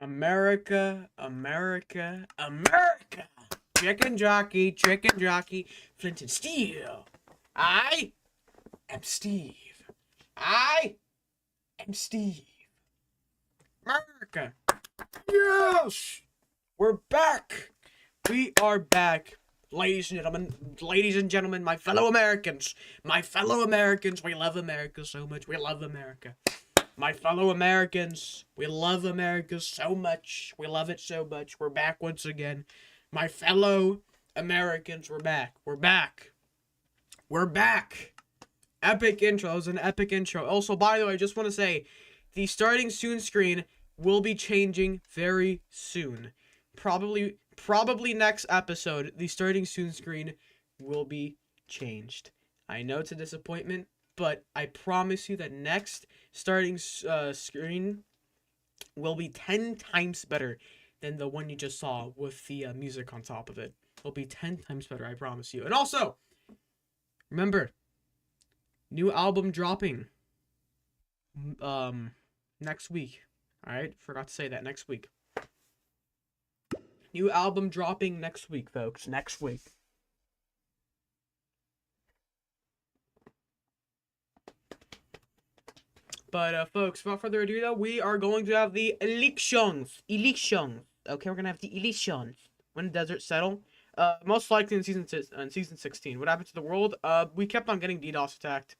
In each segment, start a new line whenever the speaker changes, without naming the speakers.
America, America, America. Chicken jockey, Flint and Steel. I am Steve. I am Steve. America. Yes! We're back. We are back. Ladies and gentlemen, my fellow Americans. We love America so much. We love America. My fellow Americans, we love America so much. We love it so much. We're back once again. My fellow Americans, we're back. We're back. We're back. Epic intro. It was an epic intro. Also, by the way, I just want to say, the starting soon screen will be changing very soon. Probably next episode, the starting soon screen will be changed. I know it's a disappointment, but I promise you that next starting screen will be 10 times better than the one you just saw with the music on top of it. It'll be 10 times better, I promise you. And also, remember, new album dropping next week. Alright, forgot to say that, next week. New album dropping next week, folks. Next week. But, folks, without further ado, though, we are going to have the elections. Okay, we're going to have the elections. When deserts settle. Most likely in season 16. What happened to the world? We kept on getting DDoS attacked.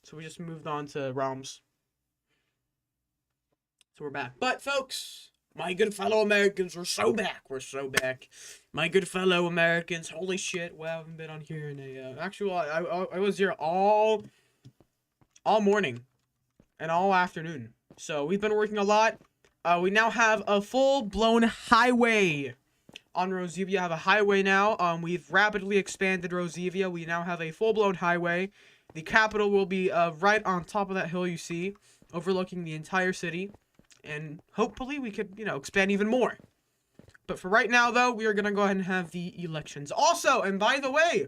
So we just moved on to realms. So we're back. But, folks, my good fellow Americans, we're so back. We're so back. My good fellow Americans, holy shit. Wow, I haven't been on here in a... actually, I was here all morning. And all afternoon. So we've been working a lot. We now have a full-blown highway on ROZIVIA. Have a highway now. We've rapidly expanded ROZIVIA. We now have a full-blown highway. The capital will be right on top of that hill you see, overlooking the entire city. And hopefully we could, expand even more. But for right now, though, we are going to go ahead and have the elections. Also, and by the way,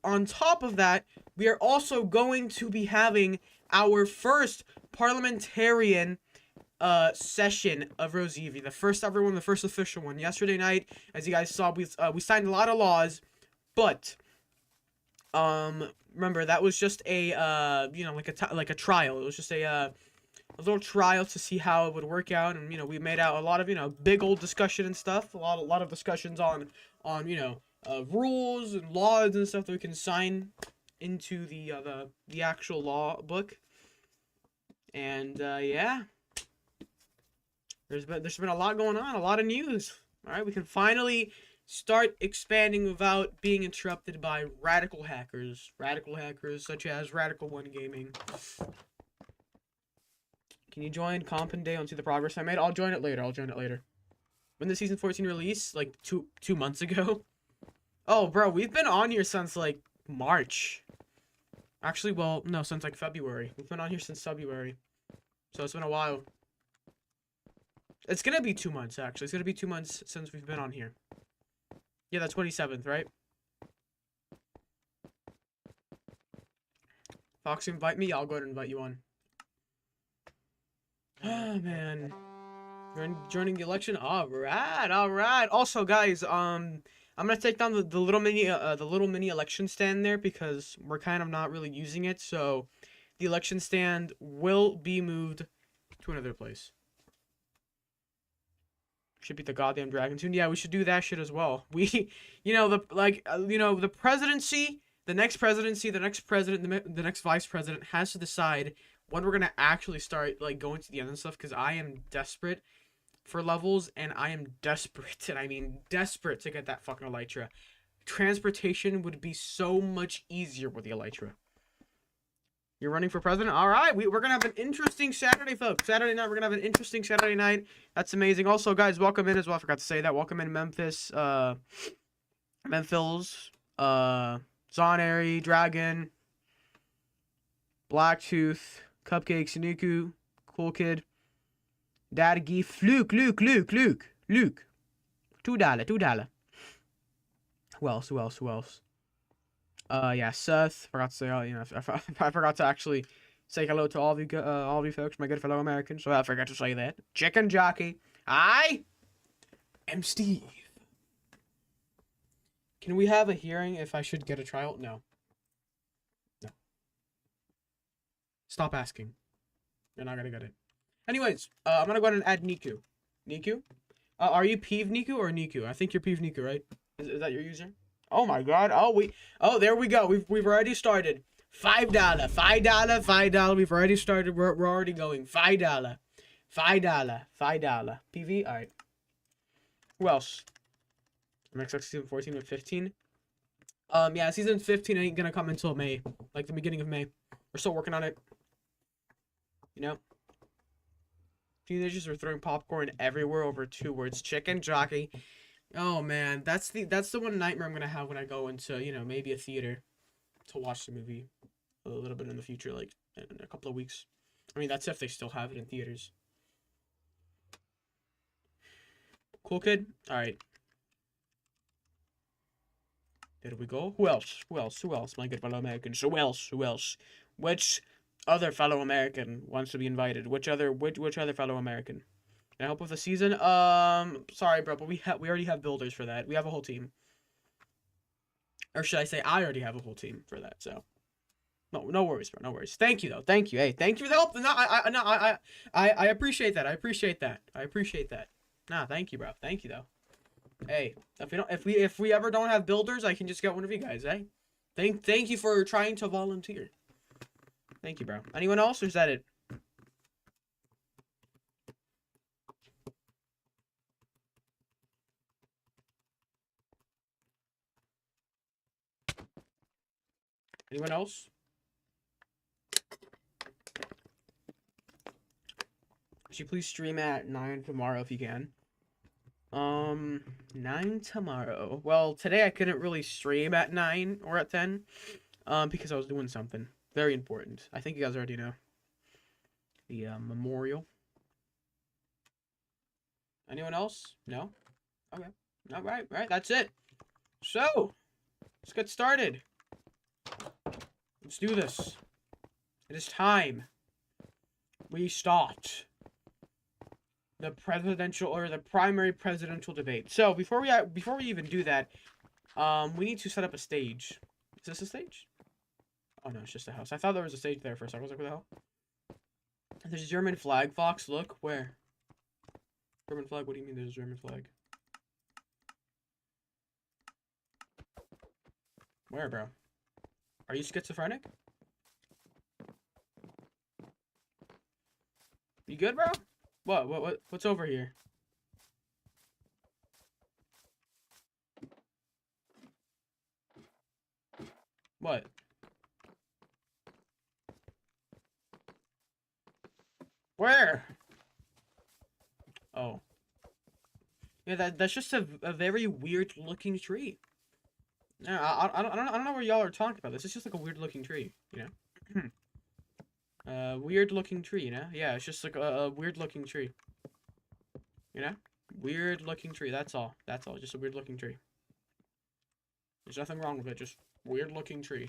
on top of that, we are also going to be having our first parliamentarian session of ROZIVIA. The first ever one, the first official one. Yesterday night, as you guys saw, we signed a lot of laws, but remember that was just a like a trial. It was just a little trial to see how it would work out, and we made out a lot of big old discussion and stuff. A lot of discussions on rules and laws and stuff that we can sign into the actual law book. And yeah, there's been a lot going on, a lot of news. All right, we can finally start expanding without being interrupted by radical hackers such as Radical One Gaming. Can you join Comp Day and see the progress I made? I'll join it later. When the season 14 release, like two months ago. Oh, bro, we've been on here since like March. Actually, well, no, since like February. We've been on here since February. So it's been a while. It's gonna be 2 months, actually. It's gonna be 2 months since we've been on here. Yeah, the 27th, right? Fox, invite me. I'll go ahead and invite you on. Oh, man. Joining the election? Alright. Also, guys, I'm gonna take down the little mini election stand there because we're kind of not really using it. So the election stand will be moved to another place. Should beat the goddamn dragon soon. Yeah, we should do that shit as well. We, the presidency, the next presidency, the next president, the next vice president has to decide when we're gonna actually start like going to the end and stuff. Because I am desperate for levels, and I am desperate, and I mean desperate to get that fucking elytra. Transportation would be so much easier with the elytra. You're running for president? Alright, we're gonna have an interesting Saturday, folks. Saturday night, we're gonna have an interesting Saturday night. That's amazing. Also, guys, welcome in as well. I forgot to say that. Welcome in Memphis, Memphils, Zonary, Dragon, Blacktooth, Cupcake, Sunuku, Cool Kid, Daddy, Luke. $2. Who else? Yeah, Seth. Forgot to say, I forgot to actually Say hello to all of you folks, my good fellow Americans. So I forgot to say that. Chicken jockey. I am Steve. Can we have a hearing if I should get a trial? No. No. Stop asking. You're not gonna get it. Anyways, I'm gonna go ahead and add Niku. Niku? Are you Peeve Niku or Niku? I think you're Peeve Niku, right? Is that your user? Oh my god. Oh, there we go. We've already started. $5, $5, $5. We've already started. We're already going. $5. $5. PV? Alright. Who else? MXX season 14 and 15. Yeah, season 15 ain't gonna come until May. Like the beginning of May. We're still working on it. You know? Teenagers are throwing popcorn everywhere over 2 words. Chicken jockey. Oh man, that's the one nightmare I'm gonna have when I go into, you know, maybe a theater to watch the movie a little bit in the future, like in a couple of weeks. I mean, that's if they still have it in theaters. Cool kid? Alright. There we go. Who else? Who else? Who else? My good fellow Americans. Who else? Who else? Which other fellow American wants to be invited? Which other fellow American? Can I help with the season? Sorry, bro, but we already have builders for that. We have a whole team. Or should I say I already have a whole team for that, so. No worries, bro. No worries. Thank you, though. Thank you. Hey, thank you for the help. No, I appreciate that. I appreciate that. I appreciate that. Nah, thank you, bro. Thank you, though. Hey, if we ever don't have builders, I can just get one of you guys, eh? Thank you for trying to volunteer. Thank you, bro. Anyone else, or is that it? Anyone else? Could you please stream at 9 tomorrow if you can? 9 tomorrow. Well, today I couldn't really stream at 9 or at 10, because I was doing something very important. I think you guys already know. The memorial. Anyone else? No? Okay. All right, that's it. So, let's get started. Let's do this. It is time. We start the primary presidential debate. So before we even do that, we need to set up a stage. Is this a stage? Oh no, it's just a house. I thought there was a stage there for a second. I was like, what the hell? There's a German flag, Fox. Look, where? German flag? What do you mean there's a German flag? Where, bro? Are you schizophrenic? You good, bro? What's over here? What? Where? Oh. Yeah, that's just a very weird looking tree. Yeah, I don't know what y'all are talking about. This is just like a weird looking tree, you know? Weird looking tree, you know? Yeah, it's just like a weird looking tree. You know? Weird looking tree, that's all. That's all, just a weird looking tree. There's nothing wrong with it, just weird looking tree.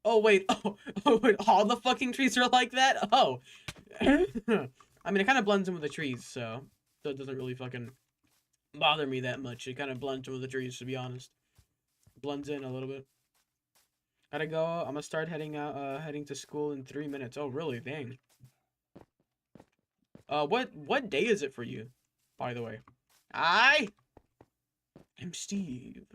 Oh, wait, oh, wait, all the fucking trees are like that? Oh. I mean, it kind of blends in with the trees, so it doesn't really fucking bother me that much. It kind of blends in with the trees, to be honest. Blends in a little bit. Gotta go. I'm gonna start heading to school in 3 minutes. Oh, really? Dang. What day is it for you, by the way? I am Steve.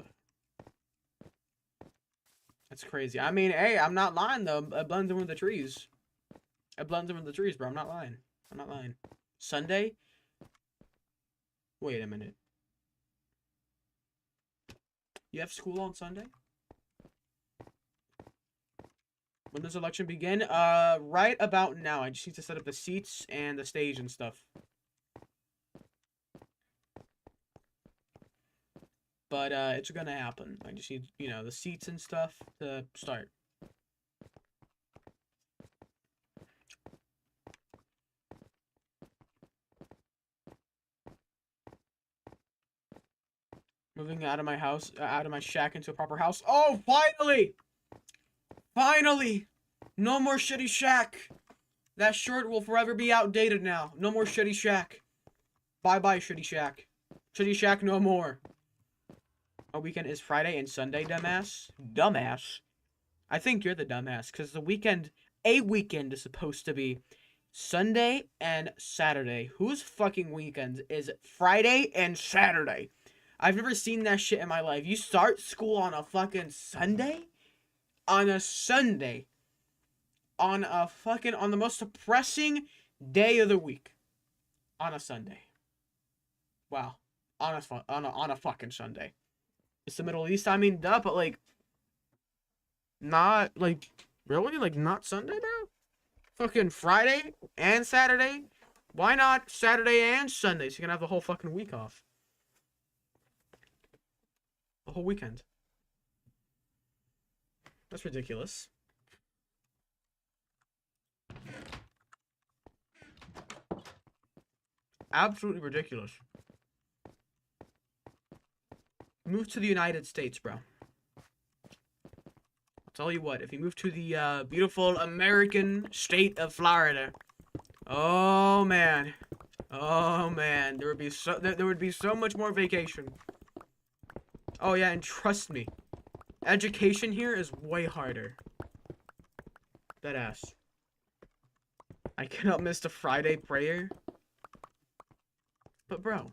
That's crazy. I mean, hey, I'm not lying, though. It blends in with the trees. It blends in with the trees, bro. I'm not lying. I'm not lying. Sunday? Wait a minute. You have school on Sunday? When does election begin? Right about now. I just need to set up the seats and the stage and stuff. But, it's gonna happen. I just need, you know, the seats and stuff to start. Moving out of my house, out of my shack into a proper house. Oh, finally! Finally! No more shitty shack. That shirt will forever be outdated now. No more shitty shack. Bye-bye, shitty shack. Shitty shack no more. Our weekend is Friday and Sunday, dumbass. Dumbass. I think you're the dumbass, because a weekend is supposed to be Sunday and Saturday. Whose fucking weekend is Friday and Saturday? I've never seen that shit in my life. You start school on a fucking Sunday? On a Sunday. On the most depressing day of the week. On a Sunday. Wow. On a fucking Sunday. It's the Middle East, I mean, duh, but, like, not, like, really? Like, not Sunday, bro? Fucking Friday and Saturday? Why not Saturday and Sunday? So you can have the whole fucking week off. The whole weekend. That's ridiculous. Absolutely ridiculous. Move to the United States, bro. I'll tell you what, if you move to the beautiful American state of Florida, oh man, there would be so much more vacation. Oh yeah, and trust me, education here is way harder. Deadass. I cannot miss the Friday prayer. But bro,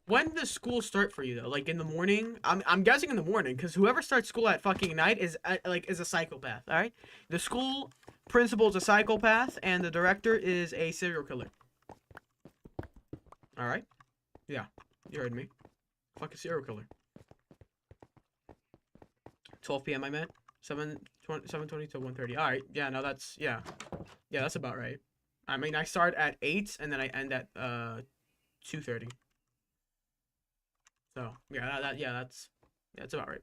when does school start for you though? Like in the morning? I'm guessing in the morning, because whoever starts school at fucking night is a psychopath. All right, the school principal is a psychopath, and the director is a serial killer. All right, yeah, you heard me. Fucking serial killer. 12 p.m. I meant 7:20 to 1:30. All right, yeah, no, that's yeah, that's about right. I mean, I start at 8 and then I end at 2:30. So yeah, that's about right.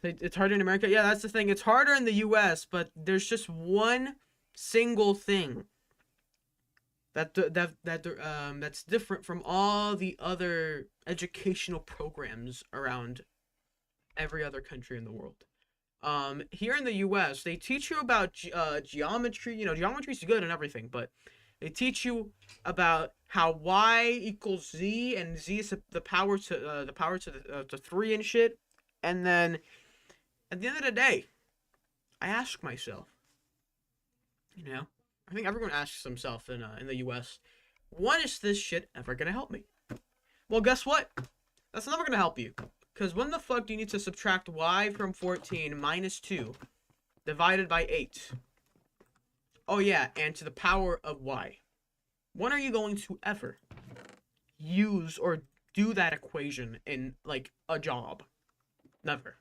It's harder in America. Yeah, that's the thing. It's harder in the U.S., but there's just one single thing that's different from all the other educational programs around every other country in the world. Here in the U.S., they teach you about geometry. You know, geometry is good and everything, but they teach you about how y equals z, and z is the power to 3 and shit. And then at the end of the day, I ask myself, you know, I think everyone asks themselves in the U.S., when is this shit ever gonna help me? Well, guess what? That's never gonna help you. Because when the fuck do you need to subtract y from 14 minus 2 divided by 8? Oh yeah, and to the power of y. When are you going to ever use or do that equation in, like, a job? Never.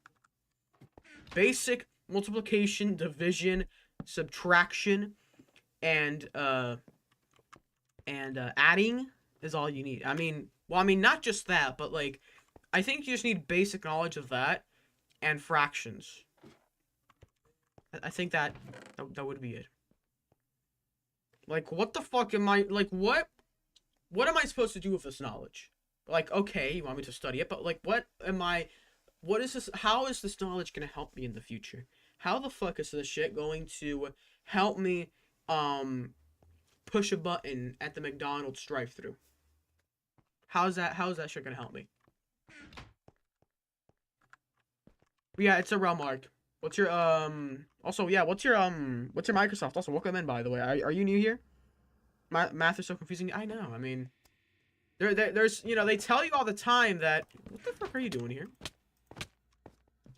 Basic multiplication, division, subtraction, and adding is all you need. I mean, not just that, but, like, I think you just need basic knowledge of that and fractions. I think that would be it. Like, what the fuck am I, like, what am I supposed to do with this knowledge? Like, okay, you want me to study it, but, like, what is this, how is this knowledge gonna help me in the future? How the fuck is this shit going to help me, push a button at the McDonald's drive-thru? How is that shit gonna help me? Yeah, it's a realm arc. What's your, also, yeah, what's your Microsoft? Also, welcome in, by the way. Are you new here? Math is so confusing. I know, I mean, there's, you know, they tell you all the time that, what the fuck are you doing here?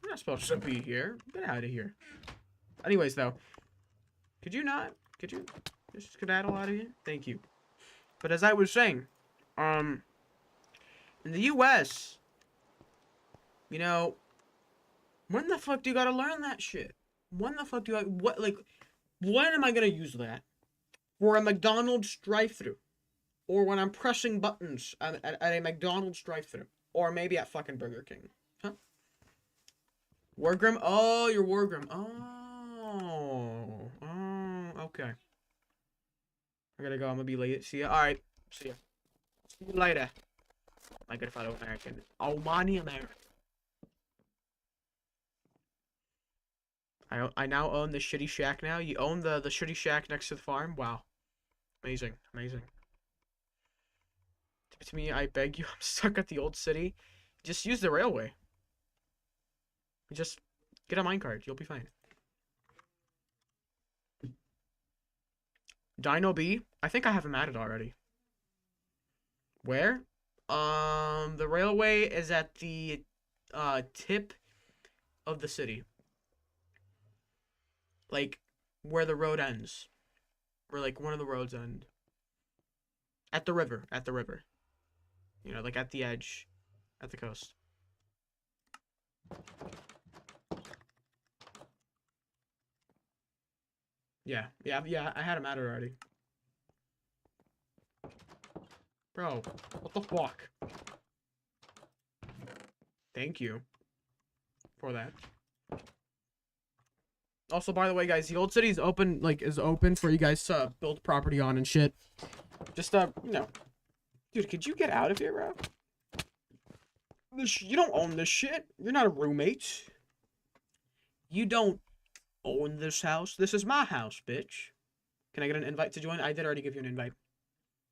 You're not supposed to be here. Get out of here. Anyways, though, could you just skedaddle out of here? Thank you. But as I was saying, in the U.S., you know, when the fuck do you gotta learn that shit? When the fuck do I, when am I gonna use that? For a McDonald's drive-thru? Or when I'm pressing buttons at a McDonald's drive-thru? Or maybe at fucking Burger King? Huh? Wargrim? Oh, you're Wargrim. Oh, okay. I gotta go, I'm gonna be late. See ya. Alright, see ya. See you later. my good fellow American. Almighty America. I now own the shitty shack now. You own the shitty shack next to the farm? Wow. Amazing. Amazing. Give it to me, I beg you. I'm stuck at the old city. Just use the railway. Just get a minecart. You'll be fine. Dino B? I think I have him added already. Where? The railway is at the tip of the city. Like where the road ends. Where like one of the roads end. At the river. At the river. You know, like at the edge. At the coast. Yeah, I had him added already. Bro, what the fuck? Thank you for that. Also, by the way, guys, the old city is open, is open for you guys to build property on and shit. Just, you know. Dude, could you get out of here, bro? You don't own this shit. You're not a roommate. You don't own this house. This is my house, bitch. Can I get an invite to join? I did already give you an invite.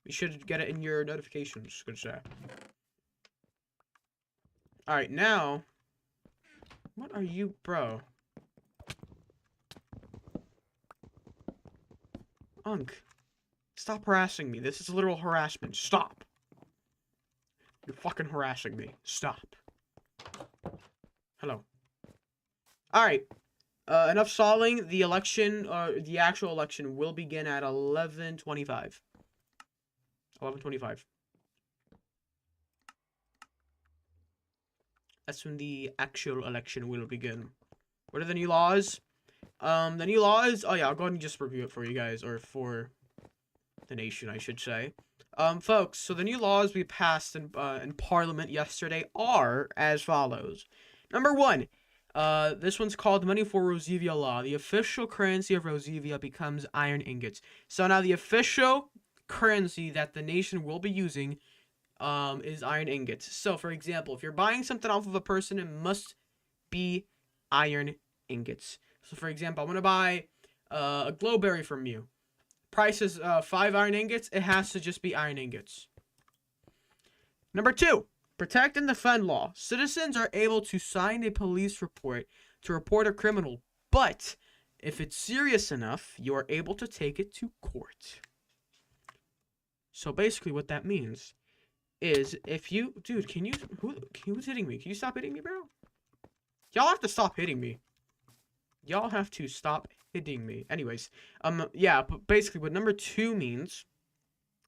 You should get it in your notifications, good sir. Alright, now. What are you, bro? Unk. Stop harassing me. This is literal harassment. Stop. You're fucking harassing me. Stop. Hello. Alright. Enough stalling. The election, the actual election will begin at 11:25. 11:25. That's when the actual election will begin. What are the new laws? The new laws... Oh, yeah, I'll go ahead and just review it for you guys. Or for the nation, I should say. Folks, so the new laws we passed in Parliament yesterday are as follows. Number 1. This one's called Money for ROZIVIA Law. The official currency of ROZIVIA becomes iron ingots. So now the official currency that the nation will be using is iron ingots. So, for example, if you're buying something off of a person, it must be iron ingots. So, for example, I'm going to buy a glowberry from you. Price is 5 iron ingots. It has to just be iron ingots. Number 2. Protect and defend law. Citizens are able to sign a police report to report a criminal, but if it's serious enough, you are able to take it to court. So basically what that means is if you... Dude, who's hitting me? Can you stop hitting me, bro? Y'all have to stop hitting me. Y'all have to stop hitting me. Anyways, yeah, but basically what number 2 means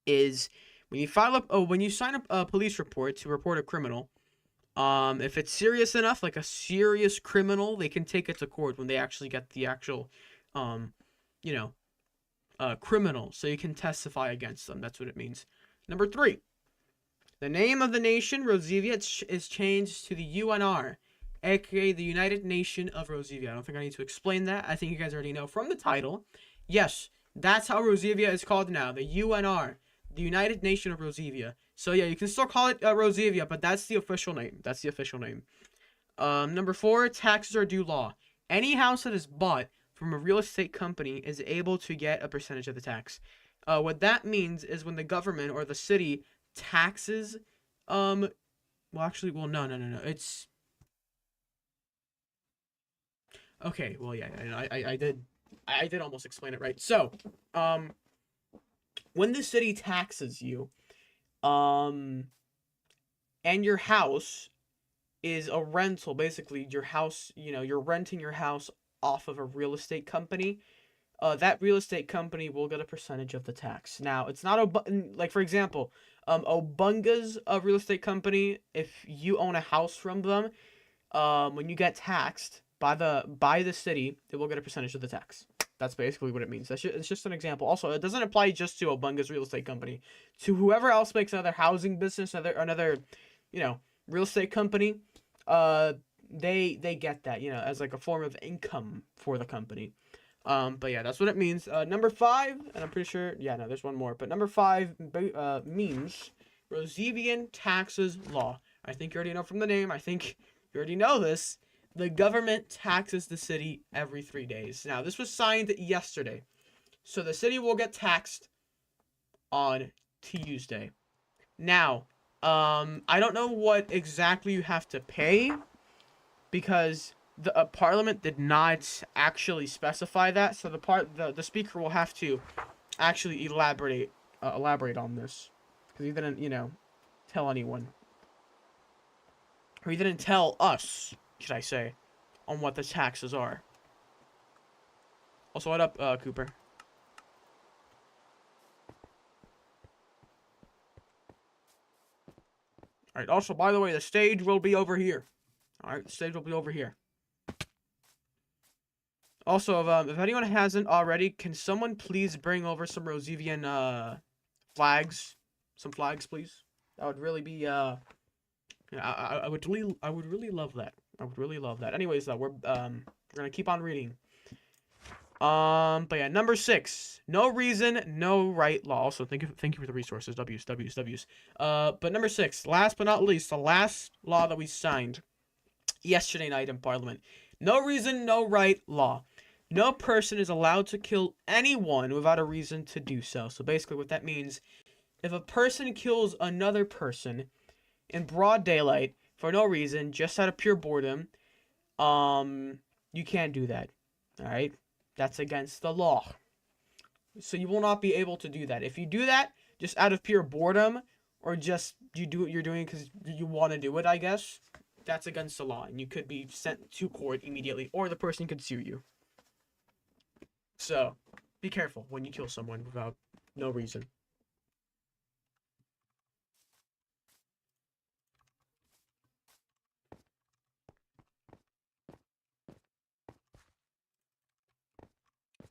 is... When you sign up a police report to report a criminal, if it's serious enough, like a serious criminal, they can take it to court when they actually get the actual, criminal. So you can testify against them. That's what it means. Number 3, the name of the nation, ROZIVIA, is changed to the UNR, aka the United Nation of ROZIVIA. I don't think I need to explain that. I think you guys already know from the title. Yes, that's how ROZIVIA is called now, the UNR. The United Nation of ROZIVIA. So yeah, you can still call it ROZIVIA, but that's the official name. That's the official name. Number 4, taxes are due law. Any house that is bought from a real estate company is able to get a percentage of the tax. What that means is when the government or the city taxes, no. It's okay. Well, yeah, I did almost explain it right. So, when the city taxes you, and your house is a rental, basically your house, you're renting your house off of a real estate company, that real estate company will get a percentage of the tax. Now, it's not like, for example, Obunga's a real estate company. If you own a house from them, when you get taxed by the city, they will get a percentage of the tax. That's basically what it means. It's just an example. Also, it doesn't apply just to Obunga's real estate company. To whoever else makes another housing business, another, real estate company, they get that, as like a form of income for the company. But yeah, that's what it means. Number 5, and I'm pretty sure, yeah, no, there's one more. But number 5 means Rozivian taxes law. I think you already know from the name. I think you already know this. The government taxes the city every 3 days. Now, this was signed yesterday. So the city will get taxed on Tuesday. Now, I don't know what exactly you have to pay because the Parliament did not actually specify that. So the speaker will have to actually elaborate on this because he didn't, tell anyone, or he didn't tell us, should I say, on what the taxes are. Also, what up, Cooper? All right. Also, by the way, the stage will be over here. All right, the stage will be over here. Also, if anyone hasn't already, can someone please bring over some Rozivian flags? Some flags, please. That would really be I would really love that. I would really love that. Anyways, though, we're gonna keep on reading. But yeah, number 6. No reason, no right law. Also, thank you for the resources. W's. But number 6, last but not least, the last law that we signed yesterday night in Parliament. No reason, no right law. No person is allowed to kill anyone without a reason to do so. So basically what that means, if a person kills another person in broad daylight for no reason, just out of pure boredom, you can't do that. All right? That's against the law. So you will not be able to do that. If you do that just out of pure boredom, or just you're doing it because you want to do it, I guess, that's against the law, and you could be sent to court immediately, or the person could sue you. So, be careful when you kill someone without no reason.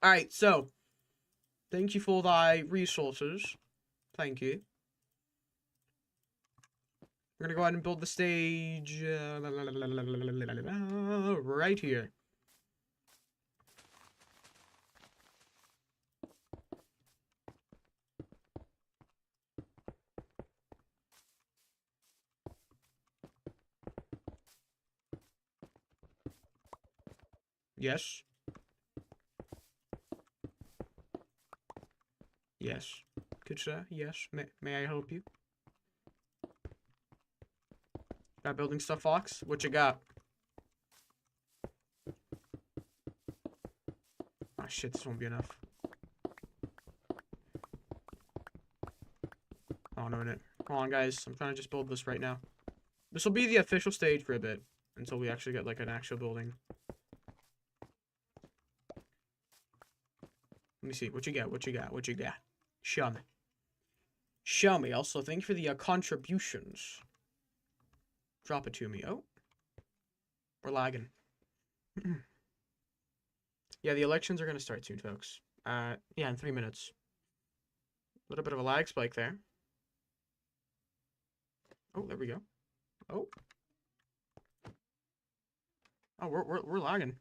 Alright, so, thank you for thy resources. Thank you. We're gonna go ahead and build the stage right here. Yes. Yes. Good sir. Yes. May I help you? Got building stuff, Fox? What you got? Oh shit, this won't be enough. Hold on a minute. Hold on, guys. I'm trying to just build this right now. This will be the official stage for a bit until we actually get like an actual building. Let me see. What you got? What you got? What you got? Show me. Show me. Also, thank you for the contributions. Drop it to me. Oh. We're lagging. Yeah, the elections are going to start soon, folks. Yeah, in 3 minutes. A little bit of a lag spike there. Oh, there we go. Oh. Oh, we're lagging.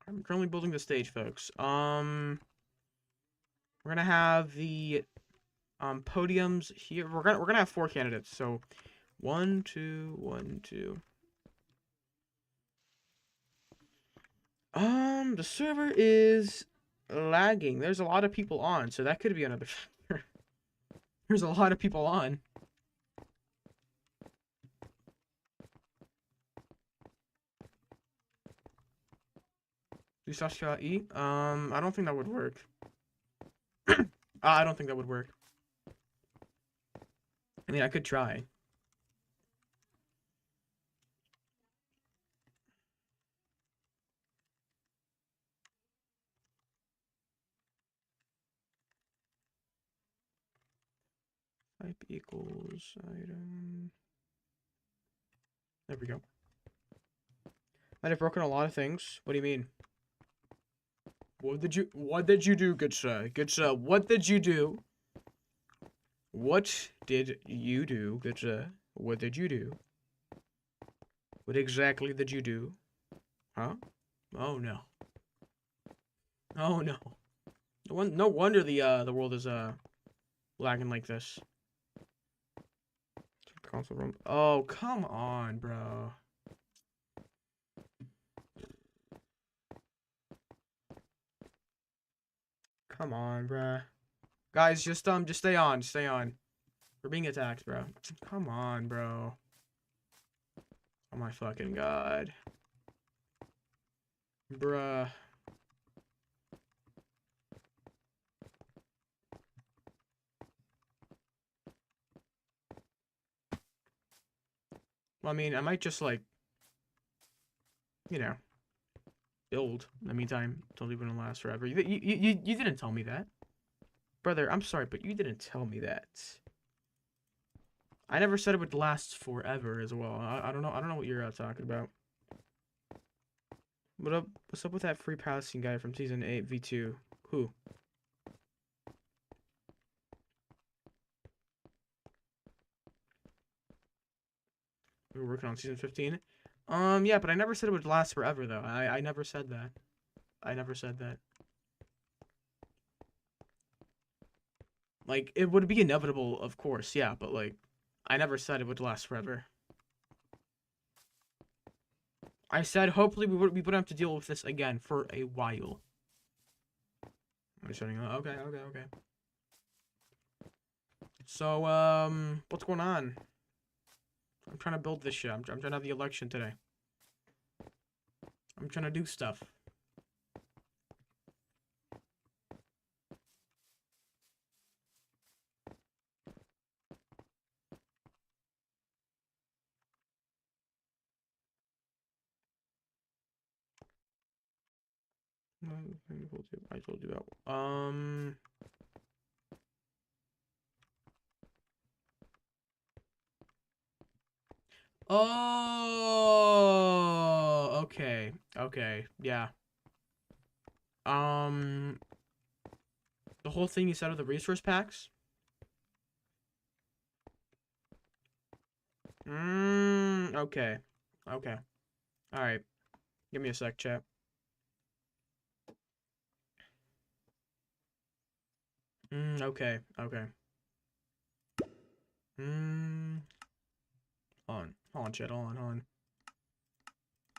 I'm currently building the stage, folks. We're gonna have the podiums here. We're gonna have 4 candidates. So 1, 2, 1, 2. The server is lagging. There's a lot of people on, so that could be another factor. There's a lot of people on. Sasha E. I don't think that would work. I don't think that would work. I mean, I could try. Type equals item. There we go. Might have broken a lot of things. What do you mean? What did you do, good sir? Good sir, what did you do? What did you do, good sir? What did you do? What exactly did you do? Huh? Oh no. Oh no. No wonder the world is lagging like this. Console room. Oh, come on, bro. Come on, bro. Guys, just stay on, stay on. We're being attacked, bro. Come on, bro. Oh my fucking god. Bruh. Well, I mean, I might just, like, you know, build in the meantime. Don't even last forever. You didn't tell me that. Brother, I'm sorry, but you didn't tell me that. I never said it would last forever as well. I don't know. I don't know what you're talking about. What's up with that free passing guy from season 8 V2? Who? We were working on season 15. Yeah, but I never said it would last forever though. I never said that. I never said that. Like, it would be inevitable, of course, yeah, but like, I never said it would last forever. I said hopefully we wouldn't have to deal with this again for a while. I'm shutting up. Okay, okay, okay. So, what's going on? I'm trying to build this shit. I'm trying to have the election today. I'm trying to do stuff. I told you about. Oh, okay, okay, yeah. The whole thing you said of the resource packs. Okay, okay, all right. Give me a sec, chat. Okay, okay. Hold on, chat. Hold on.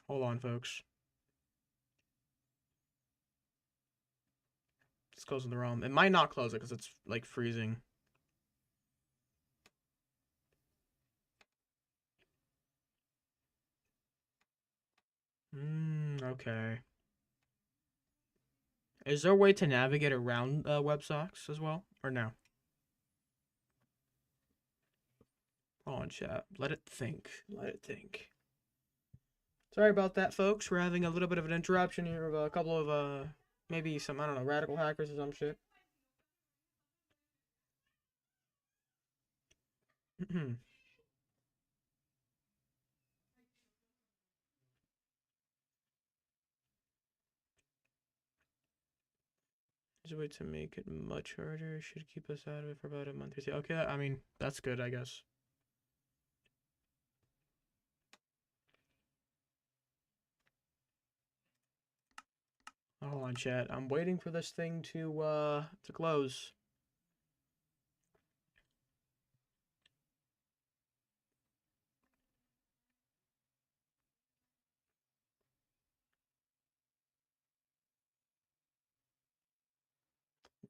Hold on, folks. It's closing the ROM. It might not close it because it's like freezing. Okay. Is there a way to navigate around WebSockets as well, or no? Hold on, chat. Let it think. Let it think. Sorry about that, folks. We're having a little bit of an interruption here of a couple of maybe some, I don't know, radical hackers or some shit. There's a way to make it much harder. Should keep us out of it for about a month or two. Okay, I mean, that's good, I guess. Hold on, chat. I'm waiting for this thing to close.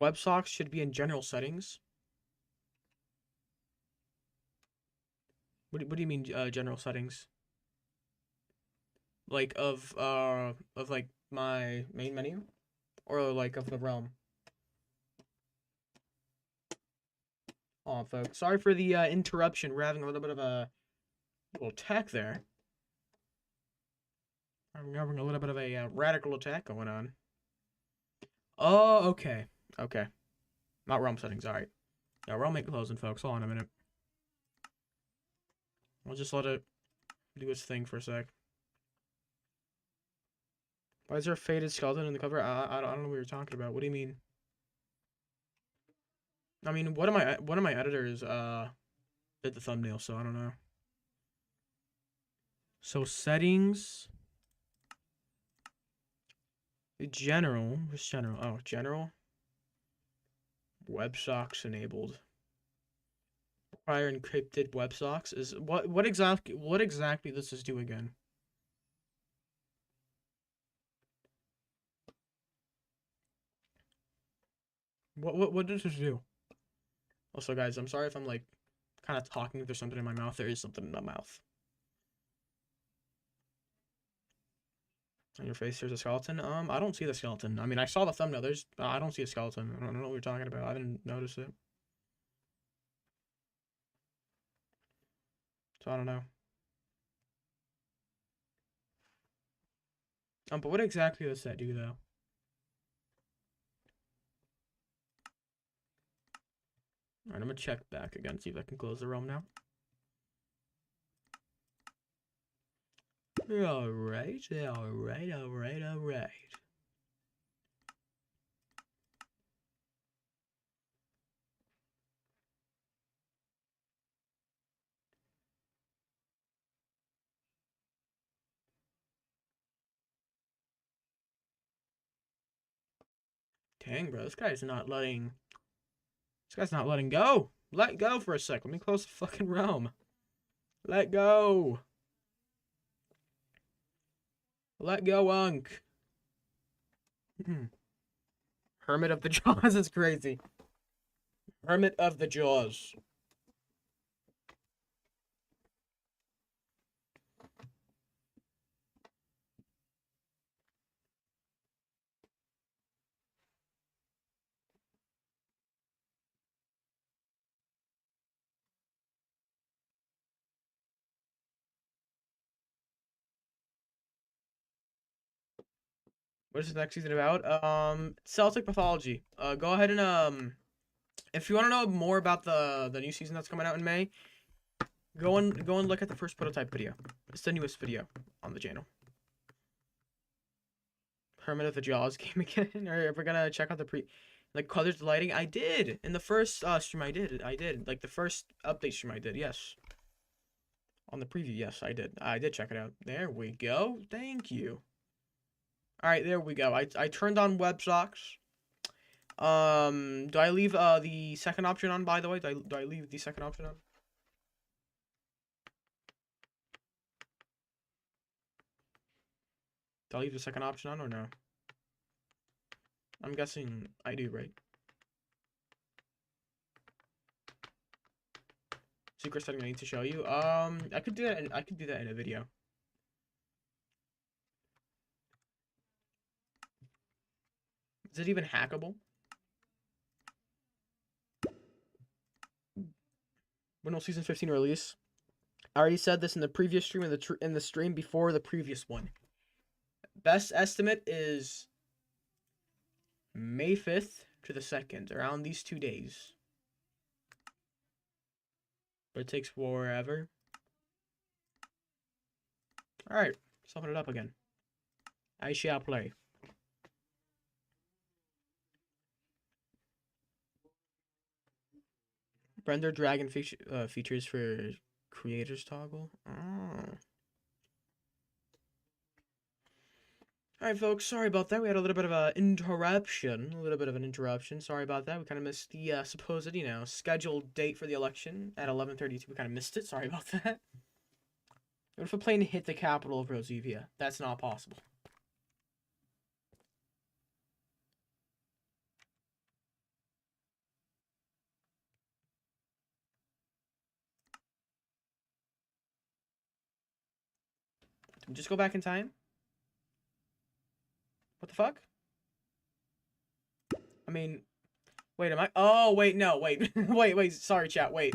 WebSockets should be in general settings. What do you mean general settings? Like of like my main menu, or like of the realm? Oh, folks, sorry for the interruption. We're having a little bit of a little attack there. I'm having a little bit of a radical attack going on. Oh, okay, okay. Not realm settings. All right. Yeah, realm ain't closing, folks. Hold on a minute. We'll just let it do its thing for a sec. Why is there a faded skeleton in the cover? I don't know what you're talking about. What do you mean? I mean, one of my editors did the thumbnail, so I don't know. So settings, general, where's general? Oh, general. WebSockets enabled. Require encrypted WebSockets is what exactly does this do again? What does this do? Also, guys, I'm sorry if I'm like kind of talking. If there's something in my mouth, there is something in my mouth. On your face, there's a skeleton. I don't see the skeleton. I mean, I saw the thumbnail. I don't see a skeleton. I don't know what you're talking about. I didn't notice it. So I don't know. But what exactly does that do, though? Alright, I'm gonna check back again, see if I can close the realm now. Alright. Dang, bro, this guy's not letting go. Let go for a sec. Let me close the fucking realm. Let go. Let go, Unk. Hermit of the Jaws is crazy. Hermit of the Jaws. What is the next season about? Celtic Pathology. Go ahead and if you want to know more about the new season that's coming out in May, go and look at the first prototype video. It's the newest video on the channel. Hermit of the Jaws game again. Or if we're gonna check out the like colors, lighting. I did in the first stream. I did like the first update stream. I did, yes. On the preview, yes, I did. I did check it out. There we go. Thank you. All right, there we go. I turned on WebSockets. Do I leave the second option on? By the way, do I leave the second option on? Do I leave the second option on or no? I'm guessing I do, right? Secret setting I need to show you. I could do that. I could do that in a video. Is it even hackable? When will season 15 release? I already said this in the previous stream, in the stream before the previous one. Best estimate is May 5th to the 2nd, around these 2 days. But it takes forever. Alright, let's open it up again. I shall play. Render dragon features for creators toggle. Oh. Alright, folks, sorry about that. We had a little bit of an interruption. Sorry about that. We kind of missed the supposed, scheduled date for the election at 11:32. We kind of missed it. Sorry about that. What if a plane hit the capital of ROZIVIA? That's not possible. Did we just go back in time? What the fuck? I mean, wait, am I? Oh, wait, no, wait. wait, sorry, chat. Wait.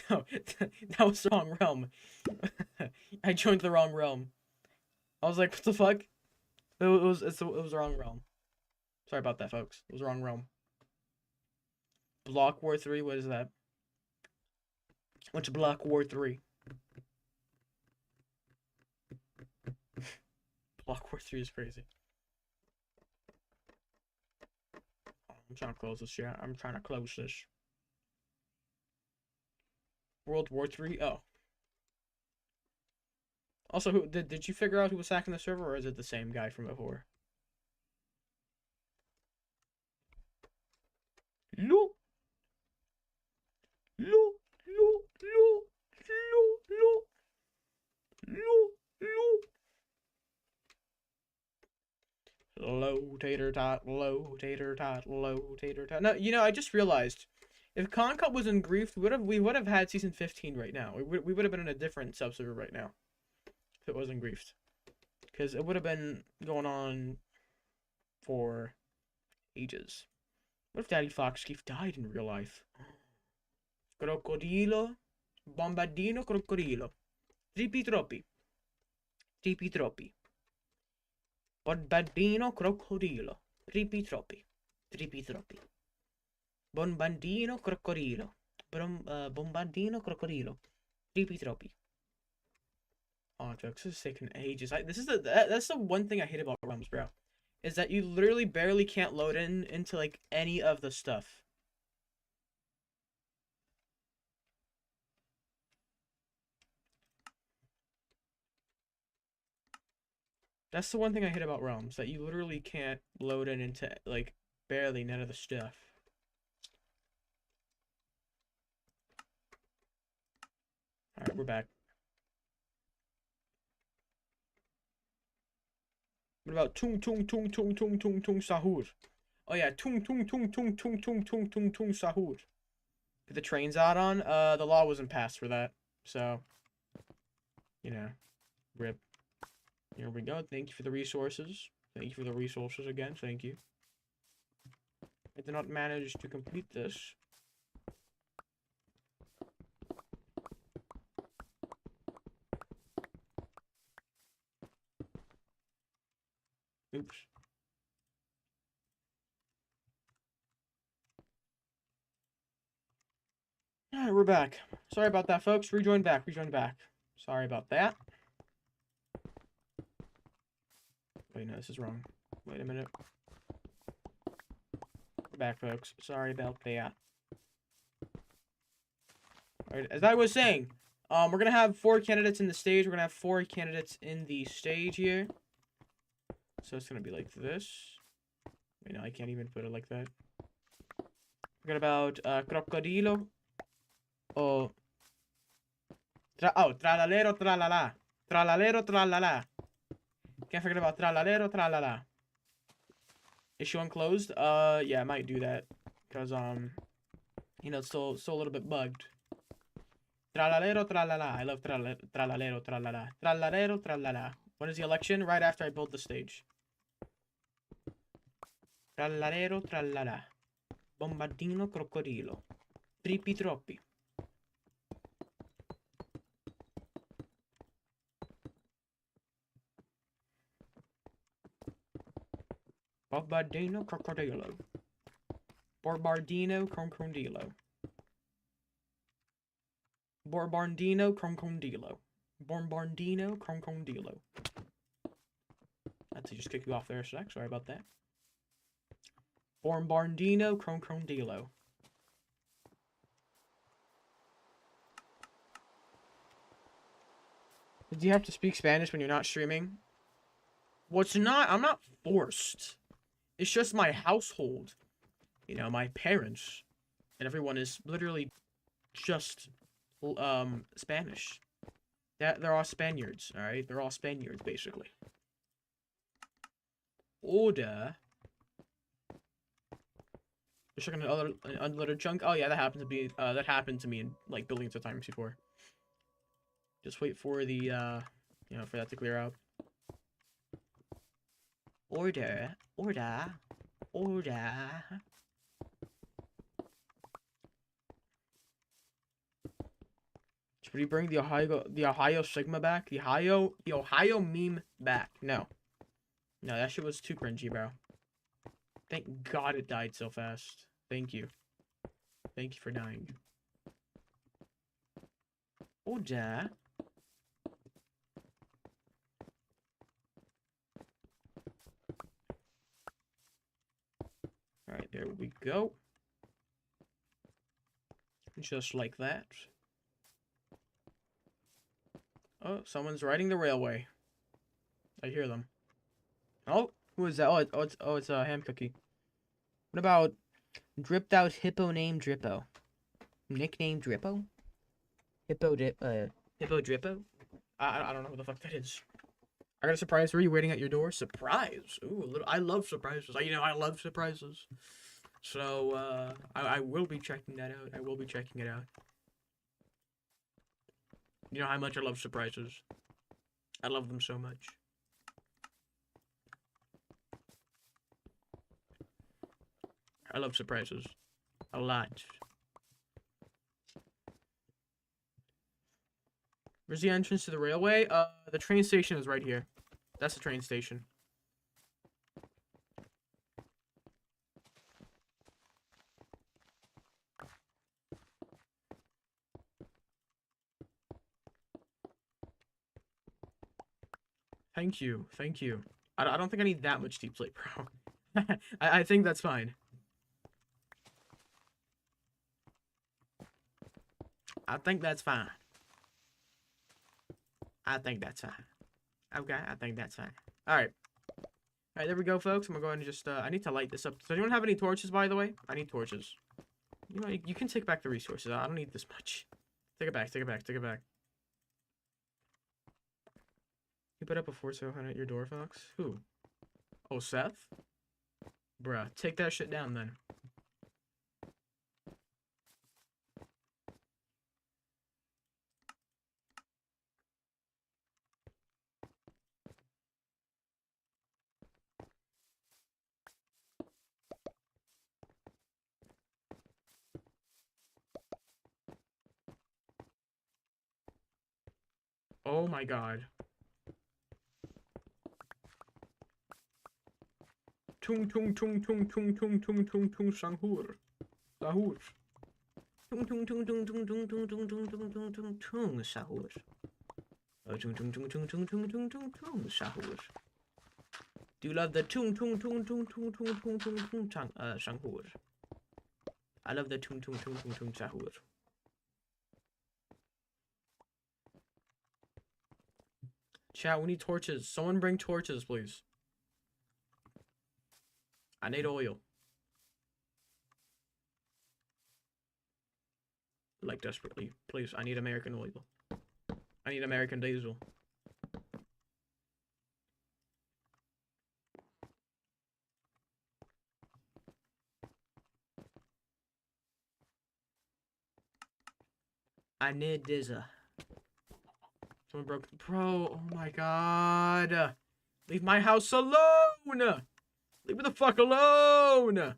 No, that was the wrong realm. I joined the wrong realm. I was like, what the fuck? It was the wrong realm. Sorry about that, folks. It was the wrong realm. Block War 3, what is that? What's Block War 3? Block War 3 is crazy. I'm trying to close this, yeah. I'm trying to close this. World War 3? Oh. Also, who did you figure out who was hacking the server, or is it the same guy from before? Lo, lo, lo, lo, lo, lo, lo, lo. Low tater tot, low tater tot, low tater tot. No, you know, I just realized, if Concup was in grief, we would have had season 15 right now. We would have been in a different subserver right now if it wasn't griefed, because it would have been going on for ages. What if Daddy Foxkeef died in real life? Crocodilo, bombardino, crocodilo. Tripi troppi. Tripi troppi. Bombardino, crocodilo. Tripi troppi. Tripi troppi. Bombardino, crocodilo. Bombardino, crocodilo. Tripi troppi. Oh, jokes. This is taking ages. That's the one thing I hate about realms, bro. Is that you literally barely can't load into like any of the stuff. That's the one thing I hate about realms, that you literally can't load into like barely none of the stuff. Alright, we're back. What about tung tung tung tung tung tung tung sahur? Oh yeah, tung tung tung tung tung tung tung tung tung sahur. Get the trains out on. The law wasn't passed for that, so you know, rip. Here we go. Thank you for the resources. Thank you for the resources again. Thank you. I did not manage to complete this. Oops. Alright, we're back. Sorry about that, folks. Rejoin back. Rejoin back. Sorry about that. Wait, no, this is wrong. Wait a minute. We're back, folks. Sorry about that. Alright, as I was saying, we're gonna have 4 candidates in the stage. We're gonna have 4 candidates in the stage here. So it's gonna be like this. Wait, no, I can't even put it like that. We got about crocodilo. Oh. Tralalero tralala. Tralalero tralala. Can't forget about tralalero tralala. Issue unclosed? Yeah, I might do that. Because, you know, it's still a little bit bugged. Tralalero tralala. I love tralalero tralala. Tralalero tralala. When is the election? Right after I build the stage. Tralalero tralala. Bombardino crocodilo. Tripi troppi. Bombardino crocodilo. Bombardino crocodilo. Bombardino crocodilo. Bombardino crocodilo. I had to just kick you off there a sec. Sorry about that. Bombardino crocodilo. Do you have to speak Spanish when you're not streaming? Well, it's not. I'm not forced. It's just my household. You know, my parents and everyone is literally just Spanish. They're all Spaniards, all right? They're all Spaniards basically. Order. Just checking another unloaded chunk. Oh yeah, that happened to me in like billions of times before. Just wait for the you know, for that to clear out. Order, order, order. Should we bring the Ohio Sigma back? The Ohio meme back? No, no, that shit was too cringy, bro. Thank God it died so fast. Thank you for dying. Order. Alright, there we go. Just like that. Oh, someone's riding the railway. I hear them. Oh, who is that? Oh, it's a ham cookie. What about dripped out hippo named Drippo? Nickname Drippo? Hippo Drippo? I don't know what the fuck that is. I got a surprise for you waiting at your door. Surprise! Ooh, I love surprises. I love surprises. So, I will be checking that out. I will be checking it out. You know how much I love surprises. I love them so much. I love surprises. A lot. Where's the entrance to the railway? The train station is right here. That's the train station. Thank you. Thank you. I don't think I need that much deep sleep, bro. I think that's fine. I think that's fine. I think that's fine. Okay, I think that's fine. Alright. Alright, there we go, folks. I'm gonna go ahead and just, I need to light this up. Does anyone have any torches, by the way? I need torches. You know, you can take back the resources. I don't need this much. Take it back, take it back, take it back. You put up a 4-700 at your door, Fox? Who? Oh, Seth? Bruh, take that shit down, then. Oh my god. Tung tung tung tung tung tung tung tung tung sahur. Sahur. Tung tung tung tung tung tung tung tung tung tung tung tung tung sahur. Tung tung tung tung tung tung tung tung tung sahur. Do you love the tung tung tung tung tung tung tung tung tung sahur? I love the tung tung tung tung tung sahur. Chat, we need torches. Someone bring torches, please. I need oil. Like, desperately. Please, I need American oil. I need American diesel. I need diesel. Someone broke. Bro, oh my god. Leave my house alone. Leave it the fuck alone.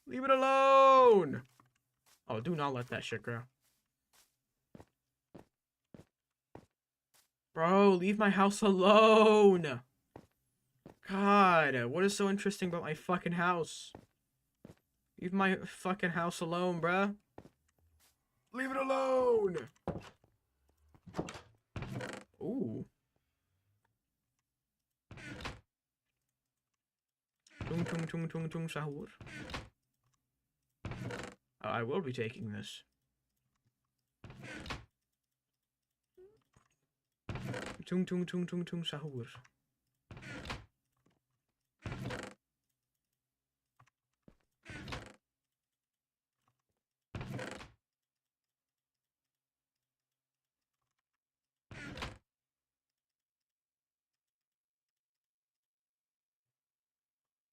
Leave it alone. Oh, do not let that shit grow. Bro, leave my house alone. God, what is so interesting about my fucking house? Leave my fucking house alone, bruh. Leave it alone. Ooh. Tung tung tung tung tung sahur. I will be taking this. Tung tung tung tung tung sahur.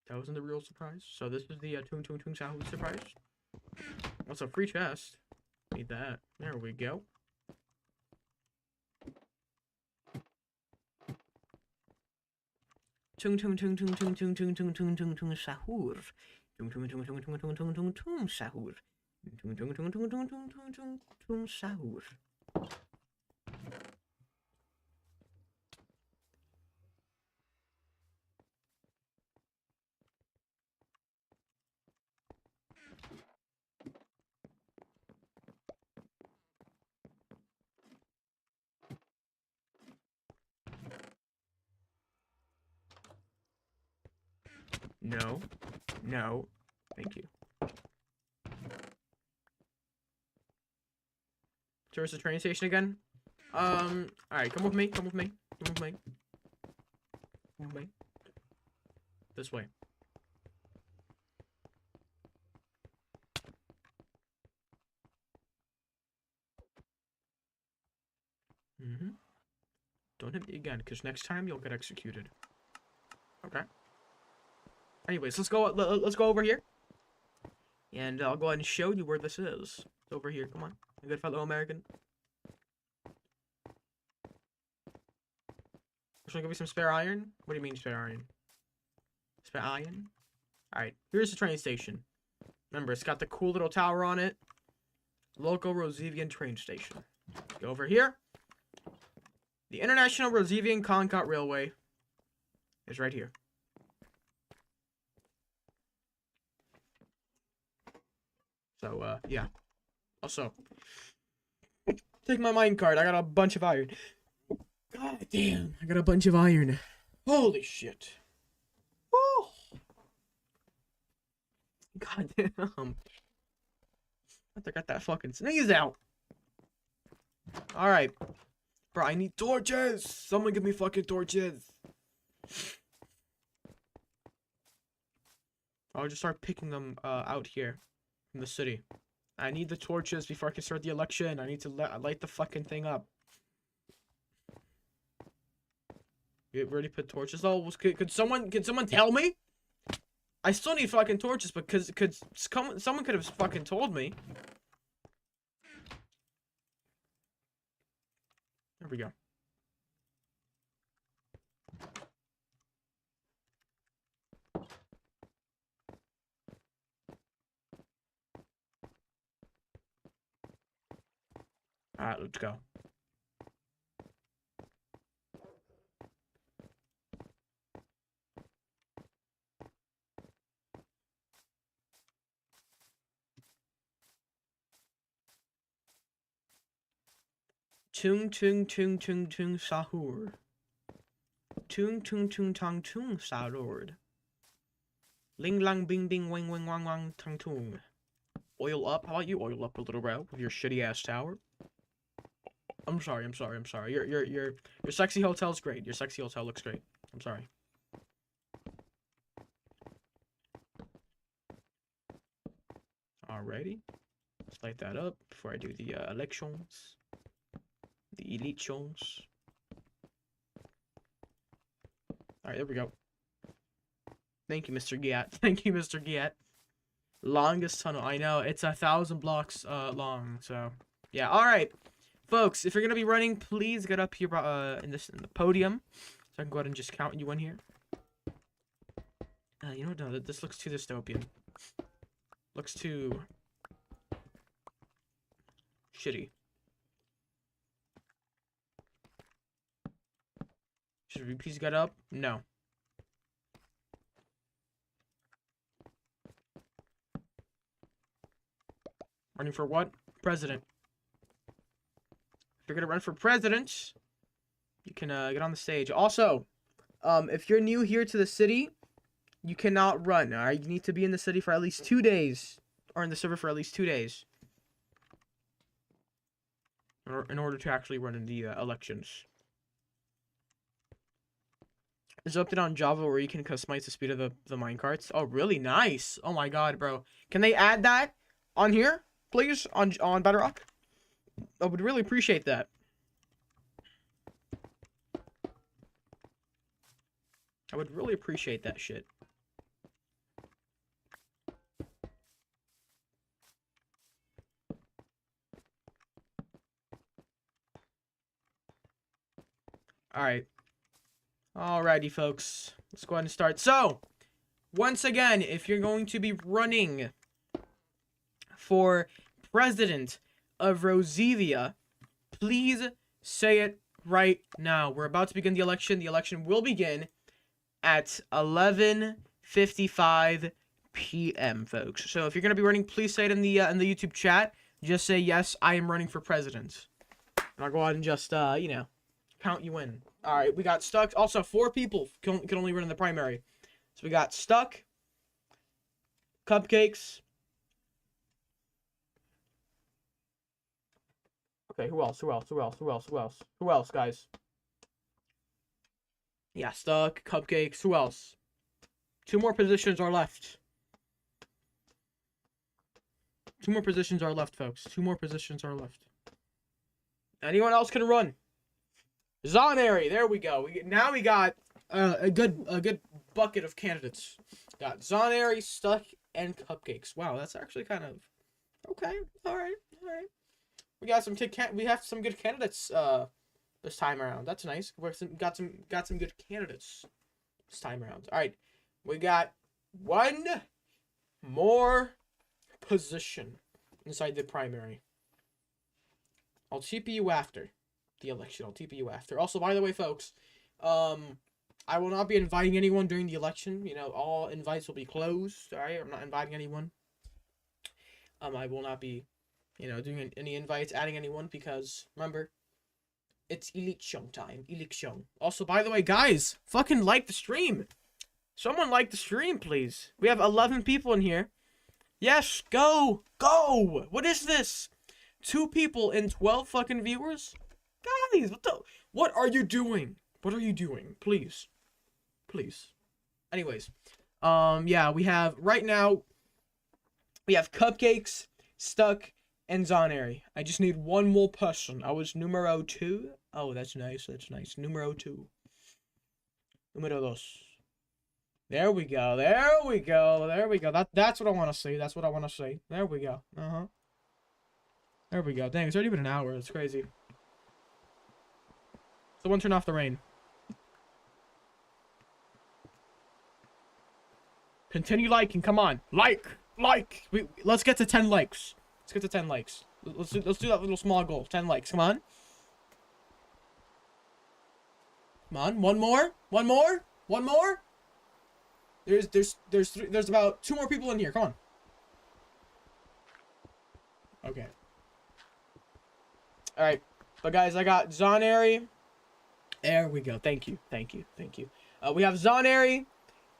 That wasn't the real surprise. So this is the tung tung tung sahur surprise. What's a free chest? Need that. There we go. Tung tung tung tung tung tung tung tung tung tung tung sahur. Tung tung tung tung tung tung tung tung tung sahur. Tung tung tung tung tung tung tung tung tung sahur. No. No. Thank you. So where's the train station again? Alright, come with me, come with me, come with me. Come with me. This way. Mm-hmm. Don't hit me again, because next time you'll get executed. Okay. Anyways, let's go. Let's go over here, and I'll go ahead and show you where this is. It's over here. Come on, a good fellow American. Should I give me some spare iron? What do you mean spare iron? Spare iron? All right. Here's the train station. Remember, it's got the cool little tower on it. Local ROZIVIan train station. Go over here. The International ROZIVIan Concott Railway is right here. So, yeah. Also, take my minecart. I got a bunch of iron. God damn. I got a bunch of iron. Holy shit. Oh. God damn. I got that fucking sneeze out. Alright. Bro, I need torches. Someone give me fucking torches. I'll just start picking them out here in the city. I need the torches before I can start the election. I need to light the fucking thing up. You already put torches? Oh, could someone tell me? I still need fucking torches, but someone could have fucking told me. There we go. Alright, let's go. Tung tung tung tung tung sahur. Tung tung tung tong tung sahur. Ling lang bing bing wang wang wang wang tung tung. Oil up. How about you oil up a little, bro, with your shitty ass tower? I'm sorry. Your sexy hotel's great. Your sexy hotel looks great. I'm sorry. Alrighty. Let's light that up before I do the elections. The elections. Alright, there we go. Thank you, Mr. Giat. Thank you, Mr. Giat. Longest tunnel. I know. It's 1,000 blocks long. So, yeah. Alright. Folks, if you're going to be running, please get up here in the podium. So I can go ahead and just count you in here. You know what? No, this looks too dystopian. Looks too shitty. Should we please get up? No. Running for what? President. If you're gonna run for president, you can get on the stage. Also, if you're new here to the city, you cannot run. Alright, you need to be in the city for at least 2 days, or in the server for at least 2 days, in order to actually run in the elections. There's an update on Java where you can customize the speed of the minecarts. Oh, really? Nice. Oh my god, bro. Can they add that on here, please? On Bedrock? I would really appreciate that. I would really appreciate that shit. Alright. Alrighty, folks. Let's go ahead and start. So, once again, if you're going to be running for president of ROZIVIA, please say it right now. We're about to begin the election. The election will begin at 11:55 p.m., folks. So if you're going to be running, please say it in the YouTube chat. Just say, yes, I am running for president. And I'll go ahead and just, you know, count you in. Alright, we got Stuck. Also, 4 people can only run in the primary. So we got Stuck, Cupcakes, Okay, who else? Who else? Who else? Who else? Who else? Who else, guys? Yeah, Stuck, Cupcakes. Who else? 2 more positions are left. 2 more positions are left, folks. 2 more positions are left. Anyone else can run? Zonary, there we go. Now we got a good bucket of candidates. Got Zonary, Stuck, and Cupcakes. Wow, that's actually kind of okay. All right. We got we have some good candidates this time around. That's nice. Got some good candidates this time around. All right, we got 1 more position inside the primary. I'll TP you after the election. I'll TP you after. Also, by the way, folks, I will not be inviting anyone during the election. You know, all invites will be closed. All right, I'm not inviting anyone. I will not be, you know, doing any invites, adding anyone, because remember, it's election time. Election. Also, by the way, guys, fucking like the stream. Someone like the stream, please. We have 11 people in here. Yes, go. What is this? 2 people and 12 fucking viewers? Guys, what are you doing? What are you doing? Please. Anyways, yeah, we have right now. We have Cupcakes, Stuck, and Zonary. I just need 1 more person. I was numero 2. Oh, that's nice. Numero 2. Numero dos. There we go. That's what I want to see. There we go. There we go. Dang, it's already been an hour. It's crazy. Someone turn off the rain. Continue liking. Come on. Like. Let's get to 10 likes. Let's do that little small goal. 10 likes. Come on. One more. There's about 2 more people in here. Come on. Okay. All right. But guys, I got Zonary. There we go. Thank you. We have Zonary,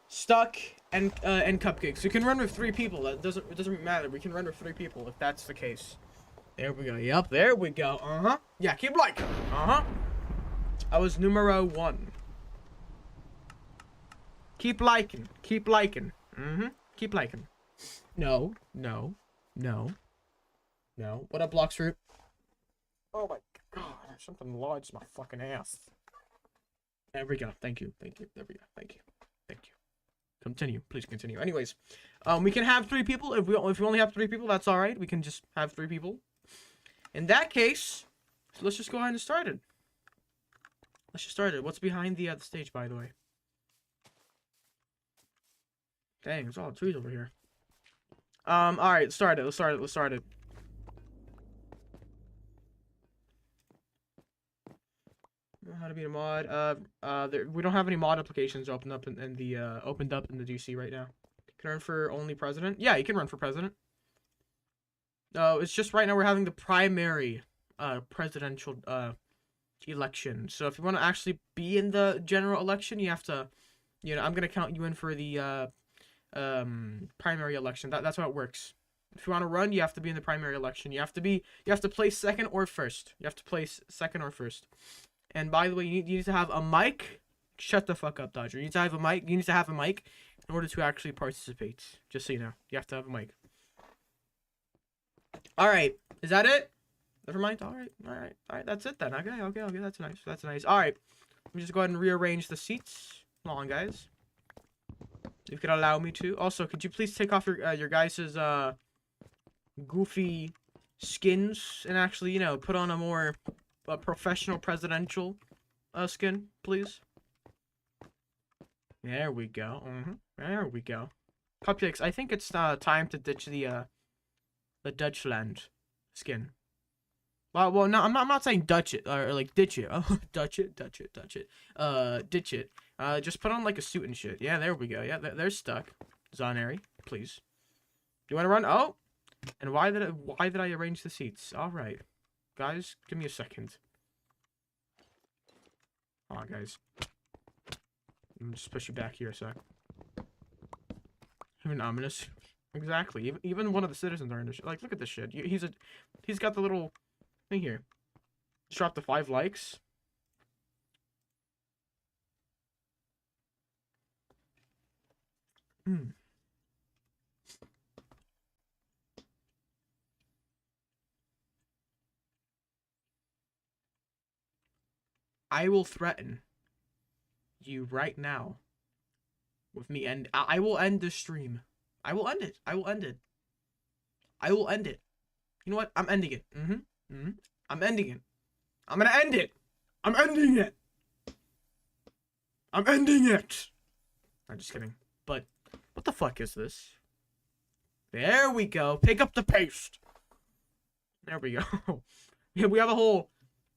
Stuck, and Cupcakes. We can run with 3 people. It doesn't matter. We can run with 3 people if that's the case. There we go. Yep. There we go. Yeah. Keep liking. I was numero 1. Keep liking. Keep liking. No. What up, Blocks Fruit? Oh my god, something lodged my fucking ass. There we go. Thank you. There we go. Thank you. Continue. Please continue. Anyways, we can have 3 people. If we only have 3 people, that's all right. We can just have 3 people. In that case, so let's just go ahead and start it. What's behind the stage, by the way? Dang, there's all the trees over here. All right, let's start it. How to be a mod? We don't have any mod applications opened up in the GC right now. Can run for only president? Yeah, you can run for president. No, it's just right now we're having the primary presidential election. So if you want to actually be in the general election, you have to, you know, I'm gonna count you in for the primary election. That's how it works. If you want to run, you have to be in the primary election. You have to place second or first. And by the way, you need to have a mic. Shut the fuck up, Dodger. You need to have a mic. In order to actually participate. Just so you know, you have to have a mic. All right, is that it? Never mind. All right. That's it then. Okay. That's nice. All right, let me just go ahead and rearrange the seats. Hold on, guys. If you could allow me to. Also, could you please take off your guys's goofy skins and actually, you know, put on a more professional presidential skin, please? There we go. There we go. Cupcakes, I think it's time to ditch the Dutchland skin. Well, no, I'm not saying Dutch it or like ditch it. Oh, Dutch it. Ditch it. Just put on like a suit and shit. Yeah, there we go. Yeah, they're stuck. Zonary, please. Do you want to run? Oh, and why did I arrange the seats? All right, guys, give me a second. Hold on, guys. Let me just push you back here a sec. Even ominous. Exactly. Even one of the citizens are in this shit. Like, look at this shit. He's got the little thing here. Just drop the 5 likes. I will threaten you right now with me, and I will end the stream. I will end it. I will end it. I will end it. You know what? I'm ending it. I'm ending it. I'm gonna end it. I'm ending it. I'm ending it. I'm just kidding. But what the fuck is this? There we go. Pick up the pace. There we go. Yeah, we have a whole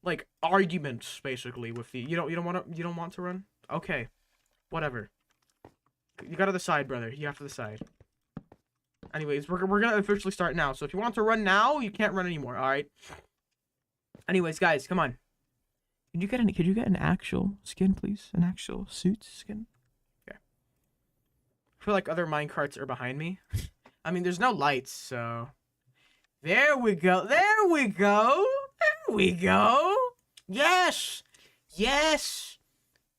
like argument basically with the you don't want to run? Okay. Whatever. You gotta decide, brother. You have to decide. Anyways, we're gonna officially start now. So if you want to run now, you can't run anymore, alright? Anyways, guys, come on. Could you get an actual skin, please? An actual suit skin? Okay. I feel like other minecarts are behind me. I mean, there's no lights, so... There we go. There we go. There we go. Yes. Yes.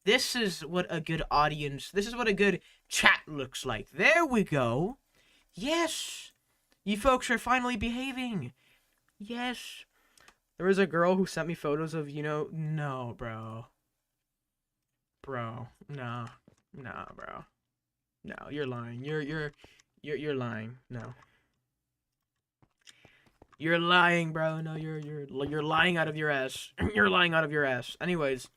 This is what a good audience... This is what a good chat looks like. There we go. Yes. You folks are finally behaving. Yes. There was a girl who sent me photos of, you know... No, bro. Bro. No. No, bro. No, you're lying. You're lying. No. You're lying, bro. No, you're lying out of your ass. You're lying out of your ass. Anyways.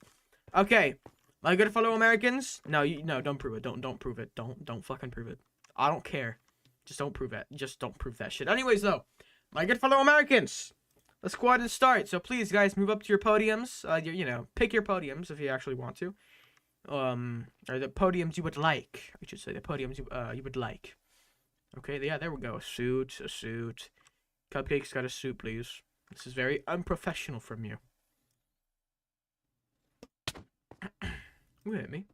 Okay. My good fellow Americans. No, don't prove it. Don't prove it. Don't fucking prove it. I don't care. Just don't prove it. Just don't prove that shit. Anyways, though. My good fellow Americans. Let's go ahead and start. So please, guys, move up to your podiums. You know, pick your podiums if you actually want to. Or the podiums you would like. I should say the podiums you would like. Okay, yeah, there we go. A suit. Cupcake's got a suit, please. This is very unprofessional from you. Who hit me?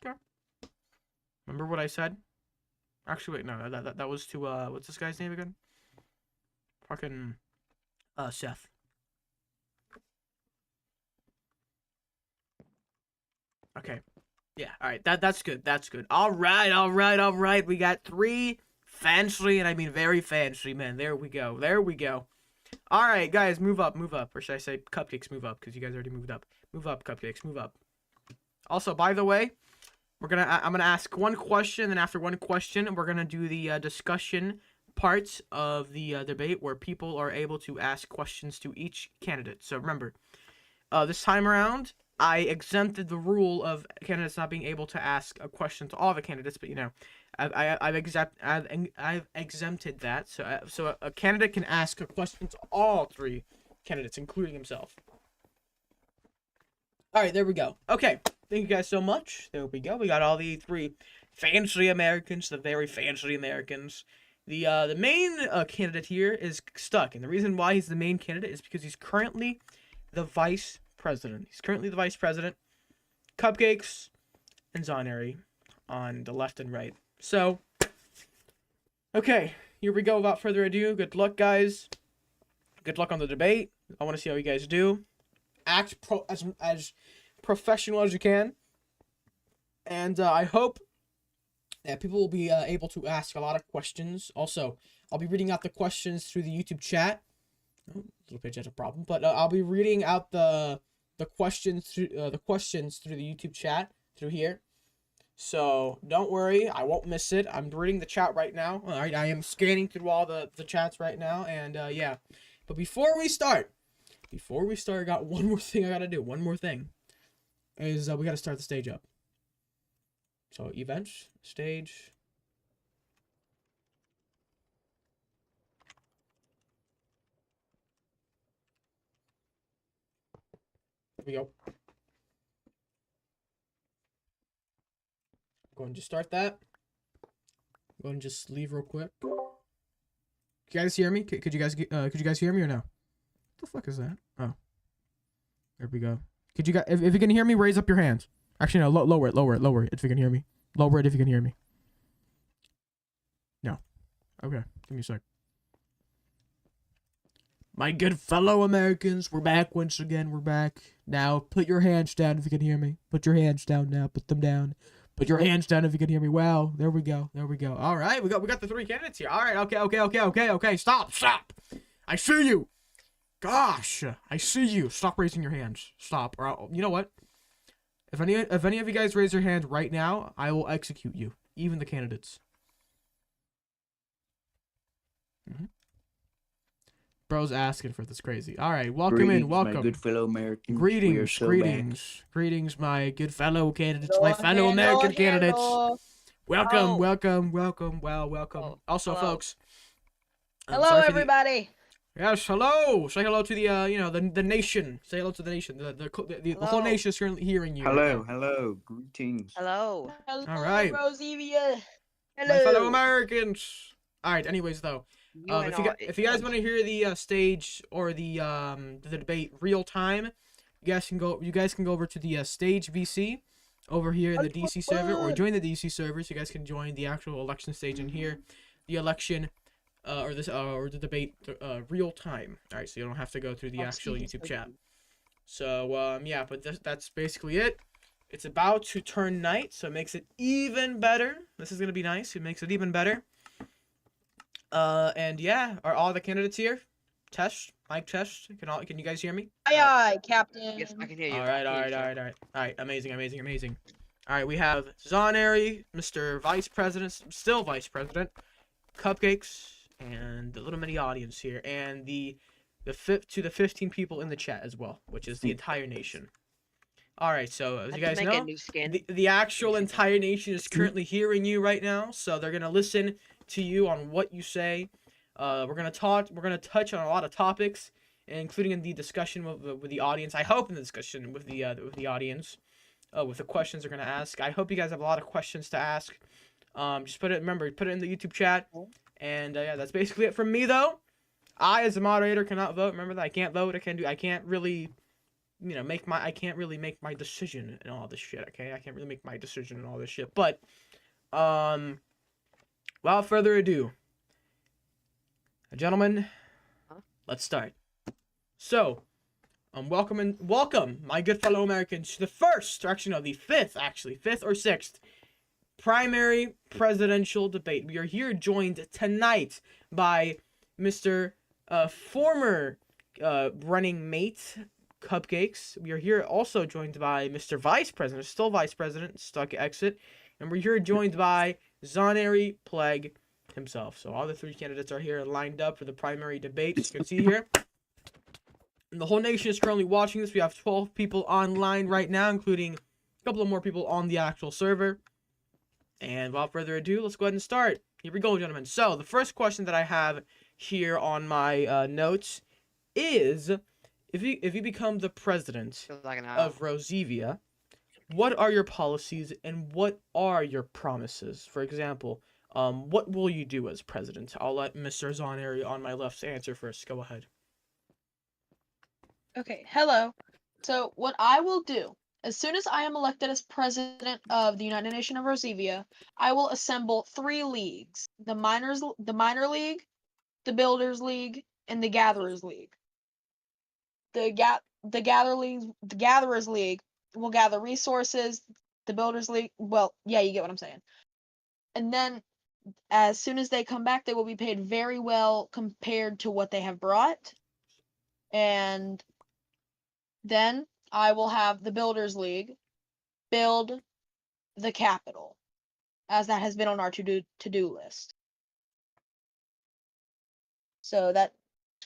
Okay. Remember what I said? Actually, wait, no, that was to what's this guy's name again? Fucking Seth. Okay. Yeah, alright, that's good, that's good. Alright. We got 3 fancy, and I mean very fancy, man. There we go. Alright, guys, move up. Or should I say Cupcakes, move up, because you guys already moved up. Move up, Cupcakes, move up. Also, by the way, I'm gonna ask one question, and after one question, we're gonna do the discussion parts of the debate where people are able to ask questions to each candidate. So remember, this time around, I exempted the rule of candidates not being able to ask a question to all the candidates, but you know, I've exempted that. So a candidate can ask a question to all 3 candidates, including himself. All right, there we go. Okay, thank you guys so much. There we go. We got all the 3 fancy Americans, the very fancy Americans. The main candidate here is stuck, and the reason why he's the main candidate is because he's currently the vice president. He's currently the vice president. Cupcakes and Zonary on the left and right. So, okay, here we go. Without further ado, good luck, guys. Good luck on the debate. I want to see how you guys do. Act as professional as you can, and I hope that people will be able to ask a lot of questions. Also, I'll be reading out the questions through the YouTube chat. Oh, little page has a problem, but I'll be reading out the questions through the YouTube chat through here. So don't worry, I won't miss it. I'm reading the chat right now. All right, I am scanning through all the chats right now, and yeah. But before we start, I got one more thing I gotta do. One more thing is we gotta start the stage up. So events, stage. There we go. Go and just start that. Go and just leave real quick. Can you guys hear me? Could you guys hear me or no? What the fuck is that? Oh, there we go. Could you guys, if you can hear me, raise up your hands. Actually, no, lower it if you can hear me. Lower it if you can hear me. No. Okay, give me a sec. My good fellow Americans, we're back once again. We're back. Now, put your hands down if you can hear me. Put your hands down now. Put them down. Put your hands down if you can hear me. Wow, there we go. There we go. All right, we got the 3 candidates here. All right, okay. Stop. I see you. Gosh, I see you. Stop raising your hands. Stop. Or you know what? If any of you guys raise your hand right now, I will execute you. Even the candidates. Bro's asking for this crazy. All right, welcome in. Welcome.
My good fellow Americans.
Greetings, my good fellow candidates, my fellow American candidates. Welcome.
Oh,
Also,
hello.
folks.
Hello, everybody.
Yes, hello. Say hello to the the nation. Say hello to the nation. The whole nation is currently hearing you.
Hello. Greetings.
Hello.
All right.
ROZIVIA. Hello.
My fellow Americans. All right. Anyways, though. If you guys want to hear the stage or the debate real time, you guys can go over to the stage VC over here in the DC server, or join the DC server so you guys can join the actual election stage and hear the election or the debate real time. All right, so you don't have to go through the actual YouTube chat. So yeah, but that's basically it. It's about to turn night, so it makes it even better. This is gonna be nice. It makes it even better. And yeah, are all the candidates here? Mic test. Can you guys hear me?
Aye, Captain. Yes, I can hear you.
All right. Amazing. All right, we have Zonary, Mr. Vice President, still Vice President, Cupcakes, and the little mini audience here, and the 15 people in the chat as well, which is the entire nation. All right, so as you guys know, the actual entire nation is currently hearing you right now, so they're gonna listen to you on what you say. We're gonna touch on a lot of topics, including in the discussion with the audience. I hope in the discussion with the audience, with the questions they're gonna ask. I hope you guys have a lot of questions to ask. Just put it in the YouTube chat, and yeah, that's basically it from me though. I, as a moderator, cannot vote. Remember that I can't vote. I can't really, make my decision and all this shit. Okay, I can't really make my decision and all this shit. But, without further ado, gentlemen, let's start. So, welcome, my good fellow Americans, to the fifth or sixth primary presidential debate. We are here joined tonight by Mr. Former running mate Cupcakes. We are here also joined by Mr. Vice President, still Vice President, stuck exit, and we're here joined by Zonary Plague himself. So all the 3 candidates are here lined up for the primary debate. As you can see here, and the whole nation is currently watching this. We have 12 people online right now, including a couple of more people on the actual server. And without further ado, let's go ahead and start. Here we go, gentlemen. So the first question that I have here on my notes is, if you become the president of ROZIVIA, what are your policies and what are your promises? For example, what will you do as president? I'll let Mr. Zonary on my left answer first. Go ahead.
Okay, hello. So what I will do, as soon as I am elected as president of the United Nation of ROZIVIA, I will assemble 3 leagues: the minor league, the builders league, and the gatherers league. The gatherers league will gather resources. The builders league, well, yeah, you get what I'm saying. And then as soon as they come back, they will be paid very well compared to what they have brought. And then I will have the Builders League build the Capitol, as that has been on our to-do list. So that's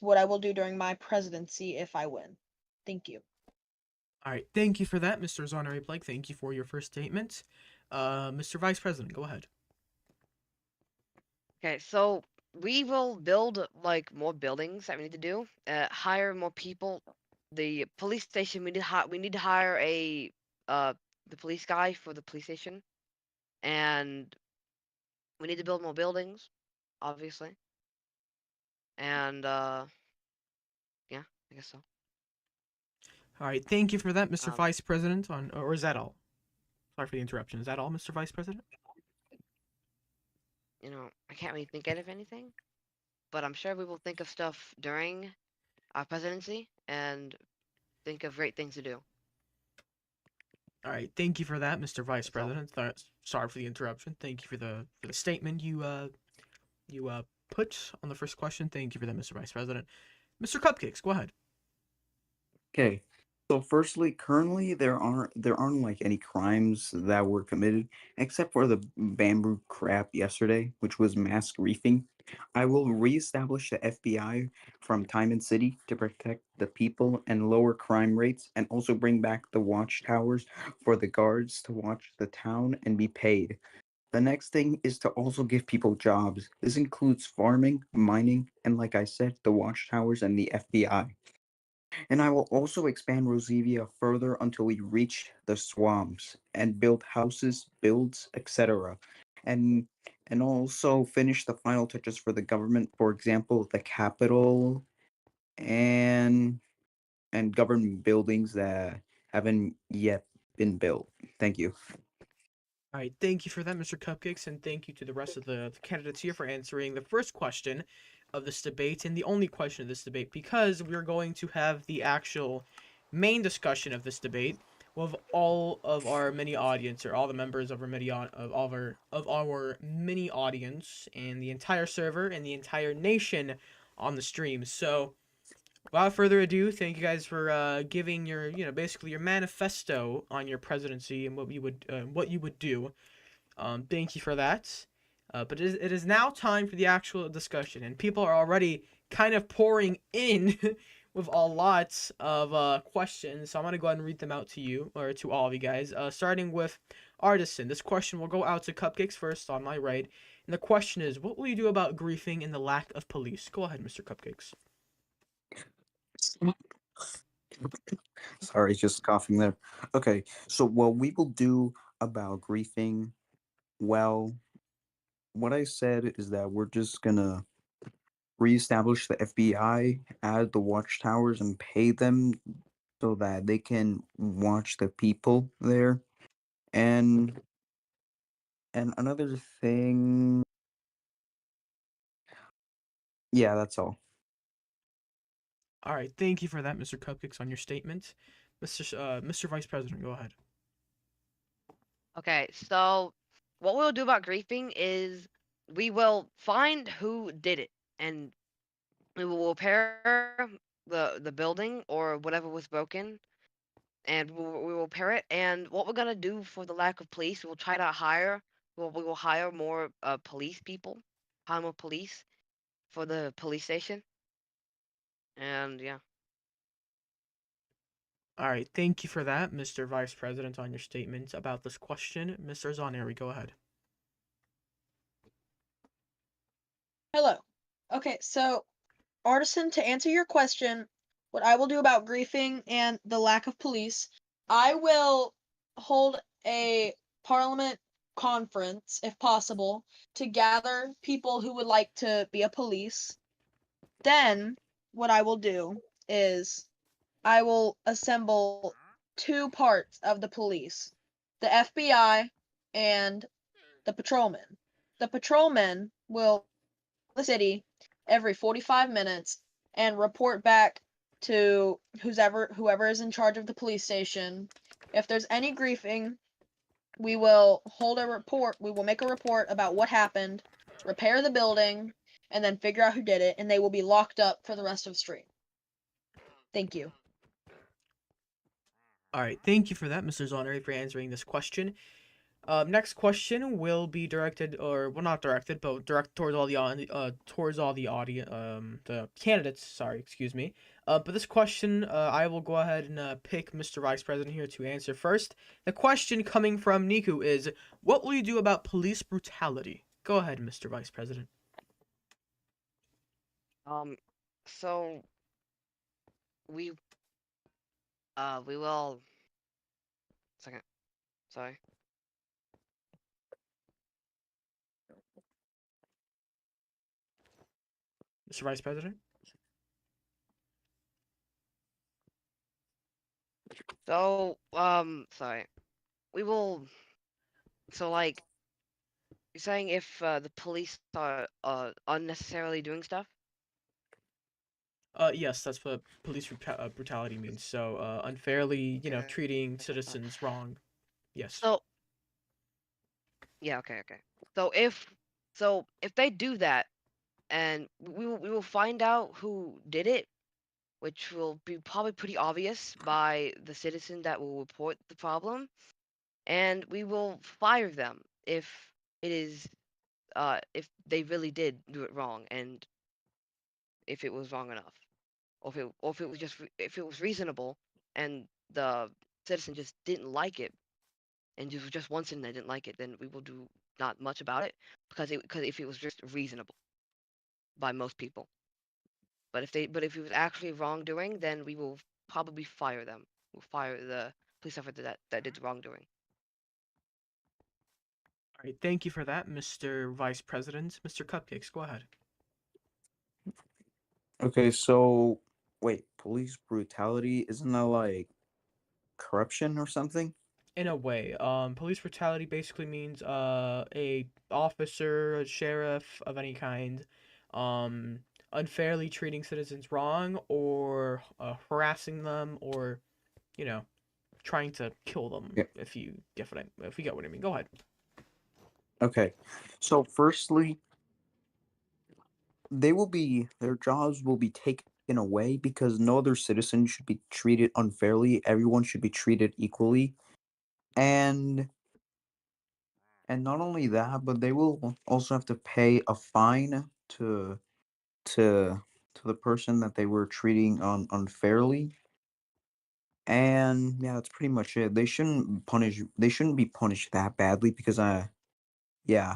what I will do during my presidency if I win. Thank you.
All right, thank you for that, Mr. Zonary Plague. Thank you for your first statement. Mr. Vice President, go ahead.
Okay, so we will build more buildings that we need to do. Hire more people. The police station, we need to hire the police guy for the police station, and we need to build more buildings, obviously. And yeah, I guess so.
All right, thank you for that, Mr. Vice President. Or is that all? Sorry for the interruption. Is that all, Mr. Vice President?
I can't really think of anything, but I'm sure we will think of stuff during our presidency and think of great things to do.
All right. Thank you for that, Mr. Vice
That's all.
President. Sorry for the interruption. Thank you for the statement you put on the first question. Thank you for that, Mr. Vice President. Mr. Cupcakes, go ahead.
Okay. So firstly, currently there aren't like any crimes that were committed except for the bamboo crap yesterday, which was mass griefing. I will reestablish the FBI from time and city to protect the people and lower crime rates, and also bring back the watchtowers for the guards to watch the town and be paid. The next thing is to also give people jobs. This includes farming, mining, and like I said, the watchtowers and the FBI. And I will also expand ROZIVIA further until we reach the swamps and build houses, builds, etc. And and also finish the final touches for the government, for example, the Capitol and government buildings that haven't yet been built. Thank you.
All right, thank you for that, Mr. Cupcakes, and thank you to the rest of the candidates here for answering the first question of this debate and the only question of this debate, because we're going to have the actual main discussion of this debate with all of our mini audience, or all the members of our mini audience and the entire server and the entire nation on the stream. So without further ado, thank you guys for giving your, basically your manifesto on your presidency and what you would do. Thank you for that. But it is now time for the actual discussion, and people are already kind of pouring in with a lot of questions. So I'm gonna go ahead and read them out to you, or to all of you guys. Starting with Artisan. This question will go out to Cupcakes first on my right, and the question is, what will you do about griefing and the lack of police? Go ahead, Mr. Cupcakes.
Sorry, just coughing there. Okay, so what we will do about griefing, well, what I said is that we're just gonna reestablish the FBI, add the watchtowers, and pay them so that they can watch the people there. And another thing, yeah, that's all.
All right, thank you for that, Mr. Cupcakes, on your statement. Mr. Vice President, go ahead.
Okay, so what we'll do about griefing is we will find who did it, and we will repair the building or whatever was broken, and we will repair it. And what we're gonna do for the lack of police, we will try to hire. We will hire more police people, hire more police for the police station, and yeah.
All right, thank you for that, Mr. Vice President, on your statement about this question. Mr. Zoneri, go ahead.
Hello. Okay, so Artisan, to answer your question, what I will do about griefing and the lack of police, I will hold a parliament conference, if possible, to gather people who would like to be a police. Then, what I will do is I will assemble two parts of the police, the FBI and the patrolmen. The patrolmen will the city every 45 minutes and report back to whoever is in charge of the police station. If there's any griefing, we will make a report about what happened, repair the building, and then figure out who did it, and they will be locked up for the rest of the stream. Thank you.
All right, thank you for that, Mr. Zoneri, for answering this question. Next question will be directed, or well, not directed, but directed towards all the audience, the candidates. Sorry, excuse me. But this question, I will go ahead and pick Mr. Vice President here to answer first. The question coming from Niku is, what will you do about police brutality? Go ahead, Mr. Vice President.
So we we will. Second, sorry.
Mr. Vice President.
So sorry. We will So like you're saying if the police are unnecessarily doing stuff.
Yes, that's what police brutality means. So, unfairly,
Okay.
treating citizens wrong. Yes.
So yeah, okay. So if they do that, and we will find out who did it, which will be probably pretty obvious by the citizen that will report the problem, and we will fire them if they really did do it wrong, and if it was wrong enough, or if it was just if it was reasonable, and the citizen just didn't like it, and just one citizen that didn't like it, then we will do not much about it because if it was just reasonable by most people. But if it was actually wrongdoing, then we will probably fire them. We'll fire the police officer that did the wrongdoing.
All right. Thank you for that, Mr. Vice President. Mr. Cupcakes, go ahead.
Okay, so wait, police brutality isn't that like corruption or something?
In a way, police brutality basically means a officer, a sheriff of any kind, um, unfairly treating citizens wrong or harassing them or you know trying to kill them.
Yeah.
If you get what I mean, go ahead.
Okay. So firstly, their jobs will be taken away because no other citizen should be treated unfairly. Everyone should be treated equally. And not only that, but they will also have to pay a fine to the person that they were treating unfairly. And yeah, that's pretty much it. They shouldn't be punished that badly because yeah.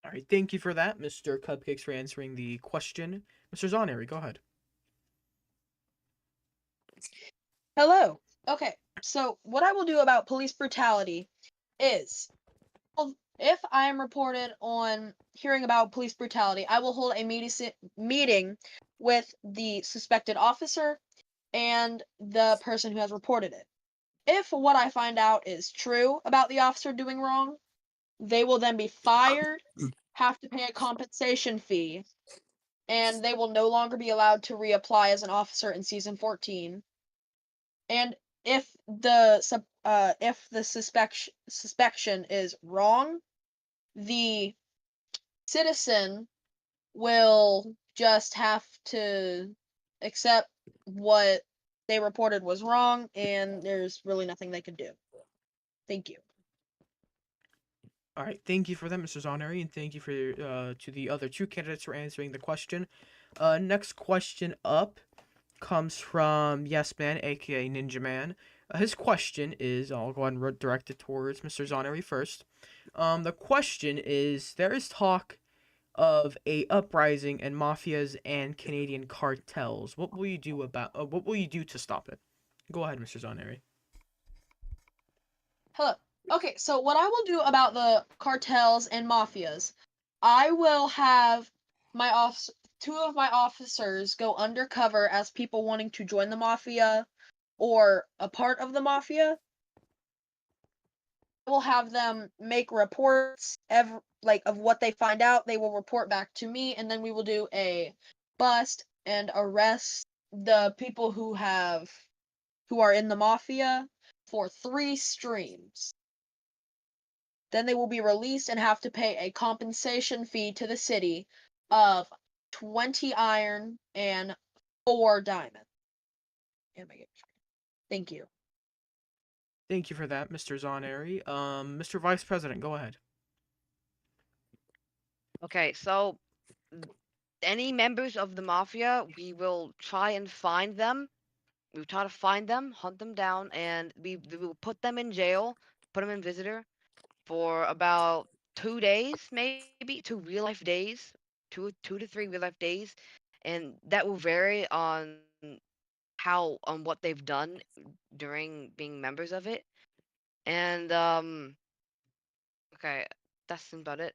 All right, thank you for that, Mr. Cupcakes, for answering the question. Mr. Zoneri, go ahead.
Hello. Okay, so what I will do about police brutality is, if I am reported on hearing about police brutality, I will hold a meeting with the suspected officer and the person who has reported it. If what I find out is true about the officer doing wrong, they will then be fired, have to pay a compensation fee, and they will no longer be allowed to reapply as an officer in season 14. And if the suspicion is wrong, the citizen will just have to accept what they reported was wrong, and there's really nothing they can do. Thank you.
All right, thank you for that, Mr. Zoneri, and thank you for to the other two candidates for answering the question. Next question up comes from Yes Man, aka Ninja Man. His question is, I'll go ahead and direct it towards Mr. Zoneri first. The question is, there is talk of a uprising in mafias and Canadian cartels. What will you do to stop it? Go ahead, Mr. Zoneri.
Hello. Okay, so what I will do about the cartels and mafias, I will have two of my officers go undercover as people wanting to join the mafia or a part of the mafia. I will have them make reports of what they find out. They will report back to me, and then we will do a bust and arrest the people who are in the mafia for 3 streams. Then they will be released and have to pay a compensation fee to the city of 20 iron and 4 diamond. Thank you.
Thank you for that, Mr. Zoneri. Mr. Vice President, go ahead.
Okay, so any members of the mafia, we will try and find them. We will try to find them, hunt them down, and we will put them in jail, put them in visitor for about 2 days, maybe 2 real life days, 2 to 3 real life days, and that will vary on what they've done during being members of it. And okay, that's about it.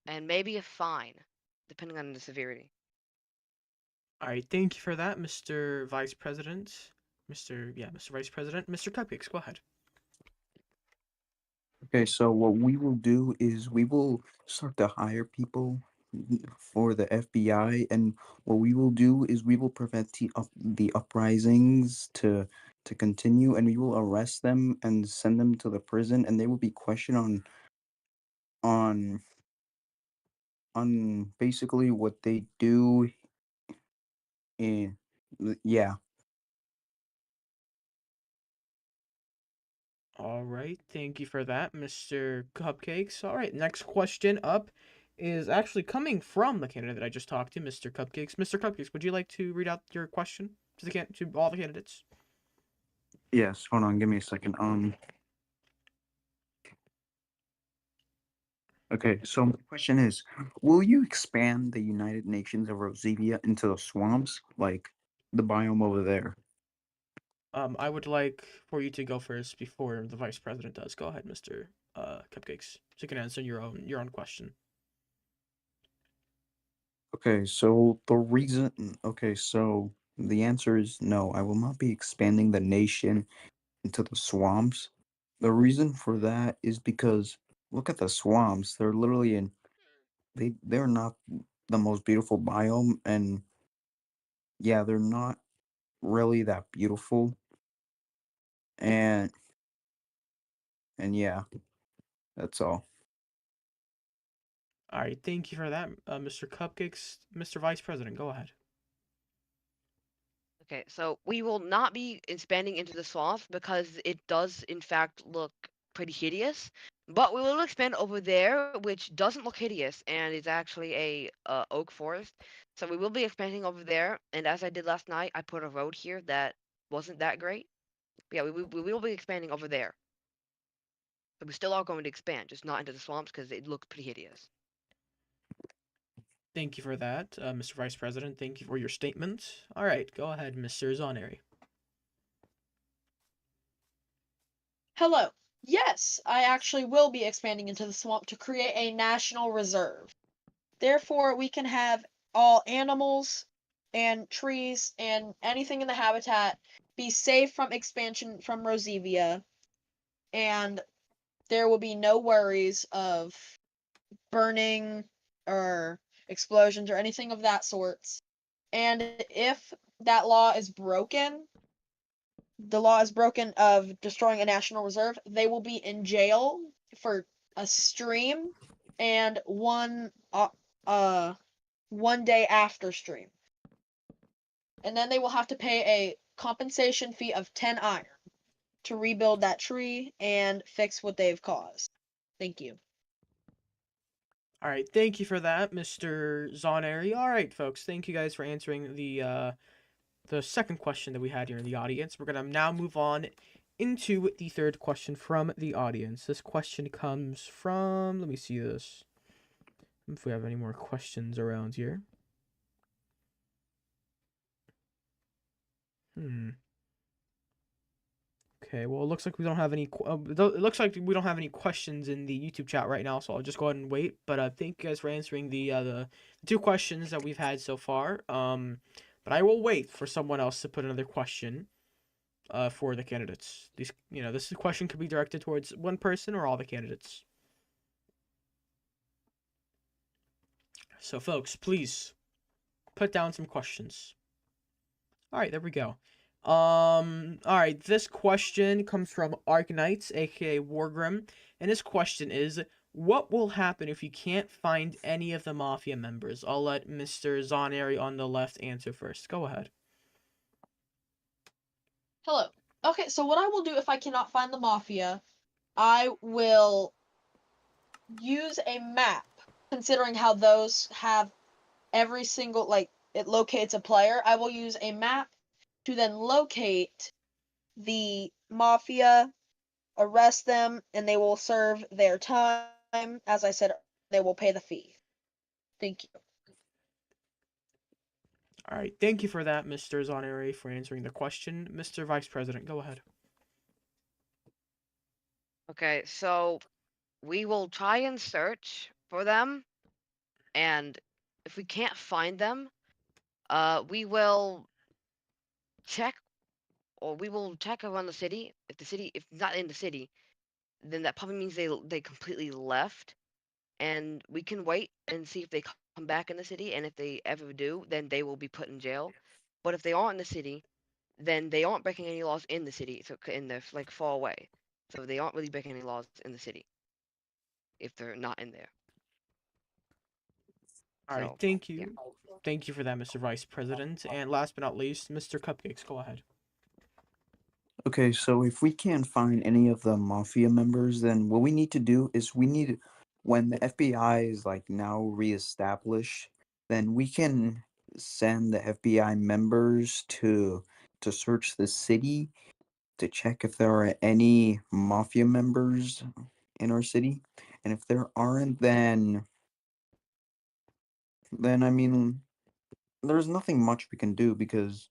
And maybe a fine, depending on the severity.
All right, thank you for that, Mr. Vice President. Mr. Vice President. Mr. Cupcakes, go ahead.
Okay, so what we will do is we will start to hire people for the FBI, and what we will do is we will prevent the uprisings to continue, and we will arrest them and send them to the prison, and they will be questioned on on basically what they do in yeah.
All right, thank you for that, Mr. Cupcakes. All right, next question up is actually coming from the candidate that I just talked to, Mr. Cupcakes. Mr. Cupcakes, would you like to read out your question to to all the candidates?
Yes, hold on, give me a second. Okay, so my question is, will you expand the United Nations of ROZIVIA into the swamps, like the biome over there?
I would like for you to go first before the vice president does. Go ahead, Mr. Cupcakes, so you can answer your own question.
Okay, so okay, so the answer is no, I will not be expanding the nation into the swamps. The reason for that is because look at the swamps. They're literally they're not the most beautiful biome, and yeah, they're not really that beautiful. And yeah, that's all.
All right, thank you for that, Mr. Cupcakes. Mr. Vice President, go ahead.
Okay, so we will not be expanding into the swamp because it does in fact look pretty hideous. But we will expand over there, which doesn't look hideous and is actually a oak forest. So we will be expanding over there. And as I did last night, I put a road here that wasn't that great. But yeah, we will be expanding over there. But we still are going to expand, just not into the swamps because it looks pretty hideous.
Thank you for that, Mr. Vice President. Thank you for your statement. All right, go ahead, Mr. Zoneri.
Hello. Yes, I actually will be expanding into the swamp to create a national reserve. Therefore, we can have all animals and trees and anything in the habitat be safe from expansion from Rosevia, and there will be no worries of burning or explosions or anything of that sorts. And if that law is broken, the law is broken of destroying a national reserve, they will be in jail for a stream and one day after stream. And then they will have to pay a compensation fee of 10 iron to rebuild that tree and fix what they've caused. Thank you.
All right, thank you for that, Mr. Zoneri. All right, folks, thank you guys for answering the second question that we had here in the audience. We're gonna now move on into the third question from the audience. This question comes from, let me see this, if we have any more questions around here. Okay, well, it looks like we don't have any. It looks like we don't have any questions in the YouTube chat right now, so I'll just go ahead and wait. But thank you guys for answering the two questions that we've had so far. But I will wait for someone else to put another question. For the candidates, this question could be directed towards one person or all the candidates. So, folks, please put down some questions. All right, there we go. All right, this question comes from Arc Knights, aka Wargrim, and this question is, what will happen if you can't find any of the Mafia members? I'll let Mr. Zoneri on the left answer first. Go ahead.
Hello. Okay, so what I will do if I cannot find the Mafia, I will use a map, considering how those have every single, like, it locates a player. I will use a map to then locate the Mafia, arrest them, and they will serve their time. As I said, they will pay the fee. Thank you.
All right, thank you for that, Mr. Zoneri, for answering the question. Mr. Vice President, go ahead.
Okay, so we will try and search for them, and if we can't find them, we will check, or we will check around the city. If not in the city, then that probably means they completely left, and we can wait and see if they come back in the city, and if they ever do, then they will be put in jail. But if they aren't in the city, then they aren't breaking any laws in the city, so in the like far away. So they aren't really breaking any laws in the city if they're not in there.
All right,
So
thank
yeah.
you. Thank you for that, Mr. Vice President. And last but not least, Mr. Cupcakes, go ahead.
Okay, so if we can't find any of the mafia members, then what we need to do is when the FBI is like now reestablished, then we can send the FBI members to search the city to check if there are any mafia members in our city. And if there aren't, then I mean, there's nothing much we can do because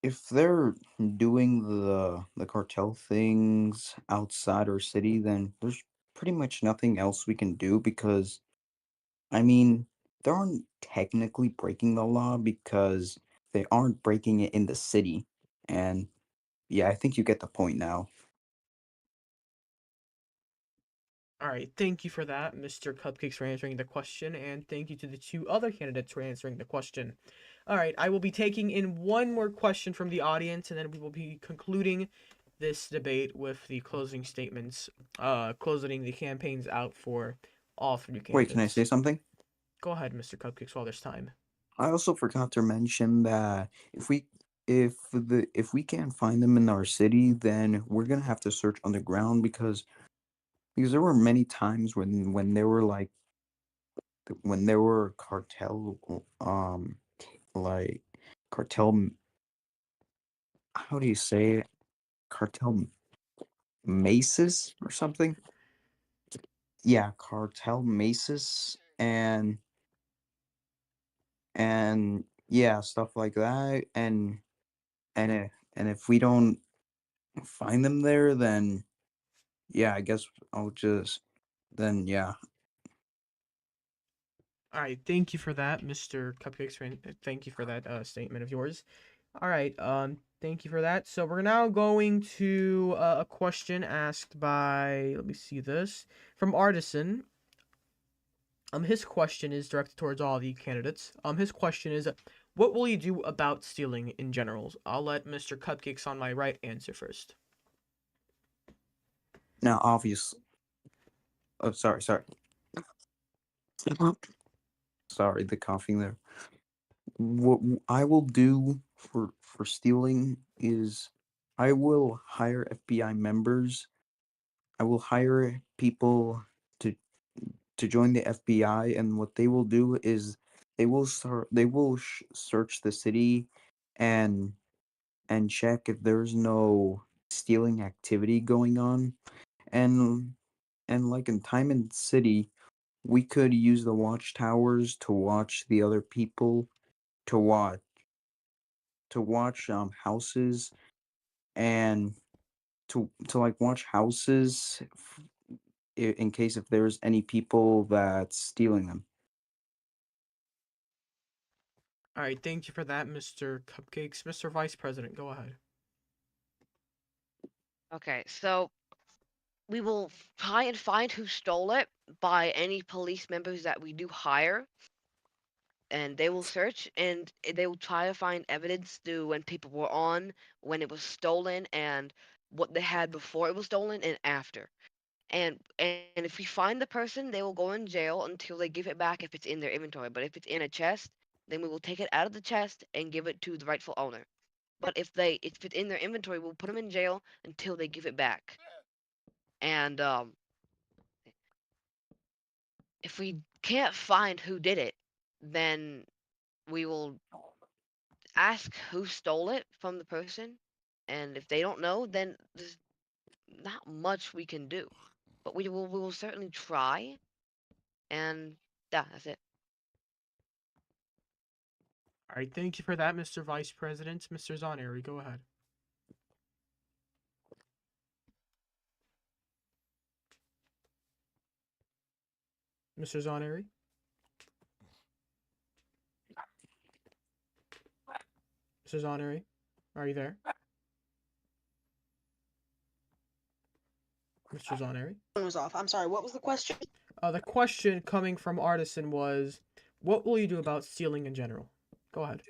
if they're doing the cartel things outside our city, then there's pretty much nothing else we can do because I mean, they aren't technically breaking the law because they aren't breaking it in the city. And yeah, I think you get the point now.
All right, thank you for that, Mr. Cupcakes, for answering the question, and thank you to the two other candidates for answering the question. All right, I will be taking in one more question from the audience, and then we will be concluding this debate with the closing statements, closing the campaigns out for all three
Wait, can I say
candidates.
something?
Go ahead, Mr. Cupcakes, while there's time.
I also forgot to mention that if we can't find them in our city, then we're gonna have to search underground because there were many times when they were like when there were like cartel how do you say it, cartel maces or something, yeah, cartel maces and yeah, stuff like that, and if we don't find them there, then yeah, I guess I'll just then yeah.
All right, thank you for that, Mr. Cupcakes. Thank you for that statement of yours. All right, thank you for that. So we're now going to a question asked by, let me see this, from Artisan. His question is directed towards all the candidates. His question is, what will you do about stealing in general? I'll let Mr. Cupcakes on my right answer first.
Now obviously, oh sorry, the coughing there. What I will do for stealing is I will hire FBI members. I will hire people to to join the FBI, and what they will do is they will search the city and check if there's no stealing activity going on, and like in time in city, we could use the watchtowers to watch the other people, to watch houses, and to like watch houses in case if there's any people that's stealing them.
All right, thank you for that, Mr. Cupcakes. Mr. Vice President, go ahead.
Okay, so we will try and find who stole it by any police members that we do hire, and they will search and they will try to find evidence to when people were on, when it was stolen, and what they had before it was stolen and after. And if we find the person, they will go in jail until they give it back if it's in their inventory. But if it's in a chest, then we will take it out of the chest and give it to the rightful owner. But if it's in their inventory, we'll put them in jail until they give it back. And if we can't find who did it, then we will ask who stole it from the person. And if they don't know, then there's not much we can do. But we will certainly try. And yeah, that's it.
All right, thank you for that, Mr. Vice President. Mr. Zoneri, go ahead. Mr. Zoneri? Mr. Zoneri, are you there? Mr. Zoneri.
Was off. I'm sorry. What was the question?
The question coming from Artisan was, what will you do about stealing in general? Go ahead.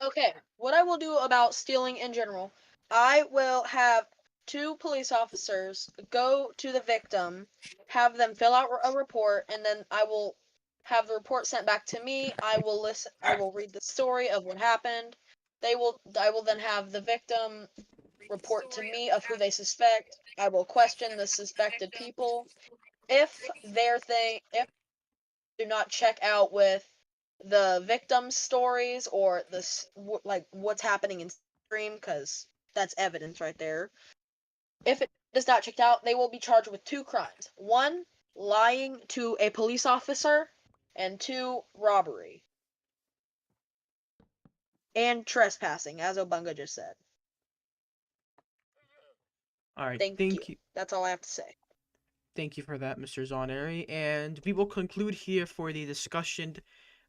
Okay, what I will do about stealing in general, I will have 2 police officers go to the victim, have them fill out a report, and then I will have the report sent back to me. I will listen. I will read the story of what happened. I will then have the victim report to me of who they suspect. I will question the suspected people. If if do not check out with the victim's stories or like what's happening in stream, because that's evidence right there. If it is not checked out, they will be charged with 2 crimes: one, lying to a police officer, and 2, robbery and trespassing, as Obunga just said.
All right,
Thank you.
thank you.
That's all I have to say.
Thank you for that, Mr. Zoneri. And we will conclude here for the discussion,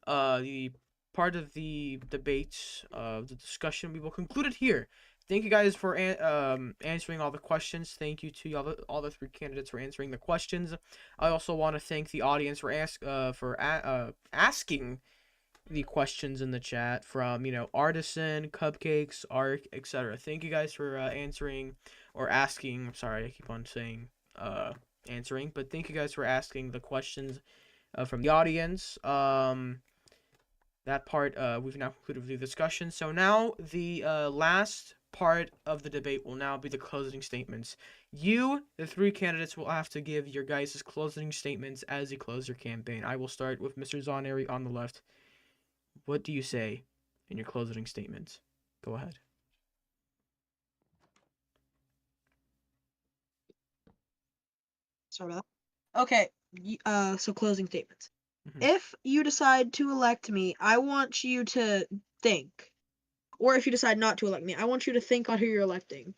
the part of the debate, the discussion. We will conclude it here. Thank you guys for answering all the questions. Thank you to all the 3 candidates for answering the questions. I also want to thank the audience for asking the questions in the chat from, Artisan, Cupcakes, Arc, etc. Thank you guys for answering or asking. I'm sorry, I keep on saying answering, but thank you guys for asking the questions from the audience. That part we've now concluded the discussion. So now the last part of the debate will now be the closing statements. You, the 3 candidates, will have to give your guys' closing statements as you close your campaign. I will start with Mr. Zoneri on the left. What do you say in your closing statements? Go ahead.
Sorry about that. Okay, so closing statements.
Mhm.
If you decide to elect me, I want you to think, or if you decide not to elect me, I want you to think on who you're electing.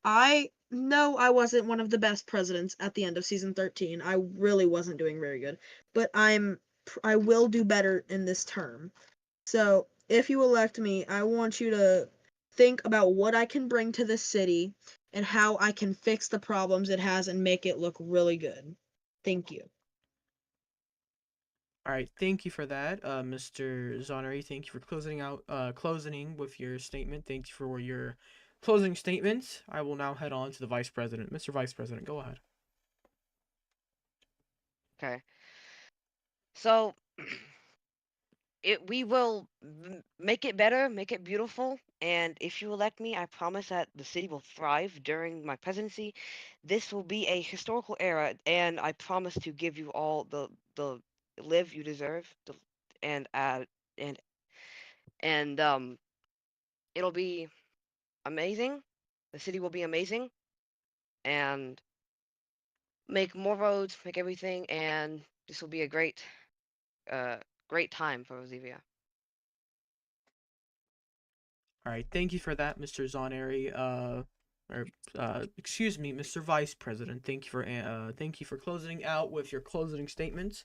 I know I wasn't one of the best presidents at the end of season 13. I really wasn't doing very good, but I will do better in this term. So, if you elect me, I want you to think about what I can bring to this city and how I can fix the problems it has and make it look really good. Thank you.
All right, thank you for that, Mr. Zoneri. Thank you for closing with your statement. Thank you for your closing statement. I will now head on to the Vice President. Mr. Vice President, go ahead.
Okay. So we will make it better, make it beautiful, and if you elect me, I promise that the city will thrive during my presidency. This will be a historical era, and I promise to give you all the live you deserve, and and and it'll be amazing. The city will be amazing, and make more roads, make everything, and this will be a great time for ROZIVIA.
All right, thank you for that, Mr. Zoneri. Excuse me, Mr. Vice President. Thank you for closing out with your closing statements.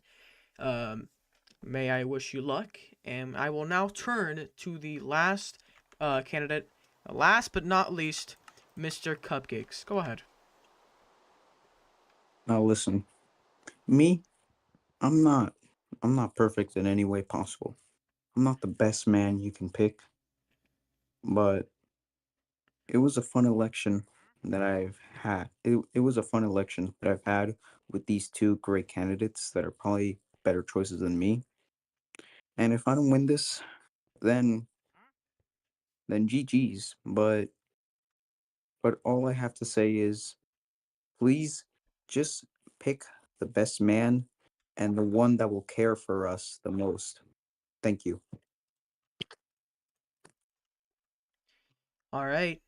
May I wish you luck, and I will now turn to the last candidate, last but not least, Mr. Cupcakes. Go ahead.
Now listen, me, I'm not I'm not perfect in any way possible. I'm not the best man you can pick, but it was a fun election that I've had. It was a fun election that I've had with these 2 great candidates that are probably better choices than me. And if I don't win this, then GG's. But all I have to say is please just pick the best man and the one that will care for us the most. Thank you.
All right.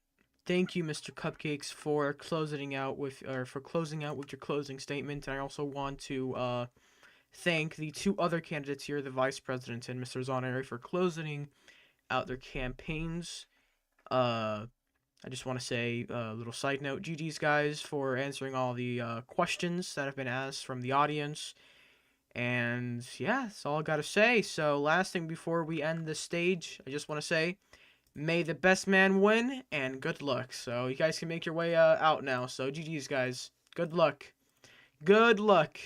Thank you, Mr. Cupcakes, for closing out with your closing statement. And I also want to thank the 2 other candidates here, the Vice President and Mr. Zoneri, for closing out their campaigns. I just want to say a little side note, GG's guys for answering all the questions that have been asked from the audience. And yeah, that's all I got to say. So last thing before we end this stage, I just want to say may the best man win, and good luck. So you guys can make your way out now. So GG's, guys. Good luck. Good luck.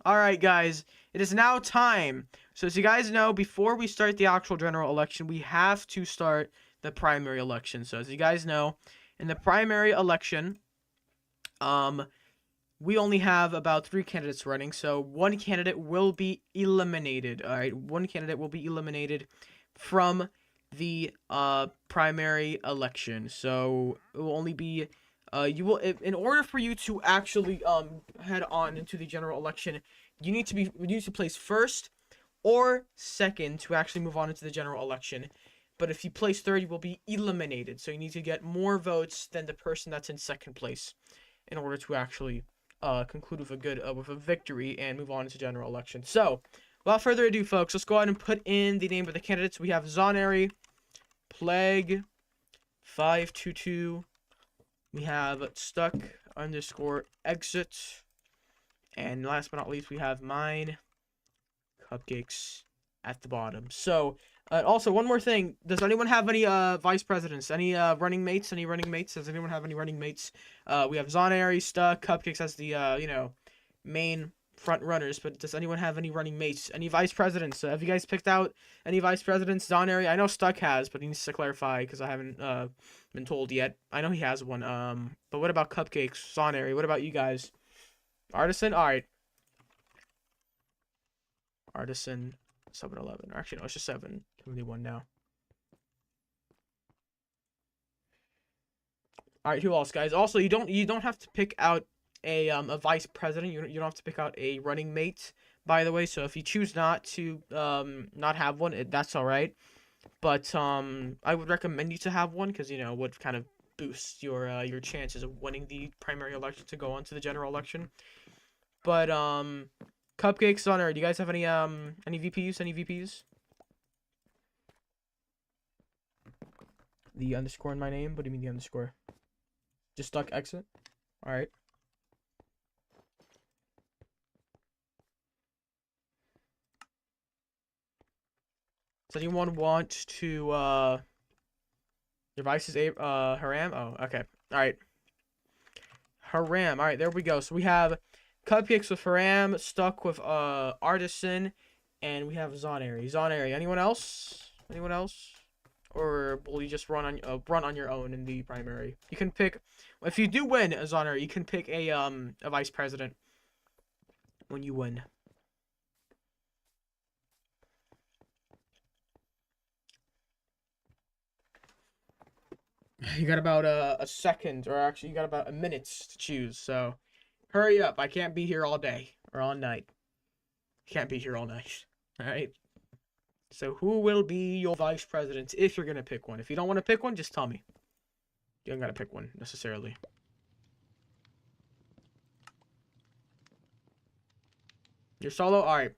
All right, guys. It is now time. So as you guys know, before we start the actual general election, we have to start the primary election. So as you guys know, in the primary election, we only have about 3 candidates running. So one candidate will be eliminated. All right, one candidate will be eliminated from the primary election. So it will only be in order for you to actually head on into the general election, you need to place first or second to actually move on into the general election. But if you place third, you will be eliminated. So you need to get more votes than the person that's in second place in order to actually conclude with a victory and move on into general election. So without further ado, folks, let's go ahead and put in the name of the candidates. We have Zonary, Plague, 522. We have Stuck _ exit. And last but not least, we have mine, Cupcakes, at the bottom. So, also, one more thing. Does anyone have any vice presidents? Any running mates? Any running mates? Does anyone have any running mates? We have Zonary, Stuck, Cupcakes as the, main front runners. But does anyone have any running mates? Any vice presidents? Have you guys picked out any vice presidents? Zonary, I know Stuck has, but he needs to clarify because I haven't been told yet. I know he has one. But what about Cupcakes? Zonary, what about you guys? Artisan? Alright. Artisan, 7-Eleven. Actually, no, it's just 721 now. Alright, who else, guys? Also, you don't have to pick out a vice president. You don't have to pick out a running mate, by the way. So if you choose not to not have one, that's alright. But I would recommend you to have one because would kind of boost your chances of winning the primary election to go on to the general election. But Cupcakes on Earth. Do you guys have any VPs? Any VPs? The underscore in my name? What do you mean the underscore? Just Stuck exit? Alright. Does anyone want to your vice is Haram? Oh, okay. Alright. Haram. Alright, there we go. So we have Cupcakes with Haram, Stuck with Artisan, and we have Zonary. Zonary. Anyone else? Anyone else? Or will you just run on your own in the primary? You can pick if you do win a Zonary, you can pick a vice president when you win. You got about a second, or actually you got about a minute to choose, so hurry up. I can't be here all day or all night. Can't be here all night. Alright? So who will be your vice president if you're gonna pick one? If you don't want to pick one, just tell me. You don't gotta pick one necessarily. You're solo? Alright.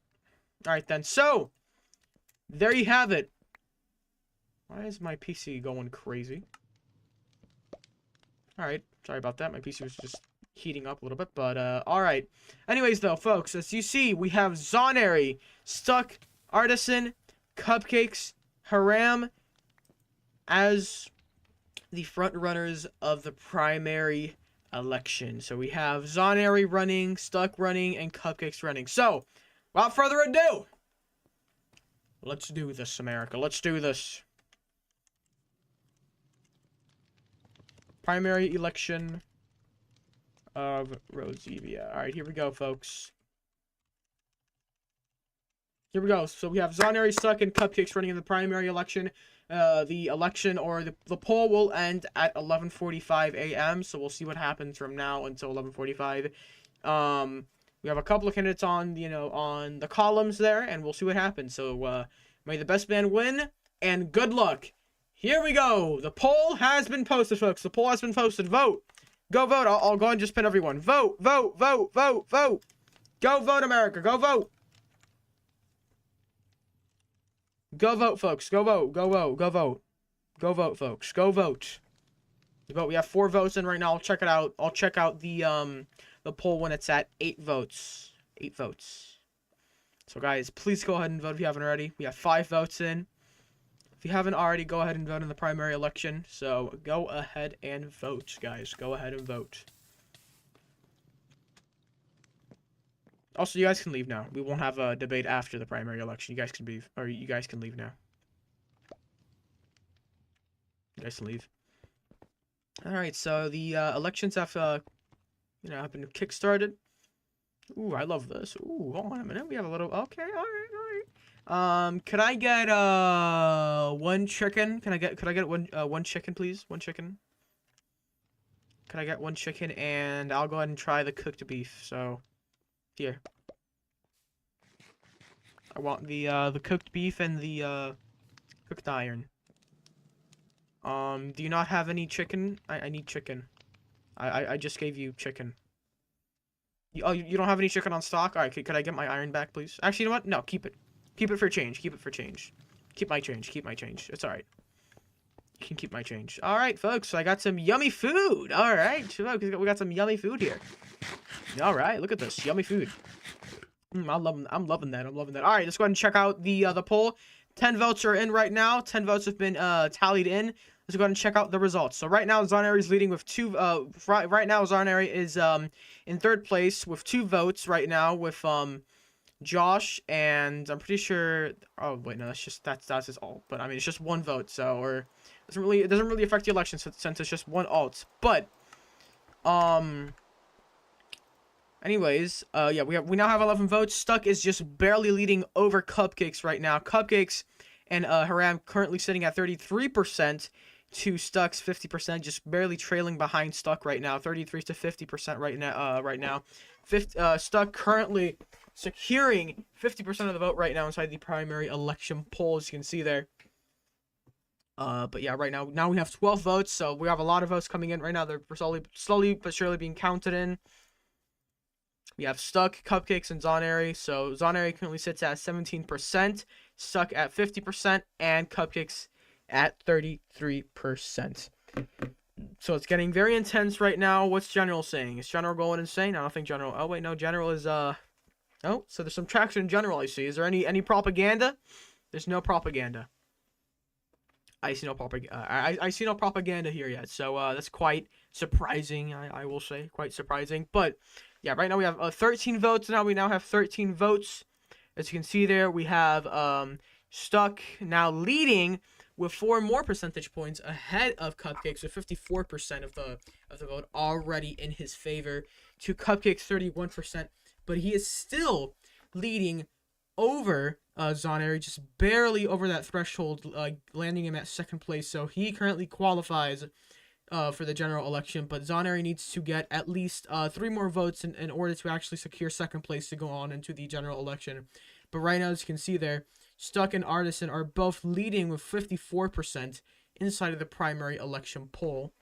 Alright then. So there you have it. Why is my PC going crazy? Alright, sorry about that. My PC was just heating up a little bit, but alright. Anyways though, folks, as you see, we have Zonary, Stuck, Artisan, Cupcakes, Haram as the front runners of the primary election. So we have Zonary running, Stuck running, and Cupcakes running. So, without further ado, let's do this, America. Let's do this. Primary election of ROZIVIA. Alright, here we go, folks. Here we go. So we have Zonary, Stuck, and Cupcakes running in the primary election. The election, or the poll, will end at 11:45 a.m. So we'll see what happens from now until 11:45. We have a couple of candidates on, on the columns there, and we'll see what happens. So may the best man win, and good luck. Here we go. The poll has been posted, folks. The poll has been posted. Vote. Go vote. I'll go ahead and just pin everyone. Vote, vote, vote, vote, vote. Go vote, America. Go vote. Go vote, folks. Go vote. Go vote. Go vote. Go vote, folks. Go vote. Vote. We have 4 votes in right now. I'll check it out. I'll check out the poll when it's at 8 votes. 8 votes. So, guys, please go ahead and vote if you haven't already. We have 5 votes in. If you haven't already, go ahead and vote in the primary election. So go ahead and vote, guys. Go ahead and vote. Also, you guys can leave now. We won't have a debate after the primary election. You guys can leave, or you guys can leave now. You guys can leave. All right. So the elections have, have been kickstarted. Ooh, I love this. Ooh, hold on a minute. We have a little. Okay, all right. Could I get one chicken? Could I get one chicken, please? One chicken. Could I get one chicken, and I'll go ahead and try the cooked beef. So, here. I want the cooked beef and the cooked iron. Do you not have any chicken? I need chicken. I just gave you chicken. You don't have any chicken on stock? Alright, could I get my iron back, please? Actually, you know what? No, keep it. Keep it for change. Keep it for change. Keep my change. Keep my change. It's alright. You can keep my change. Alright, folks. So I got some yummy food. Alright. We got some yummy food here. Alright, look at this. Yummy food. I'm loving that. I'm loving that. Alright, let's go ahead and check out the poll. 10 votes are in right now. 10 votes have been tallied in. Let's go ahead and check out the results. So right now, Zonary is leading with two. Right now, Zonary is in third place with 2 votes right now with Josh, and I'm pretty sure. Oh wait, no, that's just alt. But I mean, it's just 1 vote, so it doesn't really affect the election since it's just 1 alt. But anyways, yeah, we now have 11 votes. Stuck is just barely leading over Cupcakes right now. Cupcakes and Haram currently sitting at 33%. To Stuck's 50%, just barely trailing behind Stuck right now. 33 to 50% right now. Stuck currently securing 50% of the vote right now inside the primary election poll, as you can see there. But yeah, right now we have 12 votes, so we have a lot of votes coming in right now. They're slowly but surely being counted in. We have Stuck, Cupcakes, and Zonary. So Zonary currently sits at 17%, Stuck at 50%, and Cupcakes at 33%. So it's getting very intense right now. What's General saying? Is General going insane? I don't think General. Oh wait, no, General is oh, so there's some traction in General, I see. Is there any propaganda? There's no propaganda. I see no propaganda. I see no propaganda here yet. So that's quite surprising. I will say quite surprising. But yeah, right now we have 13 votes. We now have 13 votes. As you can see there, we have Stuck now leading with 4 more percentage points ahead of Cupcakes, with 54% of the vote already in his favor, to Cupcakes 31%. But he is still leading over Zonary, just barely over that threshold, landing him at 2nd place. So he currently qualifies for the general election, but Zonary needs to get at least 3 more votes in order to actually secure 2nd place to go on into the general election. But right now, as you can see there, Stuck and Artisan are both leading with 54% inside of the primary election poll.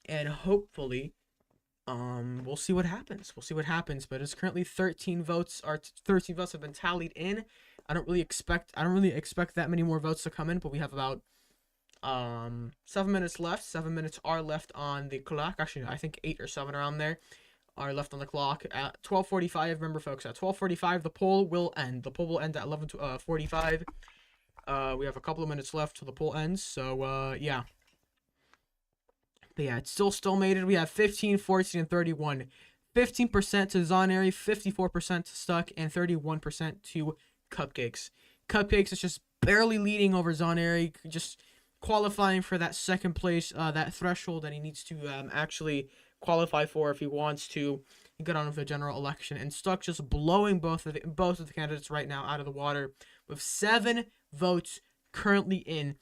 And hopefully, we'll see what happens. We'll see what happens. But it's currently 13 votes. 13 votes have been tallied in. I don't really expect that many more votes to come in. But we have about 7 minutes left. 7 minutes are left on the clock. Actually, I think 8 or 7 around there are left on the clock. At 12:45, remember folks, at 12:45 the poll will end. The poll will end at 11:45. We have a couple of minutes left till the poll ends, so yeah. But yeah, it's still stalemated. We have 15, 14, and 31. 15% to Zonary, 54% to Stuck, and 31% to Cupcakes. Cupcakes is just barely leading over Zonary, just qualifying for that 2nd place, that threshold that he needs to actually qualify for if he wants to get on with the general election. And Stuck just blowing both of the candidates right now out of the water, with 7 votes currently in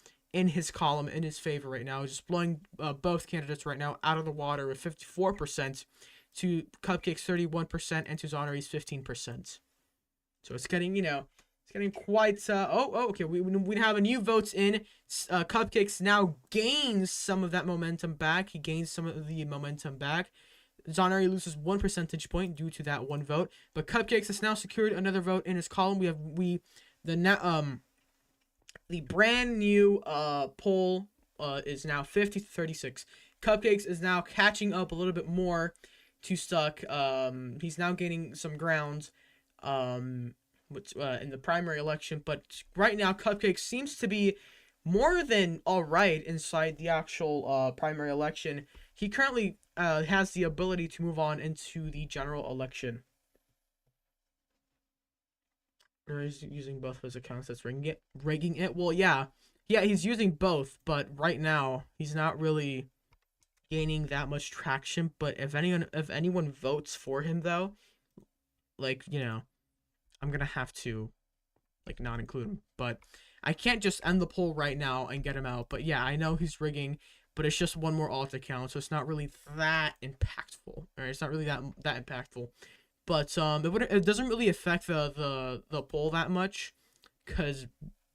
his column in his favor right now. Just blowing both candidates right now out of the water, with 54% to Cupcakes 31% and to Zonary's 15%. So it's getting, it's getting quite okay, we have a new votes in. Cupcakes now gains some of that momentum back. He gains some of the momentum back. Zonary loses 1 percentage point due to that 1 vote, but Cupcakes has now secured another vote in his column. The brand new poll is now 50 to 36. Cupcakes is now catching up a little bit more to Stuck. He's now gaining some ground in the primary election, but right now Cupcakes seems to be more than all right inside the actual primary election. He currently has the ability to move on into the general election. He's using both of his accounts. That's rigging it. Well, yeah, he's using both, but right now he's not really gaining that much traction. But if anyone votes for him, though, like, you know, I'm gonna have to like not include him. But I can't just end the poll right now and get him out. But yeah, I know he's rigging, but it's just one more alt account, so it's not really that impactful. All right, it's not really that impactful. But it doesn't really affect the poll that much, because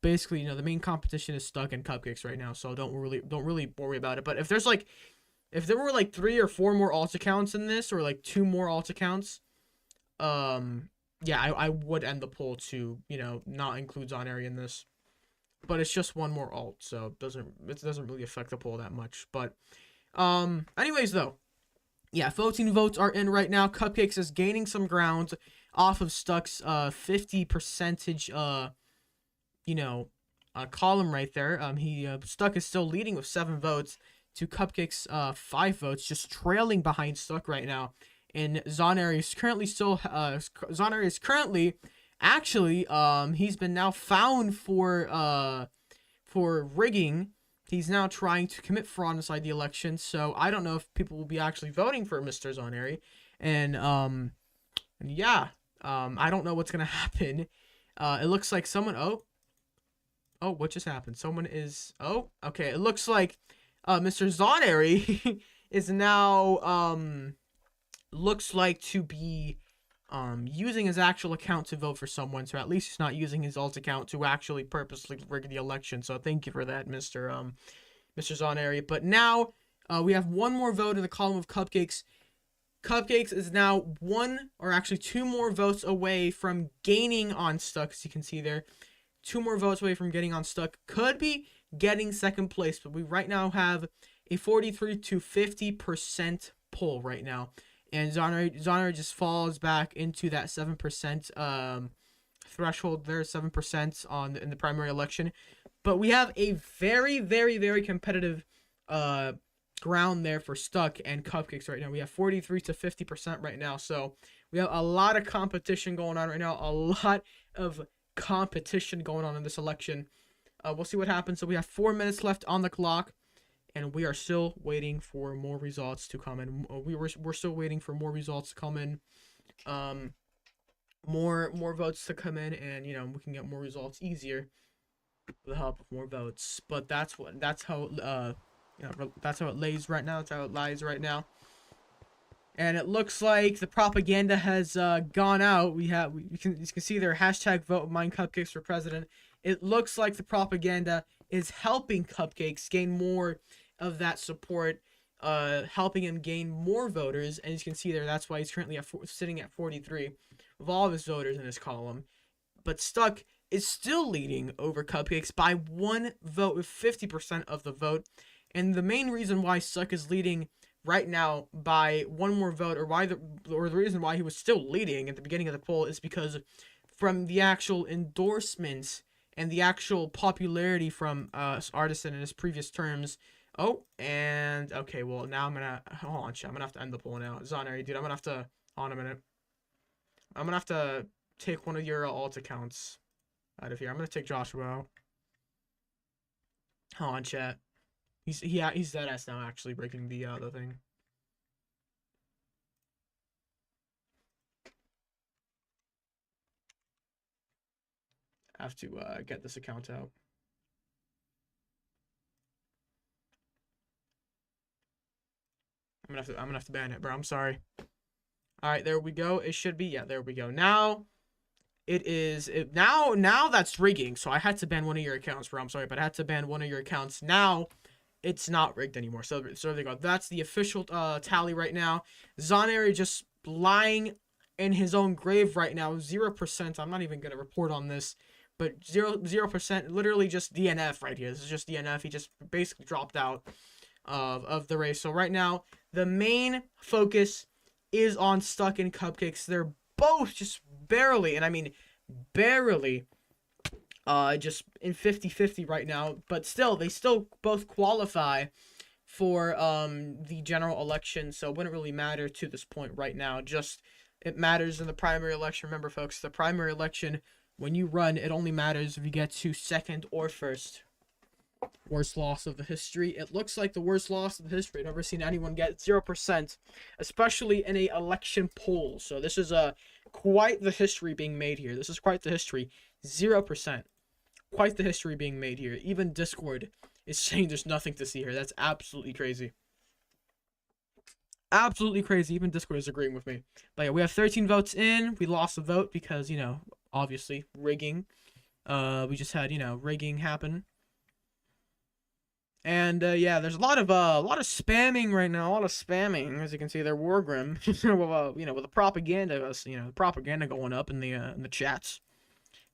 basically, you know, the main competition is Stuck and Cupcakes right now, so don't really worry about it. But if there were like 3 or 4 more alt accounts in this, or like 2 more alt accounts, yeah, I would end the poll to, you know, not include Zonary in this. But it's just one more alt, so it doesn't really affect the poll that much. But anyways though, yeah, 14 votes are in right now. Cupcakes is gaining some ground off of Stuck's 50%, you know, column right there. Stuck is still leading with 7 votes to Cupcakes 5 votes, just trailing behind Stuck right now. And Zonary is currently actually he's been now found for rigging. He's now trying to commit fraud inside the election, so I don't know if people will be actually voting for Mr. Zonary. And yeah, I don't know what's gonna happen. It looks like someone what just happened? Someone is okay. It looks like Mr. Zonary is now looks like to be using his actual account to vote for someone, so at least he's not using his alt account to actually purposely rig the election. So thank you for that, Mr. Zonary. But now we have one more vote in the column of Cupcakes. Cupcakes is now 1 or actually 2 more votes away from gaining on Stuck, as you can see there. 2 more votes away from getting on Stuck. Could be getting second place, but we right now have a 43 to 50% poll right now. And Zonary just falls back into that 7% threshold there, 7% in the primary election. But we have a very, very, very competitive ground there for Stuck and Cupcakes right now. We have 43 to 50% right now. So we have a lot of competition going on right now. A lot of competition going on in this election. We'll see what happens. So we have 4 minutes left on the clock. And we are still waiting for more results to come in. We're still waiting for more results to come in. More votes to come in, and you know, we can get more results easier with the help of more votes. But that's how it lays right now. That's how it lies right now. And it looks like the propaganda has gone out. You can see their hashtag vote mine Cupcakes for president. It looks like the propaganda is helping Cupcakes gain more of that support, helping him gain more voters. And you can see there, that's why he's currently sitting at 43 of all of his voters in his column. But Stuck is still leading over Cupcakes by 1 vote, with 50% of the vote. And the main reason why Stuck is leading right now by 1 more vote, or the reason why he was still leading at the beginning of the poll, is because from the actual endorsements and the actual popularity from Artisan in his previous terms. And okay, well, now I'm gonna hold on, chat. I'm gonna have to end the poll now. Zonary, dude, I'm gonna have to hold on a minute. I'm gonna have to take one of your alt accounts out of here. I'm gonna take Joshua out. Hold on, chat. He's dead ass now, actually breaking the thing. I have to get this account out. I'm gonna have to ban it, bro. I'm sorry. All right, there we go. It should be, yeah, there we go. Now now that's rigging. So I had to ban one of your accounts, bro. I'm sorry, but I had to ban one of your accounts. Now it's not rigged anymore. So there you go. That's the official tally right now. Zonary just lying in his own grave right now. 0%. I'm not even gonna report on this, but 0%. Literally just DNF right here. This is just DNF. He just basically dropped out of the race. So right now the main focus is on Stuck and Cupcakes. They're both just barely, and I mean barely, just in 50-50 right now, but still, they still both qualify for the general election, so it wouldn't really matter to this point right now. Just it matters in the primary election. Remember, folks, the primary election, when you run, it only matters if you get to second or first. Worst loss of the history. It looks like the worst loss of the history. I've never seen anyone get 0%, especially in a election poll. So this is quite the history being made here. This is quite the history. 0%. Quite the history being made here. Even Discord is saying there's nothing to see here. That's absolutely crazy. Absolutely crazy. Even Discord is agreeing with me. But yeah, we have 13 votes in. We lost a vote because, you know, obviously rigging. We just had, you know, rigging happen. And yeah, there's a lot of spamming right now. A lot of spamming, as you can see. They're Wargrim, with the propaganda, propaganda going up in the chats.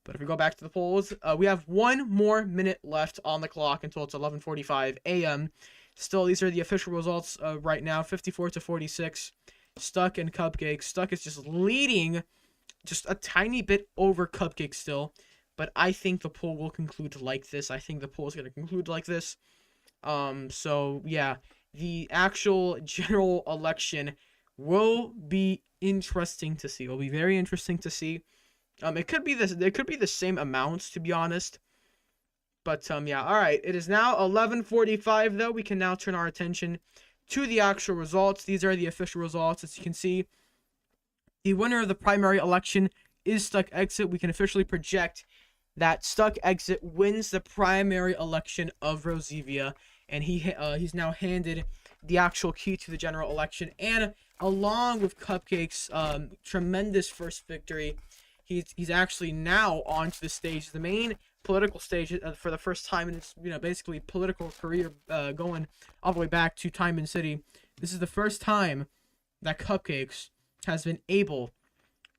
But if we go back to the polls, we have 1 more minute left on the clock until it's 11:45 a.m. Still, these are the official results right now: 54-46. Stuck and Cupcake. Stuck is just leading, just a tiny bit over Cupcake still. But I think the poll will conclude like this. I think the poll is going to conclude like this. So yeah, the actual general election will be interesting to see. It'll be very interesting to see. It could be this. There could be the same amounts, to be honest. But yeah. All right. It is now 11:45 though. We can now turn our attention to the actual results. These are the official results. As you can see, the winner of the primary election is Stuck Exit. We can officially project that Stuck Exit wins the primary election of ROZIVIA, and he's now handed the actual key to the general election, and along with Cupcake's tremendous first victory, he's actually now onto the stage, the main political stage, for the first time in his basically political career, going all the way back to Time City. This is the first time that Cupcakes has been able.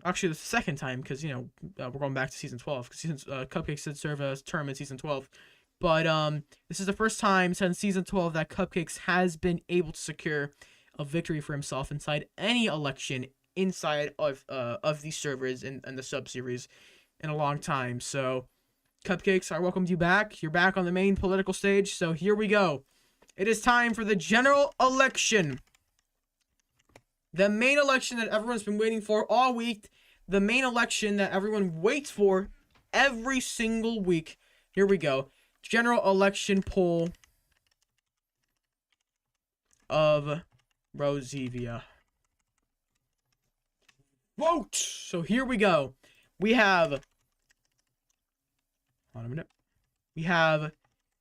Actually, the second time, because, we're going back to Season 12, because Cupcakes did serve a term in Season 12. But this is the first time since Season 12 that Cupcakes has been able to secure a victory for himself inside any election inside of these servers and the sub-series in a long time. So, Cupcakes, I welcome you back. You're back on the main political stage, so here we go. It is time for the general election. The main election that everyone's been waiting for all week. The main election that everyone waits for every single week. Here we go. General election poll of ROZIVIA. Vote! So here we go. We have... Hold on a minute. We have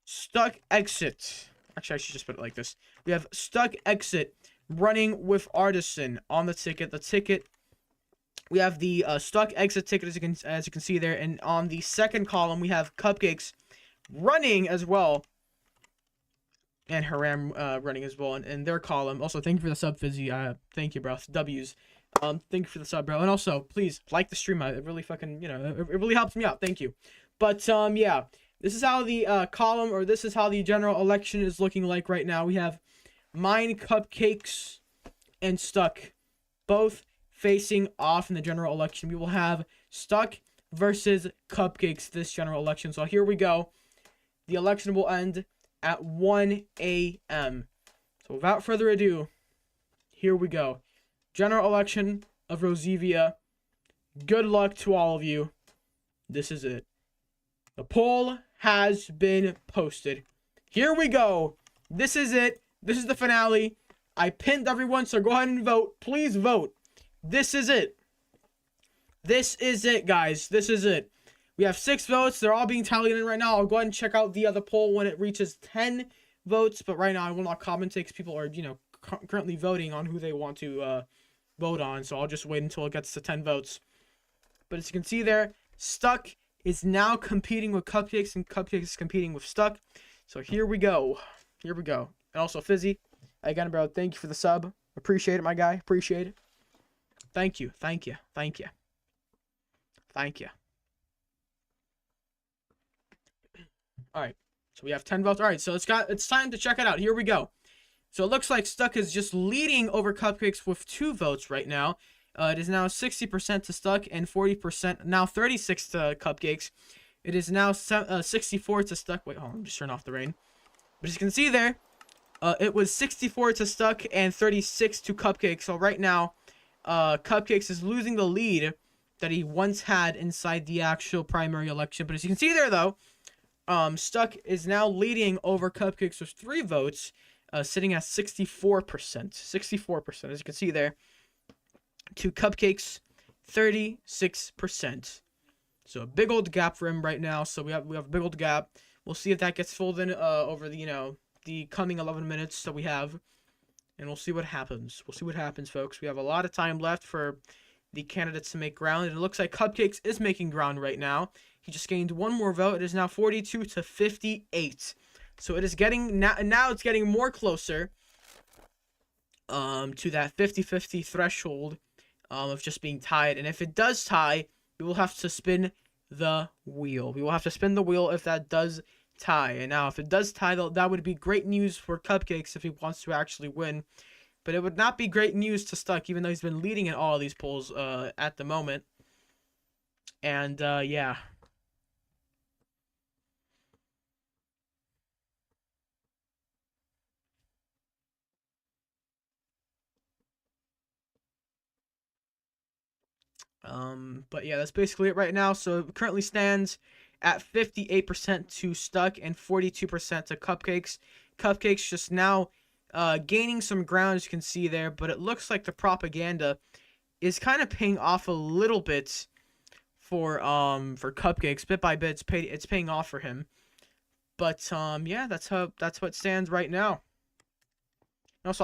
Stuck Exit. Actually, I should just put it like this. We have Stuck Exit running with Artisan on the ticket. The ticket, we have the Stuck Exit ticket, as you can see there, and on the second column we have Cupcakes running as well, and Haram running as well in their column. Also, thank you for the sub, Fizzy. Thank you, bro. W's. Thank you for the sub, bro. And also, please like the stream. It really fucking, it really helps me out. Thank you. But yeah, this is how the column, or this is how the general election is looking like right now. We have mine, Cupcakes, and Stuck both facing off in the general election. We will have Stuck versus Cupcakes this general election. So here we go. The election will end at 1 a.m. So without further ado, here we go. General election of ROZIVIA. Good luck to all of you. This is it. The poll has been posted. Here we go. This is it. This is the finale. I pinned everyone, so go ahead and vote. Please vote. This is it. This is it, guys. This is it. We have 6 votes. They're all being tallied in right now. I'll go ahead and check out the other poll when it reaches 10 votes. But right now, I will not commentate because people are, currently voting on who they want to vote on. So I'll just wait until it gets to 10 votes. But as you can see there, Stuck is now competing with Cupcakes, and Cupcakes is competing with Stuck. So here we go. Here we go. And also, Fizzy, again, bro, thank you for the sub. Appreciate it, my guy. Appreciate it. Thank you. Thank you. Thank you. Thank you. All right. So we have 10 votes. All right. So it's time to check it out. Here we go. So it looks like Stuck is just leading over Cupcakes with 2 votes right now. It is now 60% to Stuck and 40%, now 36 to Cupcakes. It is now 64 to stuck. Wait, hold on. Just turn off the rain. But as you can see there, it was 64 to stuck and 36 to Cupcakes. So right now, Cupcakes is losing the lead that he once had inside the actual primary election. But as you can see there, though, Stuck is now leading over Cupcakes with 3 votes, sitting at 64%. 64%, as you can see there, to Cupcakes, 36%. So a big old gap for him right now. So we have a big old gap. We'll see if that gets filled in over the the coming 11 minutes that we have, and we'll see what happens. We'll see what happens, folks. We have a lot of time left for the candidates to make ground, and it looks like Cupcakes is making ground right now. He just gained 1 more vote. It is now 42 to 58. So it is getting now it's getting more closer to that 50-50 threshold of just being tied. And if it does tie, we will have to spin the wheel. We will have to spin the wheel if that does tie. And now if it does tie, that would be great news for Cupcakes if he wants to actually win. But it would not be great news to Stuck, even though he's been leading in all of these polls at the moment. And yeah. But yeah, that's basically it right now. So it currently stands at 58% to Stuck and 42% to Cupcakes. Cupcakes just now gaining some ground, as you can see there, but it looks like the propaganda is kind of paying off a little bit for Cupcakes. Bit by bit, it's paying off for him. But yeah, that's what stands right now. Also,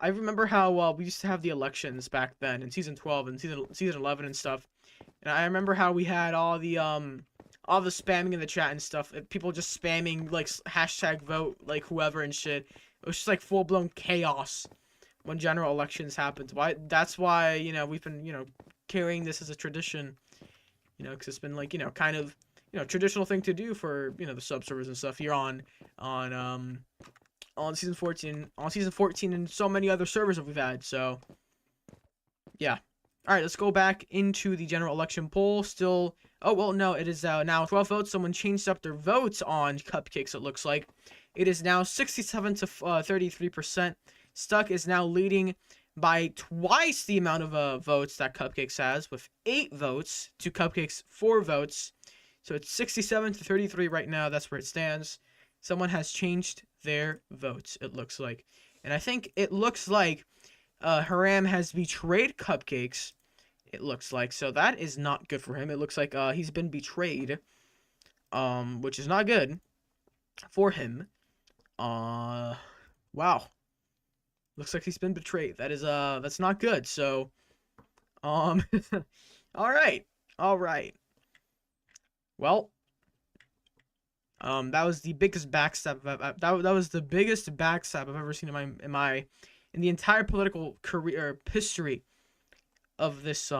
I remember how we used to have the elections back then in season 12 and season 11 and stuff. And I remember how we had all the spamming in the chat and stuff. People just spamming like hashtag vote like whoever and shit. It was just like full blown chaos when general elections happened. That's why we've been carrying this as a tradition. Because it's been like kind of traditional thing to do for the subservers and stuff here on season 14 and so many other servers that we've had. So yeah. All right, let's go back into the general election poll. Still, oh well, no, it is now 12 votes. Someone changed up their votes on Cupcakes. It looks like it is now 67 to 33%. Stuck is now leading by twice the amount of votes that Cupcakes has, with 8 votes to Cupcakes 4 votes. So it's 67 to 33 right now. That's where it stands. Someone has changed their votes, it looks like. And I think it looks like Haram has betrayed Cupcakes, it looks like. So that is not good for him. It looks like he's been betrayed, which is not good for him. Wow. Looks like he's been betrayed. That is that's not good. So all right. Well, that was the biggest backstab. That was the biggest backstab I've ever seen in the entire political career history of this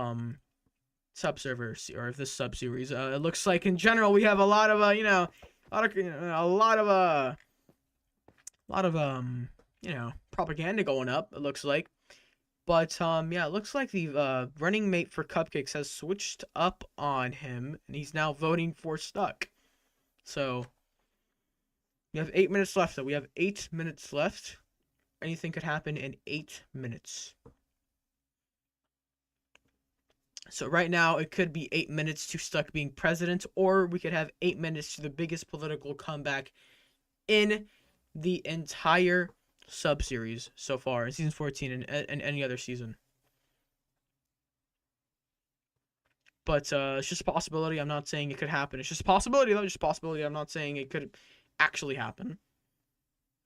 subserver or this sub series. It looks like in general we have a lot of propaganda going up. It looks like, but yeah, it looks like the running mate for Cupcakes has switched up on him, and he's now voting for Stuck. So we have 8 minutes left. So we have 8 minutes left. Anything could happen in 8 minutes. So right now it could be 8 minutes to Stuck being president, or we could have 8 minutes to the biggest political comeback in the entire sub-series so far in season 14 and any other season. But it's just a possibility. I'm not saying it could happen. It's just a possibility, though. Just a possibility. I'm not saying it could actually happen.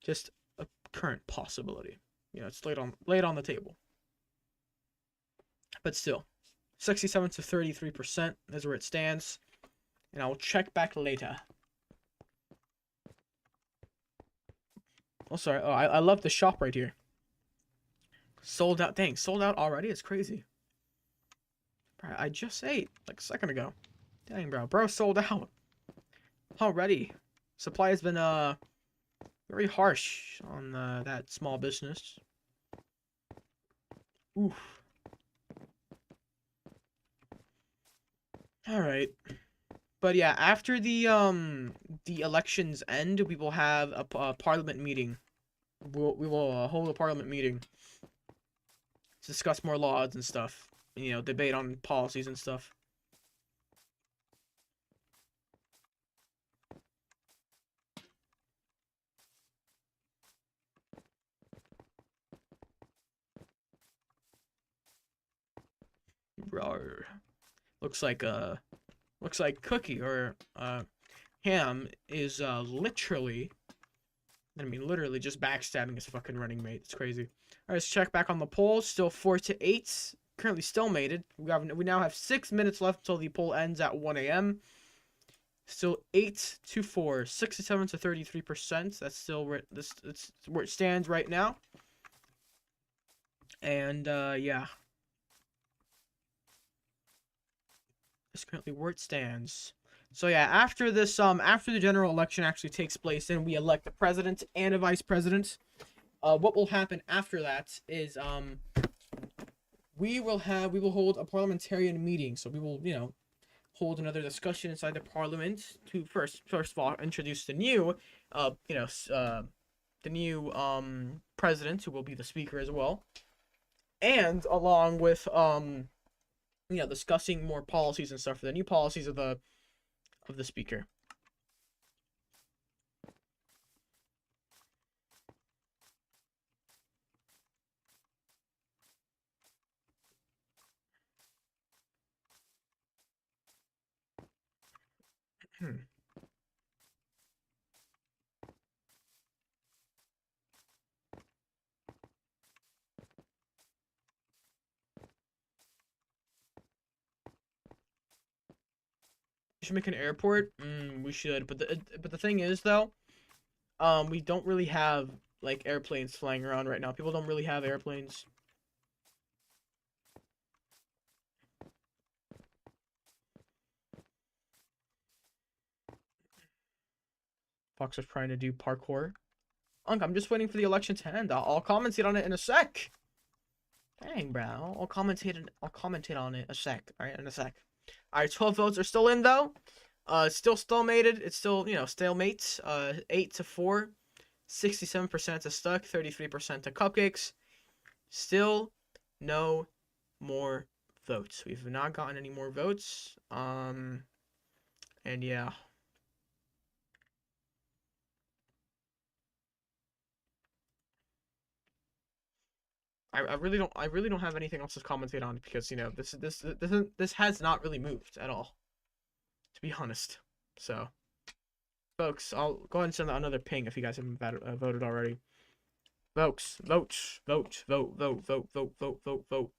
Just a current possibility. It's laid on the table. But still, 67 to 33% is where it stands. And I'll check back later. Oh, sorry. Oh, I love the shop right here. Sold out. Dang, sold out already? It's crazy. Bro, I just ate like a second ago. Dang, bro. Bro sold out already. Supply has been very harsh on that small business. Oof. All right. But yeah, after the elections end, we will have a parliament meeting. We will hold a parliament meeting to discuss more laws and stuff. You know, debate on policies and stuff. Rawr. Looks like Cookie or Ham is literally, I mean literally just backstabbing his fucking running mate. It's crazy. All right, let's check back on the poll. Still 4-8. Currently still mated. We now have 6 minutes left until the poll ends at 1 a.m. Still 8-4, 67 to 33%. That's still where it's where it stands right now. And yeah, that's currently where it stands. So yeah, after this, after the general election actually takes place and we elect a president and a vice president, what will happen after that is we will hold a parliamentarian meeting. So we will, hold another discussion inside the parliament to first of all introduce the new, the new president, who will be the speaker as well, and along with discussing more policies and stuff for the new policies of the speaker. We should make an airport. We should, but the thing is though, we don't really have like airplanes flying around right now. People don't really have airplanes. Fox was trying to do parkour. Unc, I'm just waiting for the election to end. I'll commentate on it in a sec. Dang, bro. I'll commentate on it a sec. All right, in a sec. All right, 12 votes are still in though. Still stalemated. It's still, stalemate. 8-4. 67% to stuck. 33% to cupcakes. Still no more votes. We've not gotten any more votes. And yeah. I really don't have anything else to commentate on because this has not really moved at all, to be honest. So, folks, I'll go ahead and send out another ping if you guys haven't voted already. Folks, vote, vote, vote, vote, vote, vote, vote, vote, vote.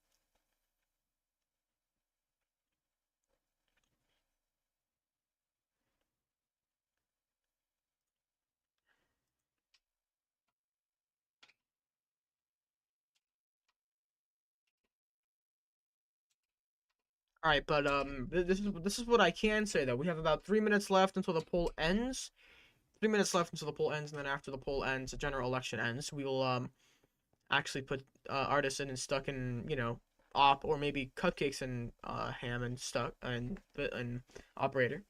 All right, but this is what I can say though. We have about 3 minutes left until the poll ends. 3 minutes left until the poll ends, and then after the poll ends, the general election ends. We will actually put artisan and stuck in op, or maybe cupcakes and ham and stuck and operator.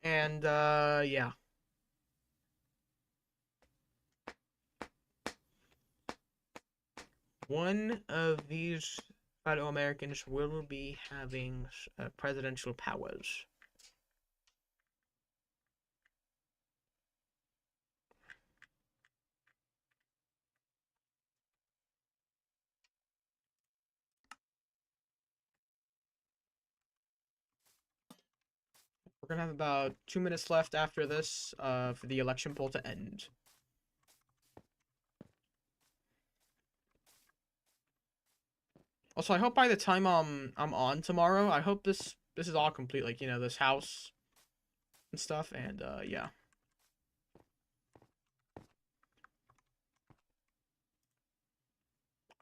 And yeah. One of these fellow Americans will be having presidential powers. We're gonna have about 2 minutes left after this for the election poll to end. Also, I hope by the time I'm on tomorrow, I hope this is all complete, like this house and stuff, and yeah.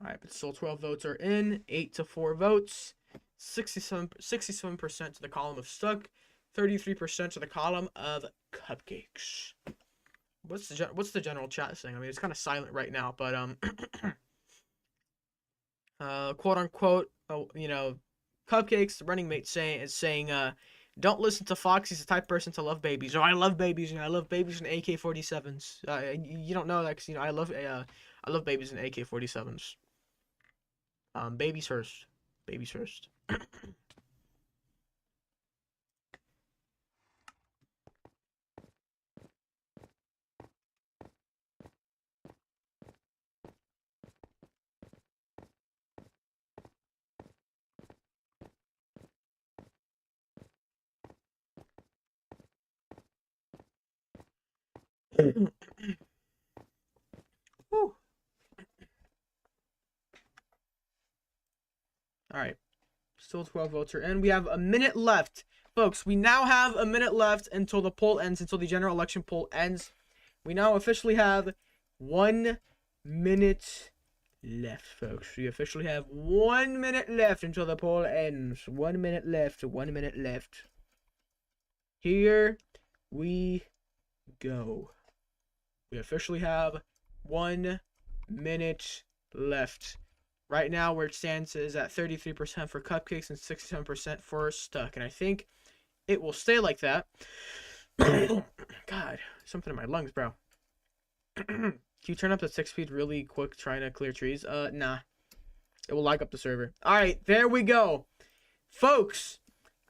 All right, but still 12 votes are in, 8-4 votes, 67% to the column of stuck, 33% to the column of cupcakes. What's the general chat saying? I mean, it's kind of silent right now, but quote unquote, Cupcakes, the running mate, is saying, don't listen to Fox. He's the type of person to love babies. Oh, I love babies, and I love babies and AK-47s. You don't know that because I love babies and AK-47s. Babies first. Babies first. Whew. All right. Still 12 votes are in. We have a minute left. Folks, we now have a minute left until the poll ends, until the general election poll ends. We now officially have 1 minute left, folks. We officially have 1 minute left until the poll ends. 1 minute left. 1 minute left. Here we go. We officially have 1 minute left. Right now, where it stands is at 33% for Cupcakes and 67% for Stuck. And I think it will stay like that. God, something in my lungs, bro. Can you turn up the 6 speed really quick trying to clear trees? Nah. It will lag up the server. Alright, there we go. Folks,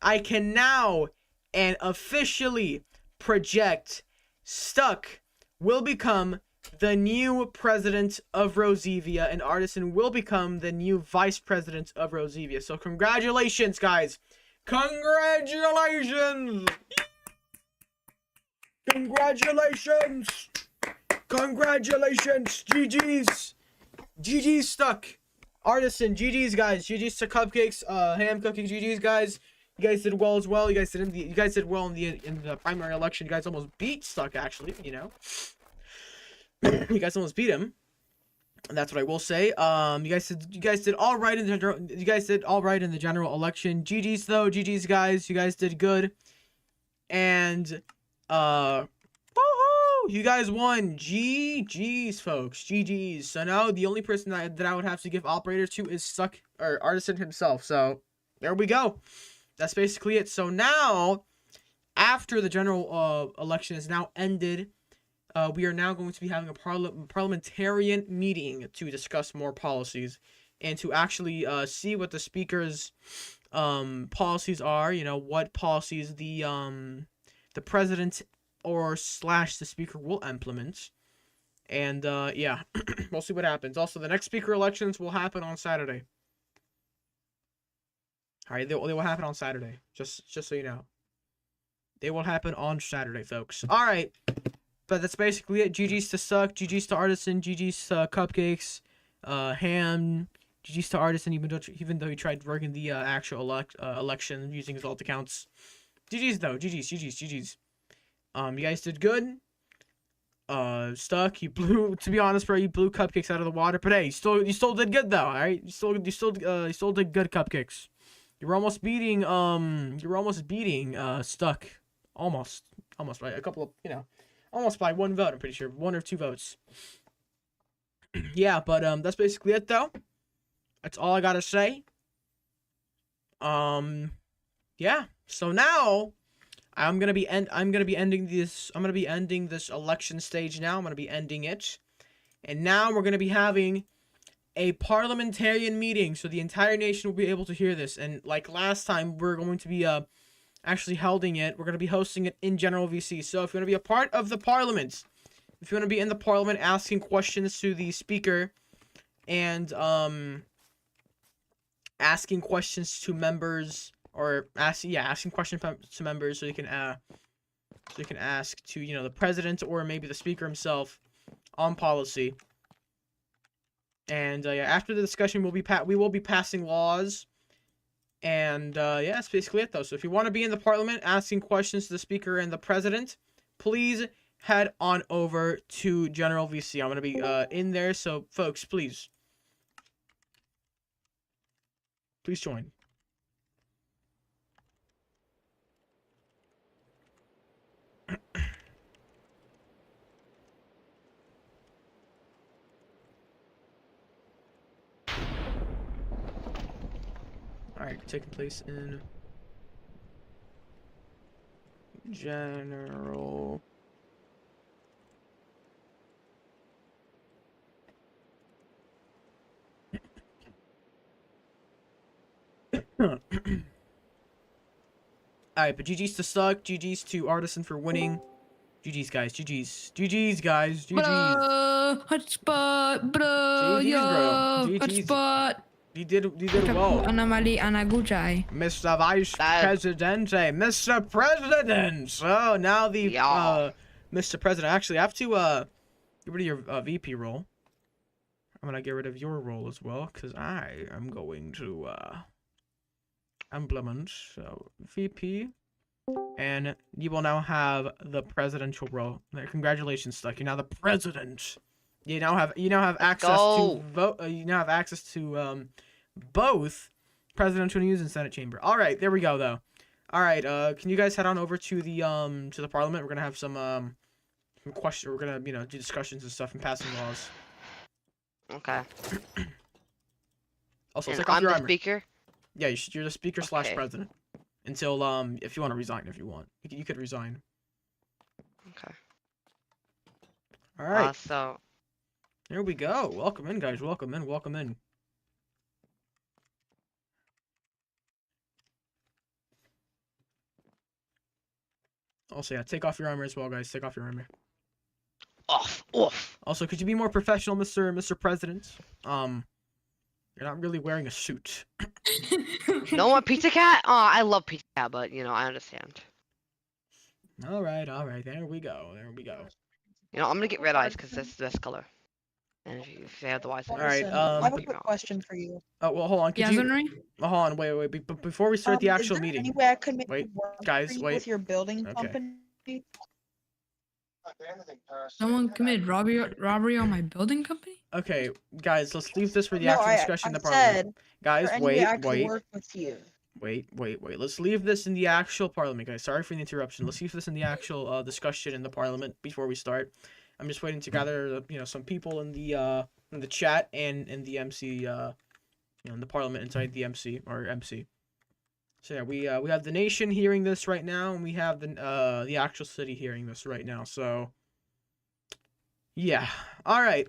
I can now and officially project Stuck will become the new president of ROZIVIA, and Artisan will become the new vice president of ROZIVIA. So congratulations, guys. Congratulations. Congratulations. Congratulations. GG's. GG's Stuck. Artisan. GG's, guys. GG's to Cupcakes. Ham Cooking. GG's, guys. You guys did well as well. You guys did well in the primary election. You guys almost beat Stuck, actually, you know. You guys almost beat him. And that's what I will say. You guys did all right in the general election. GG's though. GG's, guys. You guys did good. And woohoo! You guys won. GG's, folks. GG's. So now the only person that I would have to give operator to is Stuck or Artisan himself. So there we go. That's basically it. So now, after the general election is now ended, we are now going to be having a parliamentarian meeting to discuss more policies and to actually see what the speaker's policies are. You know, what policies the president or / the speaker will implement. And yeah, we'll see what happens. Also, the next speaker elections will happen on Saturday. All right, they will happen on Saturday. Just so you know, they will happen on Saturday, folks. All right. But that's basically it. GG's to Suck, GG's to Artisan, GG's to Cupcakes, Ham, GG's to Artisan, even though he tried working the actual election using his alt accounts. GG's though, GG's. You guys did good. Stuck, to be honest, bro, you blew Cupcakes out of the water. But hey, you still did good though. All right, you still did good, Cupcakes. You were almost beating Stuck, almost by a couple of, you know. Almost by 1 vote, I'm pretty sure. 1 or 2 votes. Yeah, but that's basically it though. That's all I gotta say. Yeah. So now I'm gonna be ending this election stage now. I'm gonna be ending it. And now we're gonna be having a parliamentarian meeting, so the entire nation will be able to hear this. And like last time, we're going to be actually holding it. We're going to be hosting it in General VC. So if you want to be a part of the parliament, if you want to be in the parliament asking questions to the speaker and asking questions to members, or asking questions to members, so you can ask to, you know, the president or maybe the speaker himself on policy. And yeah, after the discussion, we will be passing laws. And yeah, that's basically it though. So if you want to be in the parliament asking questions to the speaker and the president, please head on over to General VC. I'm going to be in there. So folks, please join. All Alright, taking place in general. Alright, but GG's to Suck, GG's to Artisan for winning. GG's guys, GG's. GG's guys, GG's.
Bro, hotspot, bro,
GG's, bro.
yo,
GG's.
hotspot.
You did well.
Anamali Anaguchai.
Mr. Vice Presidente, Mr. President. So now the
Yeah.
Mr. President. Actually, I have to get rid of your VP role. I'm gonna get rid of your role as well, because I am going to implement VP, and you will now have the presidential role. Congratulations, Stuck. You're now the president. You now have access to vote. You now have access to both presidential news and Senate chamber. All right, there we go though. All right, can you guys head on over to the parliament? We're gonna have some questions. We're gonna do discussions and stuff and passing laws.
Okay.
Also,
And
take off
I'm
your
the
armor.
speaker.
Yeah, you're the speaker slash
Okay.
president until if you want to resign, if you want, you could resign.
Okay.
All right,
So
here we go. Welcome in, guys. Welcome in. Welcome in. Also, yeah, take off your armor as well, guys. Take off your armor.
off.
Also, could you be more professional, Mr. President? You're not really wearing a suit.
No more Pizza Cat. Oh, I love Pizza Cat, but I understand.
All right. There we go.
I'm gonna get red eyes because that's the best color. And if you say otherwise, then
All right,
Listen, I have a
you
quick
know.
question for you.
Oh well, hold on. Could
Yeah,
you?
Henry?
Hold on. Wait. But before we start the
Is
actual
there
meeting,
Any way I could make
Wait,
it work
guys,
for you
wait.
with your building
Okay.
company?
Someone committed robbery on my building company?
okay, guys, let's leave this for the
No,
actual
I
discussion in the
said,
parliament.
is
Guys,
there any way I
wait.
could work with you?
Wait. Let's leave this in the actual parliament, guys. Sorry for the interruption. Let's leave this in the actual discussion in the parliament before we start. I'm just waiting to gather, some people in the chat and in the MC, in the parliament inside the MC or MC. So yeah, we have the nation hearing this right now, and we have the actual city hearing this right now. So yeah, all right.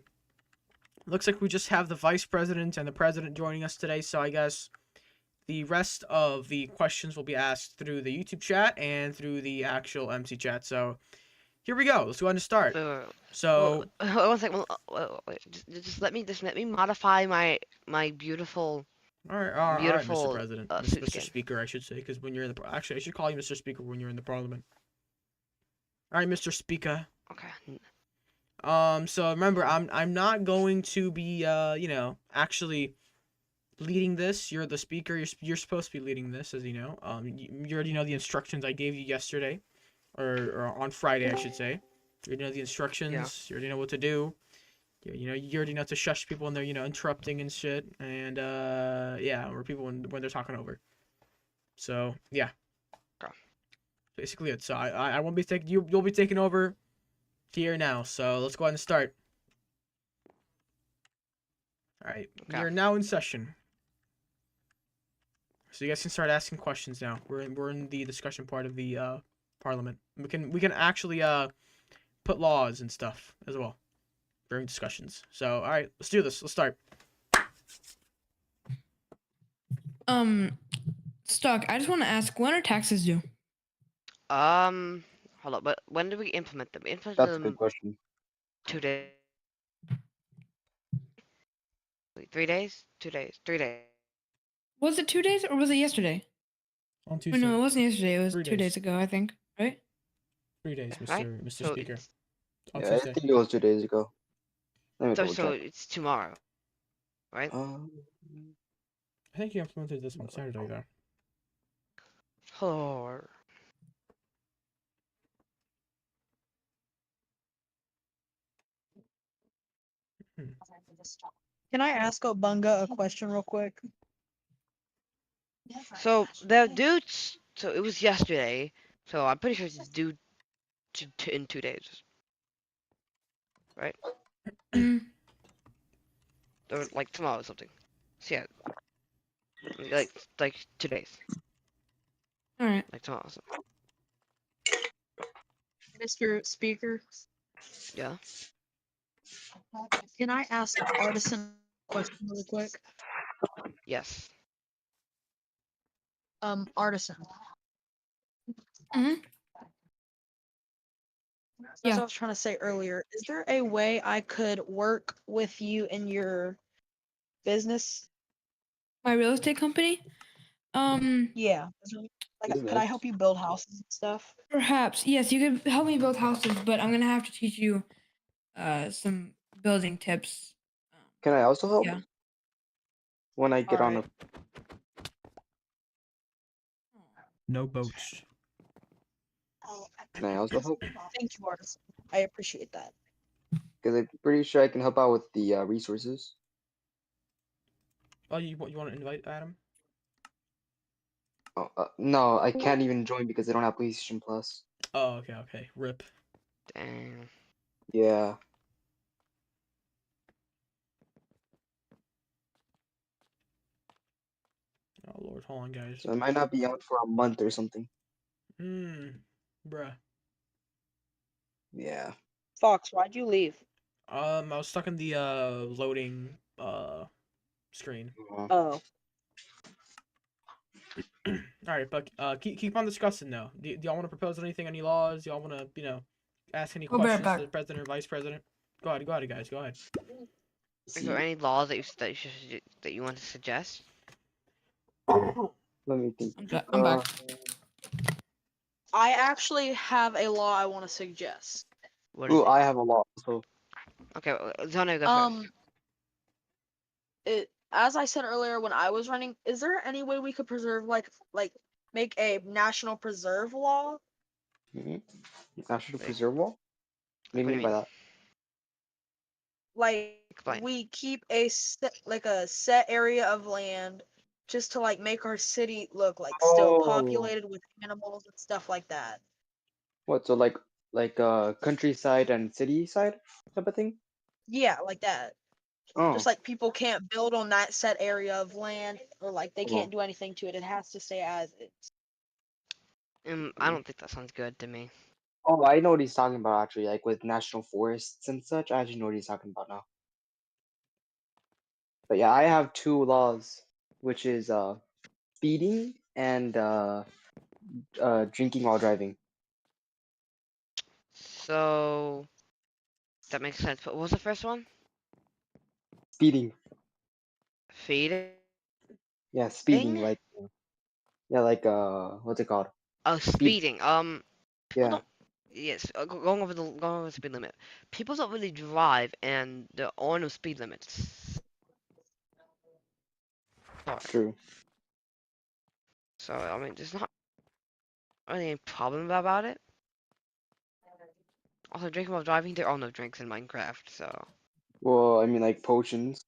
Looks like we just have the vice president and the president joining us today. So I guess the rest of the questions will be asked through the YouTube chat and through the actual MC chat. So here we go. Let's go ahead and start. So
One second. Wait, just let me modify my beautiful.
all right, Mr.
Beautiful,
President,
suit
Mr.
skin.
Speaker, I should say, because when you're in the actually, I should call you Mr. Speaker when you're in the parliament. All right, Mr. Speaker.
Okay.
So remember, I'm not going to be actually leading this. You're the speaker. You're supposed to be leading this, as you know. You already know the instructions I gave you yesterday, or on Friday, I should say. You already know the instructions.
Yeah.
You already know what to do. You already know to shush people when they're interrupting and shit, and or people when they're talking over. So yeah.
Okay.
Basically it. So I won't be taking you'll be taking over here now. So let's go ahead and start. All right,
Okay.
We're now in session. So you guys can start asking questions now. We're in the discussion part of the parliament. We can actually put laws and stuff as well during discussions. So all right, let's do this. Let's start.
Stock, I just want to ask, when are taxes due?
Hold up. But when do we implement them? We implement
That's a
them
good question.
2 days. Wait, 3 days? 2 days. 3 days.
Was it 2 days or was it yesterday?
On
Oh,
Tuesday.
no, it wasn't yesterday. It was
3
2
days.
days ago, I think. Right?
3 days, Mr.
Right?
Mr.
So
Speaker.
it's-
On
Yeah, I
Tuesday.
think it was 2 days ago. Let me
So
double
so
check.
it's tomorrow, right?
I think you implemented this on Saturday though.
Oh.
Can I ask Obunga a question real quick?
So the dudes. So it was yesterday. So I'm pretty sure it's due in 2 days, right?
Mm,
Or like tomorrow or something. So yeah. Like 2 days,
All right.
like tomorrow. So,
Mr. Speaker,
yeah.
can I ask Artisan a question really quick?
Yes.
Artisan.
Mhm.
As
Yeah.
I was trying to say earlier, is there a way I could work with you in your business?
My real estate company.
Yeah. Like, could I
Business?
help you build houses and stuff?
Perhaps yes. You could help me build houses, but I'm gonna have to teach you some building tips.
Can I also help
Yeah.
when I get on a?
Alright.
No boats.
Can I also help?
Thank you, Artisan. I appreciate that.
Because I'm pretty sure I can help out with the resources.
Oh, you want to invite Adam?
Oh, no, I can't even join because I don't have PlayStation Plus.
Oh, okay. Rip.
Dang.
Yeah.
Oh Lord, hold on, guys.
So I might not be out for a month or something.
Bruh.
Yeah.
Fox, why'd you leave?
I was stuck in the loading screen.
Oh.
All right, but keep on discussing though. Do y'all want to propose anything, any laws? Y'all want to ask any
I'll be right
questions to
back.
the president or vice president? Go ahead, guys. Go ahead.
Is there any laws that you want to suggest?
Let me think.
I'm back.
I actually have a law I want to suggest.
What is
Ooh,
it?
I have a lot. So
Okay, Zona, go first.
As I said earlier when I was running, is there any way we could preserve like make a national preserve law?
National
Like,
Preserve Wall. What do you
what do you
mean by
mean?
that?
Like
Explain.
we keep a set area of land just to like make our city look like still
Oh,
populated with animals and stuff like that.
what? So like countryside and city side type of thing?
Yeah, like that.
Oh,
Just like people can't build on that set area of land or like they
oh.
can't do anything to it. It has to stay as is.
I don't think that sounds good to me.
Oh, I know what he's talking about actually, like with national forests and such. I actually know what he's talking about now. But yeah, I have two laws, which is speeding and drinking while driving.
So that makes sense. But what was the first one?
Speeding.
Feeding?
Yeah, speeding like yeah, like what's it called?
Oh,
Speed.
speeding. People
Yeah.
don't. Yes, going over the speed limit. People don't really drive, and there are no speed limits. Sorry.
True.
So I mean, there's not really any problem about it. Also, drinking while driving, there are no drinks in Minecraft, so
Well, I mean like potions.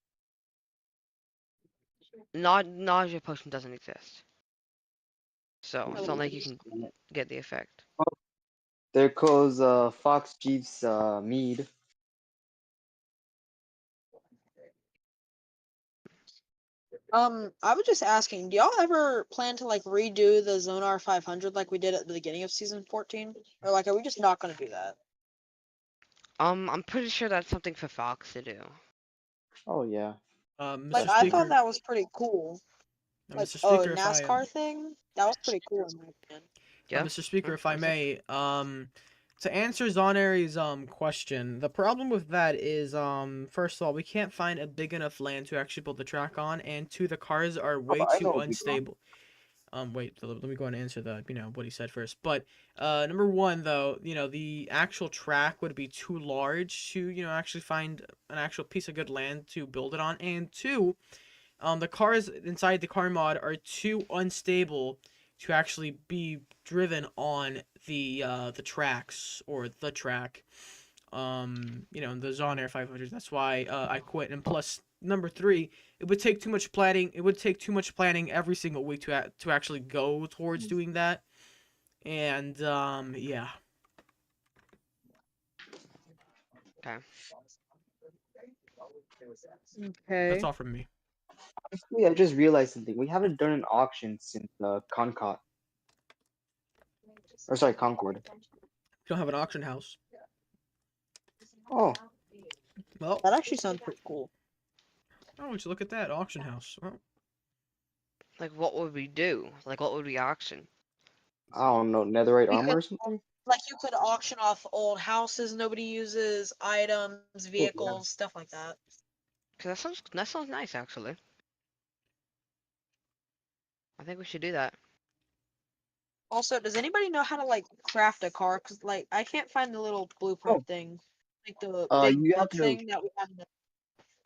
nausea potion doesn't exist. So it's not like you can get the effect.
There goes Fox Chief's mead.
I was just asking, do y'all ever plan to like redo the Zonar 500 like we did at the beginning of season 14? Or like, are we just not gonna do that?
I'm pretty sure that's something for Fox to do.
Oh yeah.
Like,
Mr.
I thought
Speaker,
that was pretty cool. Like,
Mr.
oh,
Speaker, if I
NASCAR thing? That was pretty cool in my opinion.
Yeah.
Mr. Speaker, if I
What's up?
may, to answer Zonari's question, the problem with that is first of all, we can't find a big enough land to actually build the track on, and two, the cars are
Oh,
way
but I know
too
what we do.
unstable. Wait, let me go and answer the what he said first. But number one though, the actual track would be too large to actually find an actual piece of good land to build it on, and two, the cars inside the car mod are too unstable to actually be driven on the tracks or the track. The Zonair 500. That's why I quit. And plus, number three, it would take too much planning. It would take too much planning every single week to actually go towards doing that. And yeah.
Okay.
That's
Okay.
all from me.
Honestly, I just realized something. We haven't done an auction since Concord. Or sorry, Concord.
You don't have an auction house.
Oh,
Well,
That actually sounds pretty cool.
oh, would you look at that auction house? Well,
Like, what would we do? Like, what would we auction?
I don't know, netherite
We
armor
could
or something?
like you could auction off old houses nobody uses, items,
Oh, yeah.
vehicles, stuff like that.
Cause that sounds nice actually. I think we should do that.
Also, does anybody know how to like craft a car? Cause like I can't find the little blueprint
Oh,
thing, like the big
you have
book
to.
thing that we have.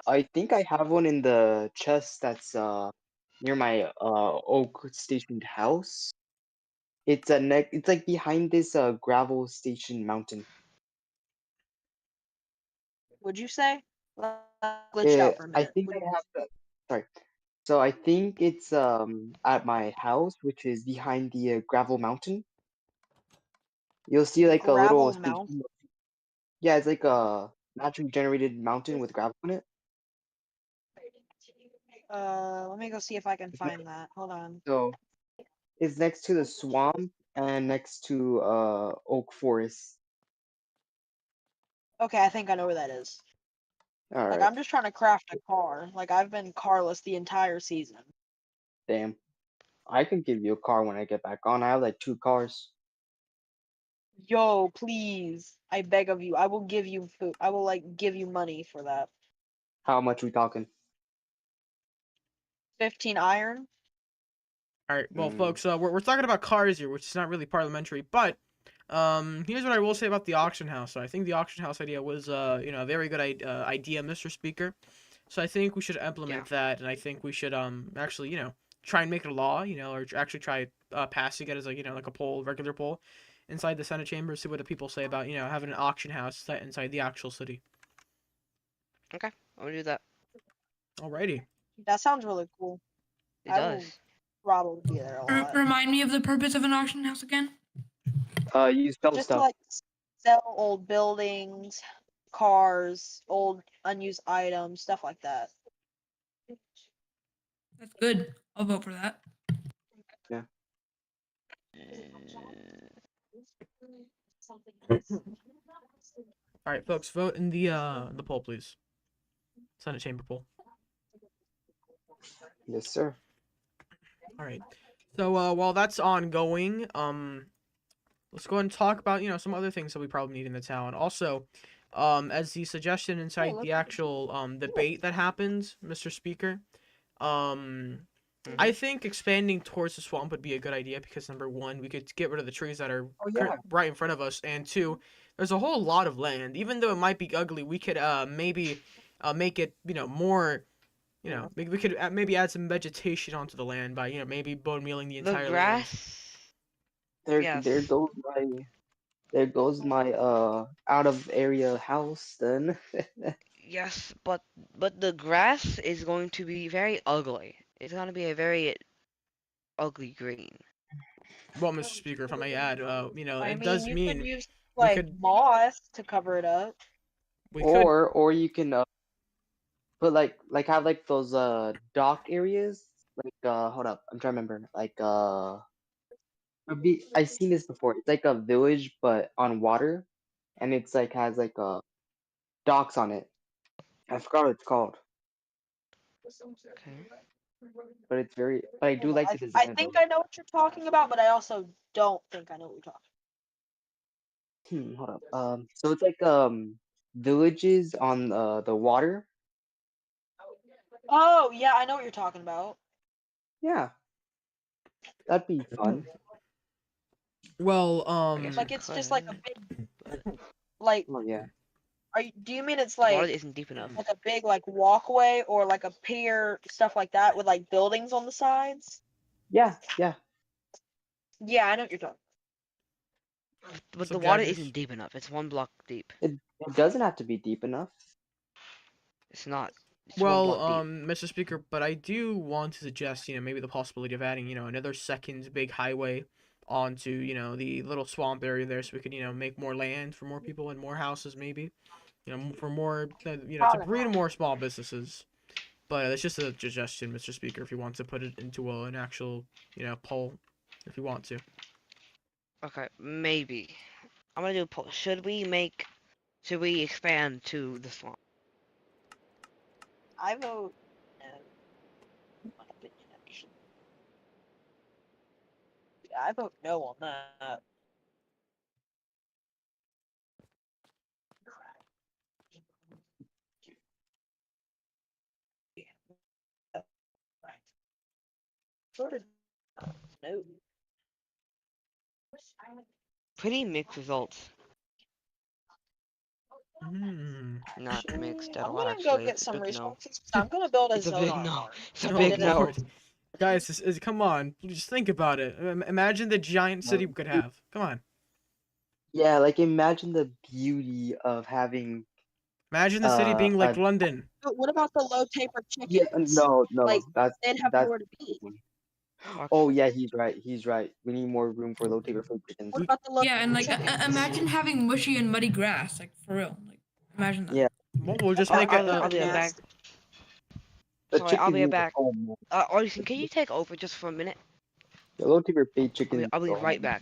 I think I have one in the chest that's near my oak stationed house. It's a neck. It's like behind this gravel station mountain.
Would you say? Glitched out for a
I
minute.
think I have that. Sorry. So I think it's at my house, which is behind the gravel mountain. You'll see like a little
Gravel mount.
station. Yeah, it's like a naturally generated mountain with gravel in it.
Let me go see if I can find that. Hold on.
So it's next to the swamp and next to oak forest.
Okay, I think I know where that is.
All
Like
right.
I'm just trying to craft a car. Like I've been carless the entire season.
Damn. I can give you a car when I get back on. I have like 2 cars.
Yo, please. I beg of you. I will give you food. I will like give you money for that.
How much we talking?
15 iron.
all right. Well,
Mm,
folks, we're talking about cars here, which is not really parliamentary, but here's what I will say about the auction house. So I think the auction house idea was a very good idea, Mr. Speaker. So I think we should implement that, and I think we should actually try and make it a law, or actually try passing it as like like a poll, regular poll, inside the Senate chamber. See what the people say about having an auction house set inside the actual city.
Okay, I'm gonna do that.
Alrighty.
That sounds really cool.
It
I will
does.
probably be there a lot.
Remind me of the purpose of an auction house again.
you sell
Just to
stuff.
like sell old buildings, cars, old unused items, stuff like that.
That's good. I'll vote for that.
Yeah.
All right, folks, vote in the poll, please. Senate chamber poll.
Yes, sir.
All right. So while that's ongoing, let's go ahead and talk about some other things that we probably need in the town. Also, as the suggestion inside the actual debate that happened, Mr. Speaker, I think expanding towards the swamp would be a good idea because number one, we could get rid of the trees that are
Oh yeah.
right in front of us, and two, there's a whole lot of land. Even though it might be ugly, we could maybe make it more. We could maybe add some vegetation onto the land by maybe bone mealing the
The
entire land.
grass.
There
Yes.
goes my out of area house then.
Yes, but the grass is going to be very ugly. It's gonna be a very ugly green.
Well, Mr. Speaker, if I may add,
I
it
mean,
does
you could
mean
use
we
like
could
moss to cover it up.
we could
Or you can put like have like those dock areas. Like hold up, I'm trying to remember. Like I've seen this before. It's like a village but on water, and it's like has like docks on it. I forgot what it's called,
Okay.
but it's very. But I do
Hold on,
like the
I
design
think
though.
I know what you're talking about, but I also don't think I know what you're talking
Hold up. So it's like villages on the water.
about. Oh, yeah, I know what you're talking about.
Yeah, that'd be fun.
well
I guess we
Like it's just like a
could,
big
but
like
Oh yeah.
do you mean it's
the water
like
isn't deep enough.
a big like walkway or like a pier, stuff like that with like buildings on the sides?
Yeah, yeah.
Yeah, I know what you're talking
But
so
the water
Jaggers.
isn't deep enough. It's 1 block deep.
It doesn't have to be deep enough.
It's not. It's one
Well,
block deep.
Mr. Speaker, but I do want to suggest, maybe the possibility of adding, another second big highway onto, the little swamp area there, so we could, make more land for more people and more houses, maybe, for more, to breed more small businesses. But it's just a suggestion, Mr. Speaker, if you want to put it into an actual, poll, if you want to.
Okay, maybe. I'm gonna do a poll. Should we expand to the swamp?
I vote no. In my opinion, actually. Yeah, I vote no on that. Voted no.
Pretty mixed results.
Hmm.
Not mixed at
I'm
all,
gonna go
actually.
get
It's a
some
big no.
resources. I'm gonna build a
It's a big
Zonar
no.
farm.
It's a
Oh,
big
Did it-
no.
Lord. Guys, come on. Just think about it. Imagine the giant city we could have. Come on.
Yeah, like imagine the beauty of having
Imagine the city being like
a
London.
But what about the low taper
yeah
chickens?
no
Like they'd have
that's
nowhere to be.
oh yeah he's right. We need more room for low taper food chickens.
What about the low
Yeah, and like
chickens?
imagine having mushy and muddy grass, like for real. Like imagine that.
Yeah,
Well, we'll just
I'll,
make
I'll,
it.
I'll be right back.
Nasty.
the
Sorry, I'll
chickens
be right
need a
back.
home. Man.
Orson, can you take over just for a minute?
The low taper paid
I'll be,
chickens.
I'll be
need a
right
home.
back.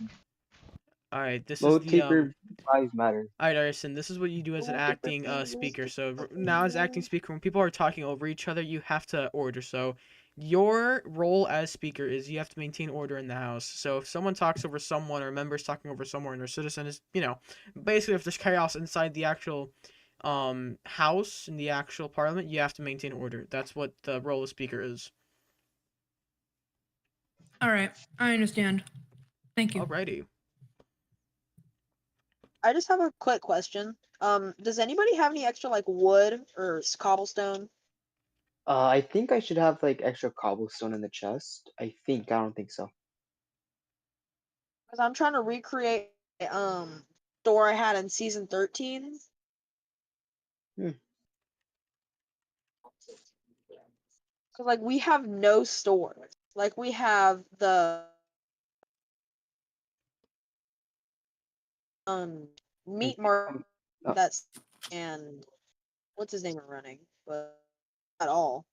All right, this
Low
is the
taper lives matter.
All right, Arson, this is what you do as an acting speaker. So now, as acting speaker, when people are talking over each other, you have to order. So your role as speaker is you have to maintain order in the house. So if someone talks over someone, or a member is talking over someone, or a citizen is, basically if there's chaos inside the actual house in the actual parliament, you have to maintain order. That's what the role of speaker is.
All right, I understand. Thank you.
Alrighty.
I just have a quick question. Does anybody have any extra like wood or cobblestone?
I think I should have like extra cobblestone in the chest. I don't think so.
Because I'm trying to recreate store I had in season 13.
Hmm.
Because like we have no stores. Like we have the meat market
Oh.
that's and what's his name running, but at all.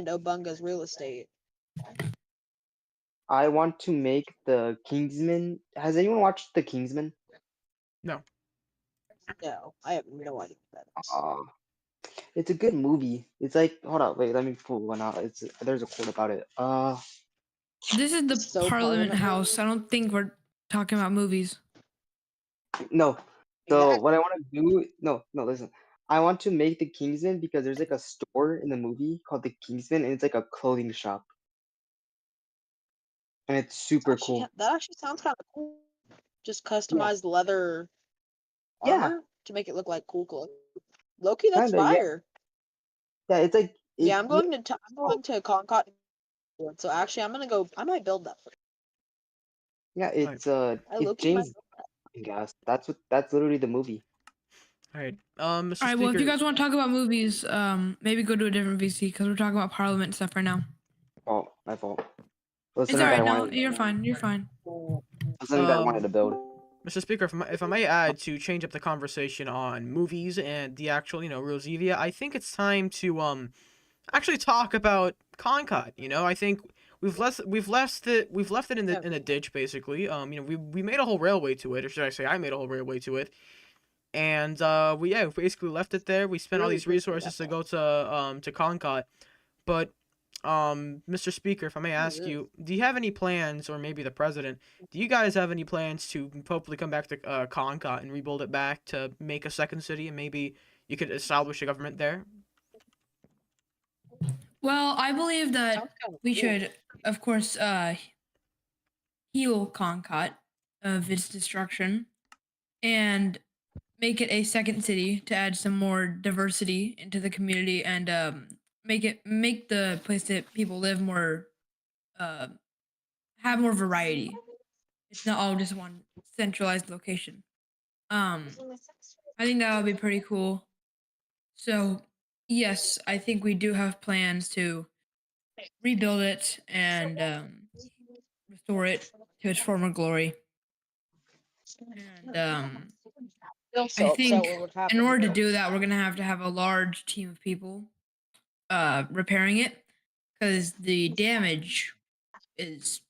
And Obunga's real estate.
I want to make the Kingsman. Has anyone watched the Kingsman?
No.
No, I have no idea what that is.
It's a good movie. It's like hold up, wait, let me pull one out. There's a quote about it.
This is the
So
Parliament
Parliament
House. I don't think we're talking about movies.
No. So
Exactly.
what I want to do, no, listen. I want to make the Kingsman because there's like a store in the movie called the Kingsman, and it's like a clothing shop, and it's super
Actually,
cool.
that actually sounds kind of cool. Just
Yeah,
customized leather
yeah,
armor to make it look like cool clothes. Loki, that's
kinda, yeah,
fire.
yeah. It's like it,
Yeah, I'm
yeah,
going to I'm going to Concord. So actually, I'm gonna go. I might build that for
yeah.
Alright.
I
It's
Loki might
James
build that.
Bond, guys. That's literally the movie.
Alright.
All
Mr.
right. Well, if you
Speaker.
guys want to talk about movies, maybe go to a different VC because we're talking about Parliament stuff right now.
My fault.
It's
Something
all
that I
right. No,
wanted.
you're fine. You're fine.
Something that I wanted to build.
Mr. Speaker, if I may add to change up the conversation on movies and the actual, ROZIVIA, I think it's time to actually talk about Concord. I think we've left it in the ditch basically. We made a whole railway to it, or should I say, I made a whole railway to it, and we basically left it there. We spent all
Really
these
appreciate
resources to
that.
go to Concord, but Mr. Speaker, if I may ask
Yeah.
you, do you have any plans, or maybe the president, do you guys have any plans to hopefully come back to Concord and rebuild it back to make a second city, and maybe you could establish a government there?
Well, I believe that
Sounds kind of
we
cool.
should, of course, heal Concord of its destruction and make it a second city to add some more diversity into the community and make the place that people live more uh, have more variety. It's not all just one centralized location. I think that would be pretty cool. So yes, I think we do have plans to rebuild it and restore it to its former glory. And
Feel
I
so upset
think
what would
in
happen.
order to do that, we're gonna have to have a large team of people repairing it because the damage is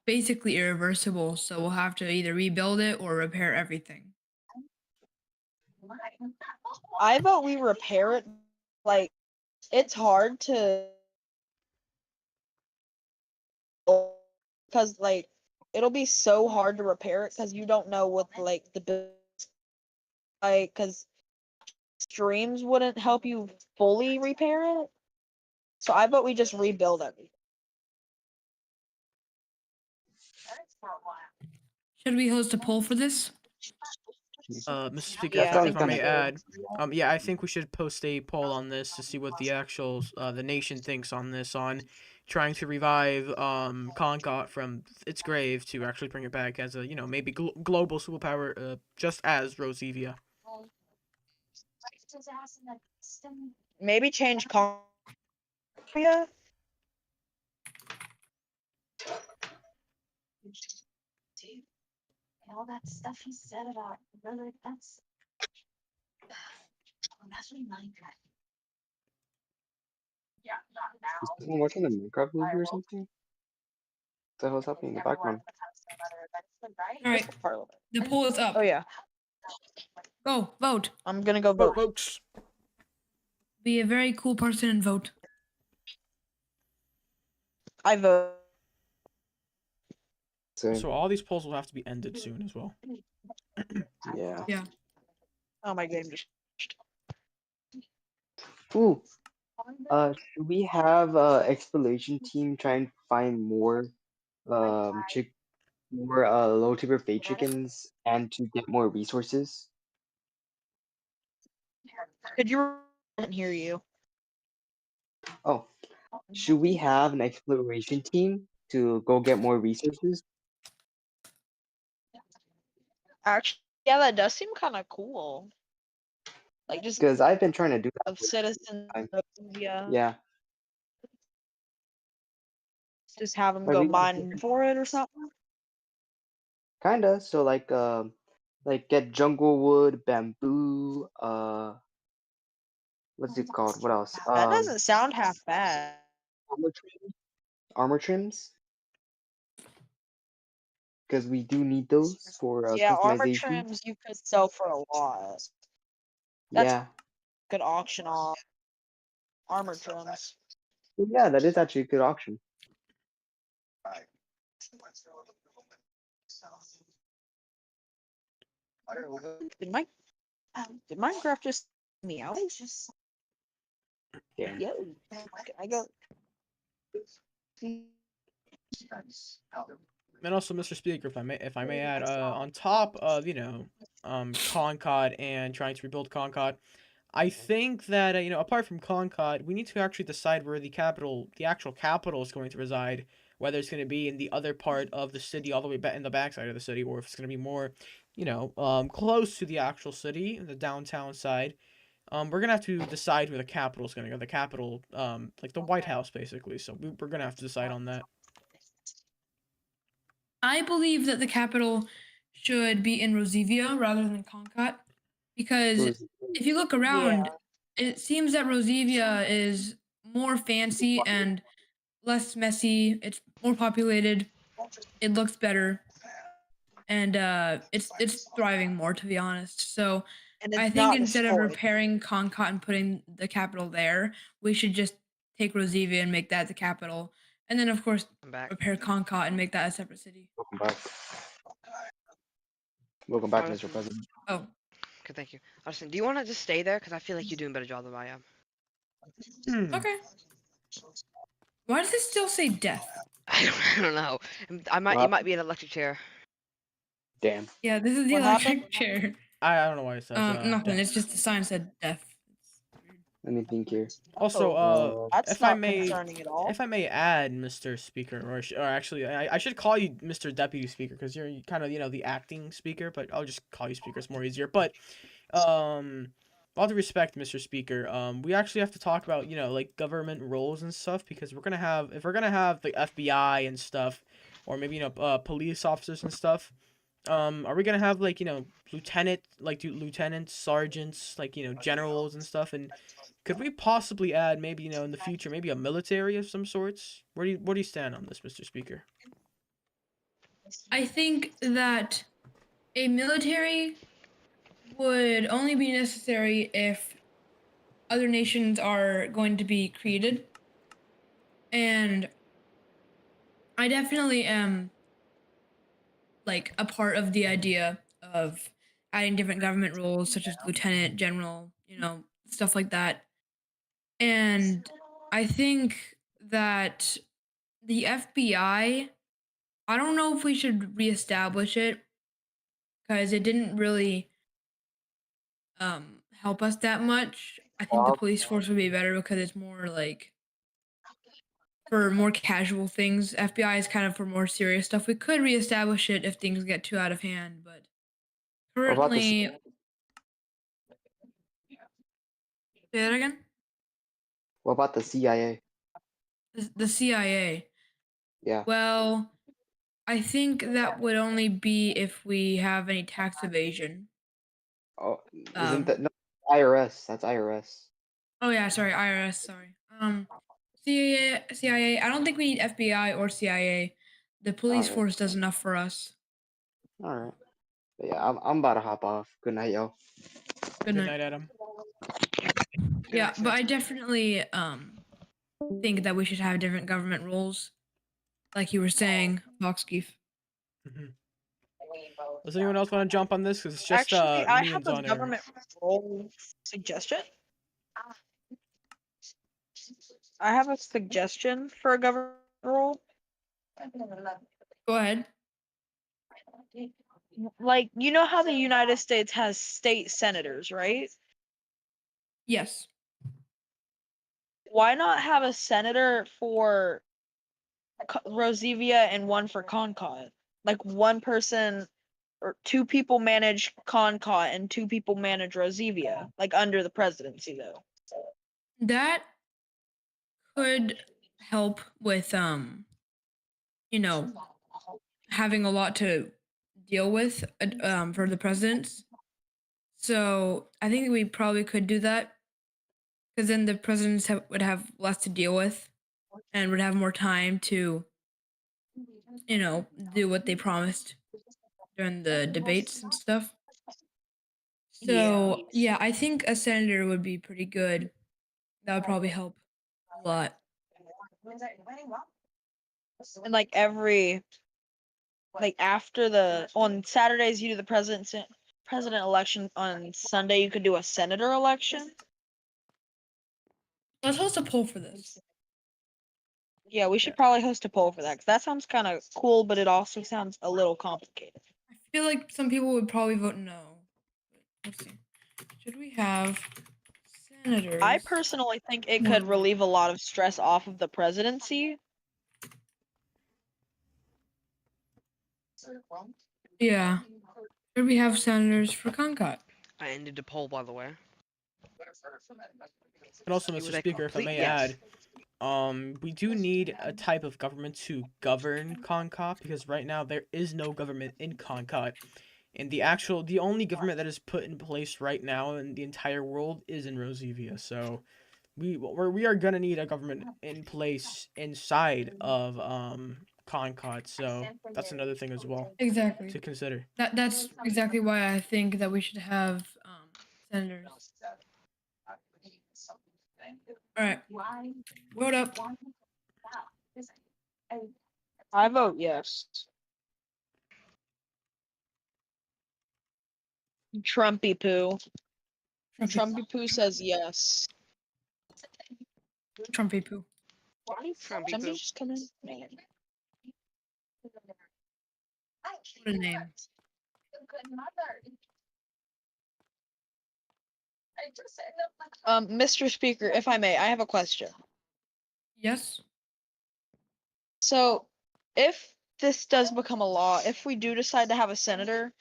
basically irreversible. So we'll have to either rebuild it or repair everything.
I vote we repair it. Like, it's hard to, because like it'll be so hard to repair it because you don't know what like because streams wouldn't help you fully repair it. So I vote we just rebuild everything.
Should we host a poll for this?
Mr. Speaker,
Yeah, I
if
think
I
Sounds
may
kinda
add, yeah, I think we should post a poll on this to see what the actual the nation thinks on this, on trying to revive Concord from its grave to actually bring it back as a, you know, maybe global superpower, just as ROZIVIA.
Maybe change Korea.
All that stuff he said about brother, that's really Minecraft.
Is someone watching the Minecraft movie or something? What the hell's happening in the background?
All right,
Parliament.
the poll is up.
Oh yeah,
Go vote.
I'm gonna go
Vote,
vote.
folks.
Be a very cool person and vote.
I vote.
So,
So all these polls will have to be ended soon as well.
yeah.
Yeah.
Oh my game just.
Ooh. Should we have exploration team try and find more low tier fake chickens and to get more resources?
Could you? I didn't hear you.
Oh, should we have an exploration team to go get more resources?
Actually, yeah, that does seem kind of cool. Like just
Because I've been trying to do that.
of citizens.
time.
Yeah.
Yeah.
Just have them
Like,
go
we can-
mine for it or something.
Kinda. So like get jungle wood, bamboo, what's it called? What else?
That doesn't sound half bad.
Armor trims. Armor trims. Because we do need those for
Yeah, armor
customization.
trims you could sell for a lot. That's
Yeah.
good auction off armor trims.
Yeah, that is actually a good auction.
Did my did Minecraft just me out?
Damn.
Yo, can I go?
And also, Mr. Speaker, if I may add, on top of, you know, Concord and trying to rebuild Concord, I think that, you know, apart from Concord, we need to actually decide where the actual capital is going to reside. Whether it's going to be in the other part of the city, all the way back in the backside of the city, or if it's going to be more, you know, close to the actual city, the downtown side. We're gonna have to decide where the capital is going to go. The capital, like the White House, basically. So we're gonna have to decide on that.
I believe that the capital should be in Rosivia rather than Concord because if you look around, it seems that Rosivia is more fancy and less messy. It's more populated. It looks better, and it's thriving more, to be honest. So
And
I
it's
think
not
instead of
destroyed.
repairing Concord and putting the capital there, we should just take Rosivia and make that the capital, and then of course
I'm back.
repair Concord and make that a separate city.
Welcome back. Welcome back,
Honestly.
Mr. President.
Oh,
Okay, thank you. Austin, do you want to just stay there? Because I feel like you're doing a better job than I am.
okay. Why does it still say death?
I don't know. It might be an electric chair.
Damn.
Yeah, this is the
What
electric
happened?
chair.
I don't know why it says
Nothing.
death.
It's just the sign said death.
Let me think here.
Also,
That's
if I
not
may,
concerning at all.
if I may add, Mr. Speaker, or actually, I should call you Mr. Deputy Speaker because you're kind of, you know, the acting speaker, but I'll just call you Speaker. It's more easier. But, all due respect, Mr. Speaker, we actually have to talk about, you know, like government roles and stuff because if we're gonna have the FBI and stuff, or maybe, you know, police officers and stuff, Are we gonna have like lieutenants, sergeants, like generals and stuff? And could we possibly add maybe in the future maybe a military of some sorts? Where do you stand on this, Mr. Speaker?
I think that a military would only be necessary if other nations are going to be created. And I definitely am like a part of the idea of adding different government roles such as lieutenant, general, stuff like that. And I think that the FBI, I don't know if we should reestablish it because it didn't really help us that much. I think the police force would be better because it's more like for more casual things. FBI is kind of for more serious stuff. We could reestablish it if things get too out of hand, but
What about the
currently, say that again.
what about the CIA?
The CIA.
Yeah.
Well, I think that would only be if we have any tax evasion.
Oh, isn't
Um.
that no IRS? That's IRS.
Oh yeah, sorry, IRS. Sorry. CIA. I don't think we need FBI or CIA. The police
All right.
force does enough for us.
All right. But yeah, I'm about to hop off. Good night, yo.
Good
Good
night.
night, Adam.
Yeah, but I definitely think that we should have different government roles, like you were saying, Foxkeef.
hmm Does anyone else want to jump on this? Because it's just
Actually, I
me
have
and
a
Zoner.
government role suggestion. I have a suggestion for a government role.
Go ahead.
Like, you know how the United States has state senators, right?
Yes.
Why not have a senator for ROZIVIA and one for Concord? Like one person or two people manage Concord and two people manage ROZIVIA, like under the presidency though.
That could help with having a lot to deal with for the presidents. So I think we probably could do that because then the presidents would have less to deal with and would have more time to, do what they promised during the debates and stuff. So yeah, I think a senator would be pretty good. That would probably help a lot.
And like after on Saturdays you do the president election, on Sunday you could do a senator election.
Let's host a poll for this.
Yeah, we should probably host a poll for that because that sounds kind of cool, but it also sounds a little complicated.
I feel like some people would probably vote no. Let's see. Should we have senators?
I personally think it could relieve a lot of stress off of the presidency.
Yeah. Should we have senators for Concord?
I ended the poll, by the way.
And also,
It
Mr.
was a
Speaker, if I
complete
may
yes.
add, we do need a type of government to govern Concord because right now there is no government in Concord. And the only government that is put in place right now in the entire world is in ROZIVIA. So we are gonna need a government in place inside of Concord. So that's another thing as well
Exactly.
to consider.
That's exactly why I think that we should have senators. All right. Vote up.
I vote yes. Trumpy poo. Trumpy poo says yes.
Trumpy poo.
Trumpy
Somebody
poo.
just come in.
What a name.
Mr. Speaker, if I may, I have a question.
Yes.
So, if this does become a law, if we do decide to have a senator,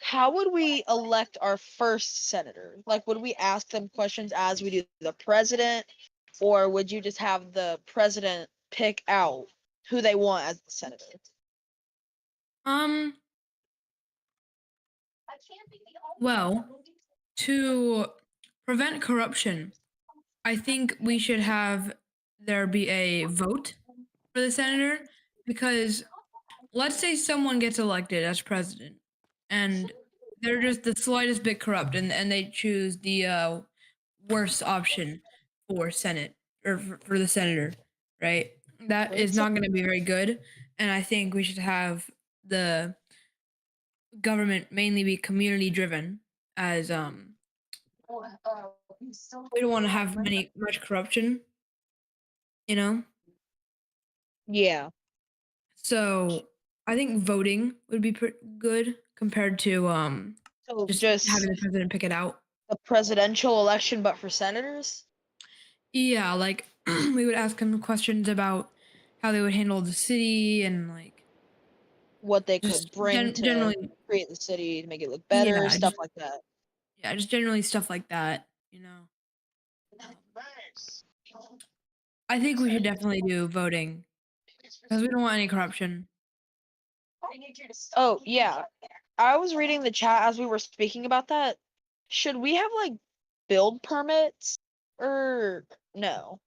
how would we elect our first senator? Like, would we ask them questions as we do the president, or would you just have the president pick out who they want as the senator?
Well, to prevent corruption, I think we should have there be a vote for the senator because let's say someone gets elected as president and they're just the slightest bit corrupt and they choose the worst option for Senate or for the senator, right? That is not going to be very good. And I think we should have the government mainly be community driven as we don't want to have much corruption, you know?
Yeah.
So I think voting would be good compared to
So
just
just
having the president pick it out.
a presidential election, but for senators.
Yeah, like we would ask them questions about how they would handle the city and like
What they could
just
bring to
generally,
create the city to make it look better,
yeah,
stuff like that.
just generally stuff like that, you know. I think we should definitely do voting because we don't want any corruption.
Oh yeah, I was reading the chat as we were speaking about that. Should we have like build permits or no?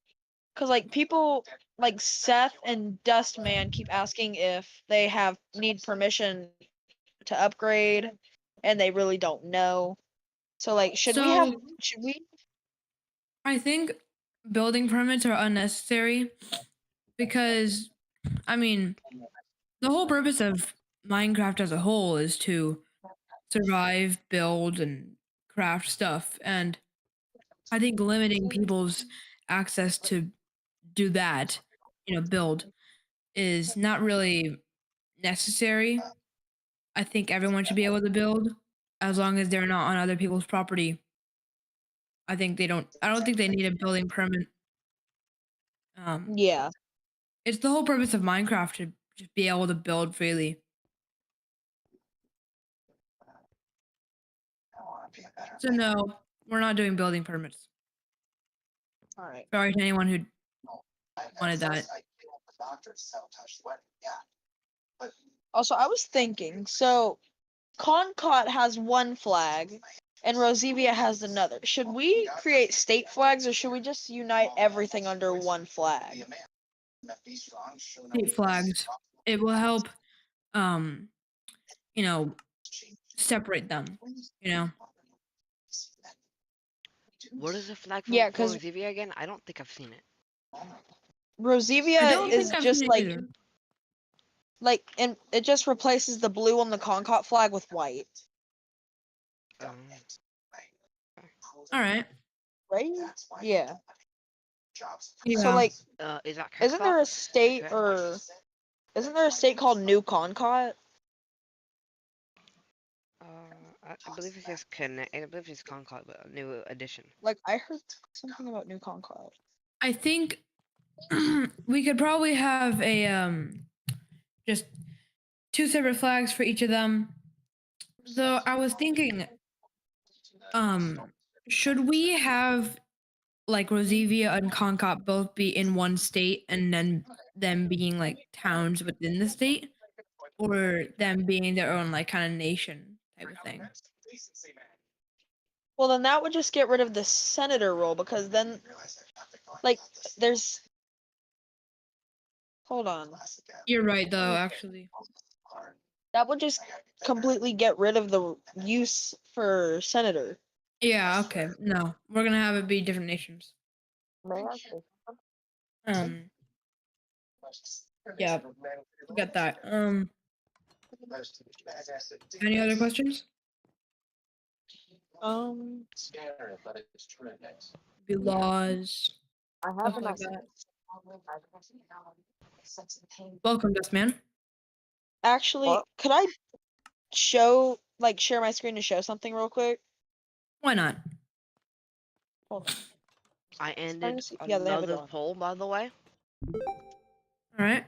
Because like people like Seth and Dustman keep asking if they have need permission to upgrade, and they really don't know. So like, should
So
we?
I think building permits are unnecessary because I mean the whole purpose of Minecraft as a whole is to survive, build, and craft stuff. And I think limiting people's access to do that, build, is not really necessary. I think everyone should be able to build as long as they're not on other people's property. I don't think they need a building permit.
Yeah.
It's the whole purpose of Minecraft to just be able to build freely. So no, we're not doing building permits.
All right.
Sorry to anyone who wanted that.
Also, I was thinking, so Concot has one flag and Rosivia has another. Should we create state flags or should we just unite everything under one flag?
State flags. It will help, um, you know, separate them. You know.
What is the flag for,
Yeah,
for
'cause
ROZIVIA again? I don't think I've seen it.
I
Rosivia
don't
is
think I've
just
seen it either.
and it just replaces the blue on the Concot flag with white.
All right.
Right? Yeah.
Yeah.
So like,
Is that
isn't there a
Concot?
state
Okay.
or isn't there a state called New Concot?
I believe it says Connect. I believe it's Concot, but a new edition.
Like I heard something about New Concot.
I think we could probably have a just two separate flags for each of them. Though I was thinking, should we have like Rosivia and Concop both be in one state and then them being like towns within the state, or them being their own like kind of nation type of thing?
Well, then that would just get rid of the senator role because then, like, there's. Hold on.
You're right, though. Actually,
That would just completely get rid of the use for senator.
yeah. Okay. No, we're gonna have it be different nations. Yeah. Get that. Any other questions? Be laws. Stuff like that. Welcome, Dust Man.
Actually, could I share my screen to show something real quick?
Why not?
Hold on.
I ended
Yeah, they have it
another
on.
poll, by the way,
All right.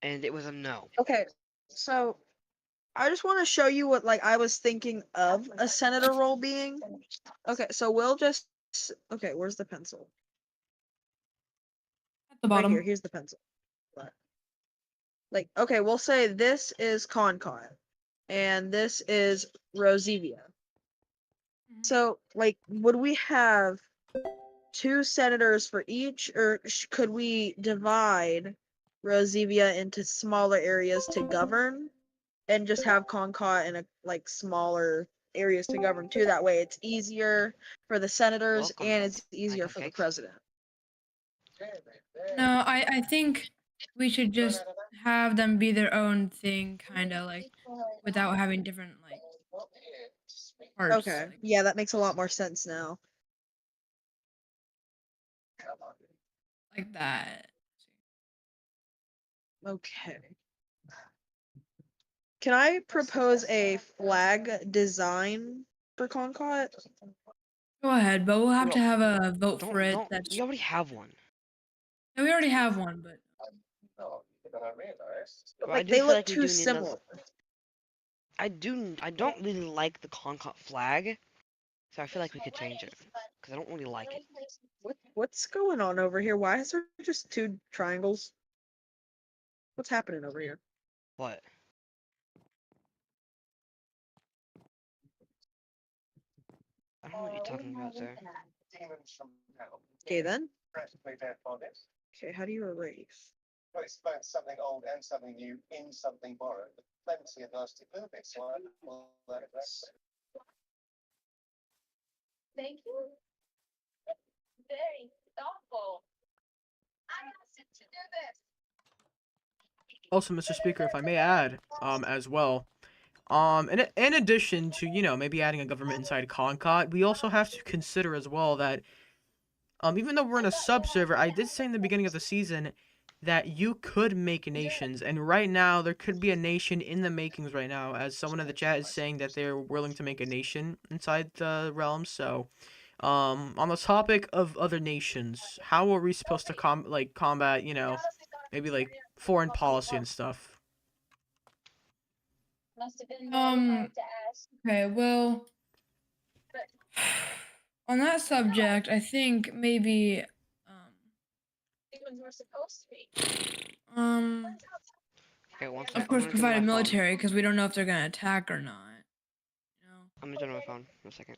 and it was a no.
Okay, so I just want to show you what I was thinking of a senator role being. Okay, so we'll just where's the pencil?
At the
Right
bottom.
here. Here's the pencil. Okay, we'll say this is Concot. and this is ROZIVIA.
Mhm.
So, like, would we have 2 senators for each, or could we divide ROZIVIA into smaller areas to govern, and just have Concat in a like smaller areas to govern too? That way, it's easier for the senators
Welcome.
and it's easier
have
for the
cakes?
president.
No, I think we should just have them be their own thing, kind of like without having different like parts
Okay,
like
yeah, that makes a lot more sense now.
that.
Okay. Can I propose a flag design for Concat?
Go ahead, but we'll have to
Well,
have a vote for
Don't
it.
don't.
That's
We already have one.
no, we already have one, but
But I
Like,
do
they
feel
look
like we
too
do need another.
similar.
I don't really like the Concord flag, so I feel like we could change it because I don't really like it.
What's going on over here? Why is there just 2 triangles? What's happening over here?
What? I don't know what you're talking about, sir.
Okay, then. Okay, how do you erase?
Thank you. Very thoughtful. I asked it to do this.
Also, Mr. Speaker, if I may add, as well, in addition to, you know, maybe adding a government inside Concat, we also have to consider as well that, even though we're in a sub-server, I did say in the beginning of the season that you could make nations, and right now, there could be a nation in the makings right now, as someone in the chat is saying that they're willing to make a nation inside the realm, so, on the topic of other nations, how are we supposed to combat, you know, maybe, like, foreign policy and stuff?
Must have been very
Um,
hard to ask.
okay, well, on that subject, I think maybe
Humans were supposed to be.
Okay, one sec.
of
I'm
course
gonna join
provide
my
a
phone.
military because we don't know if they're gonna attack or not. You know?
I'm gonna join my phone. In a second.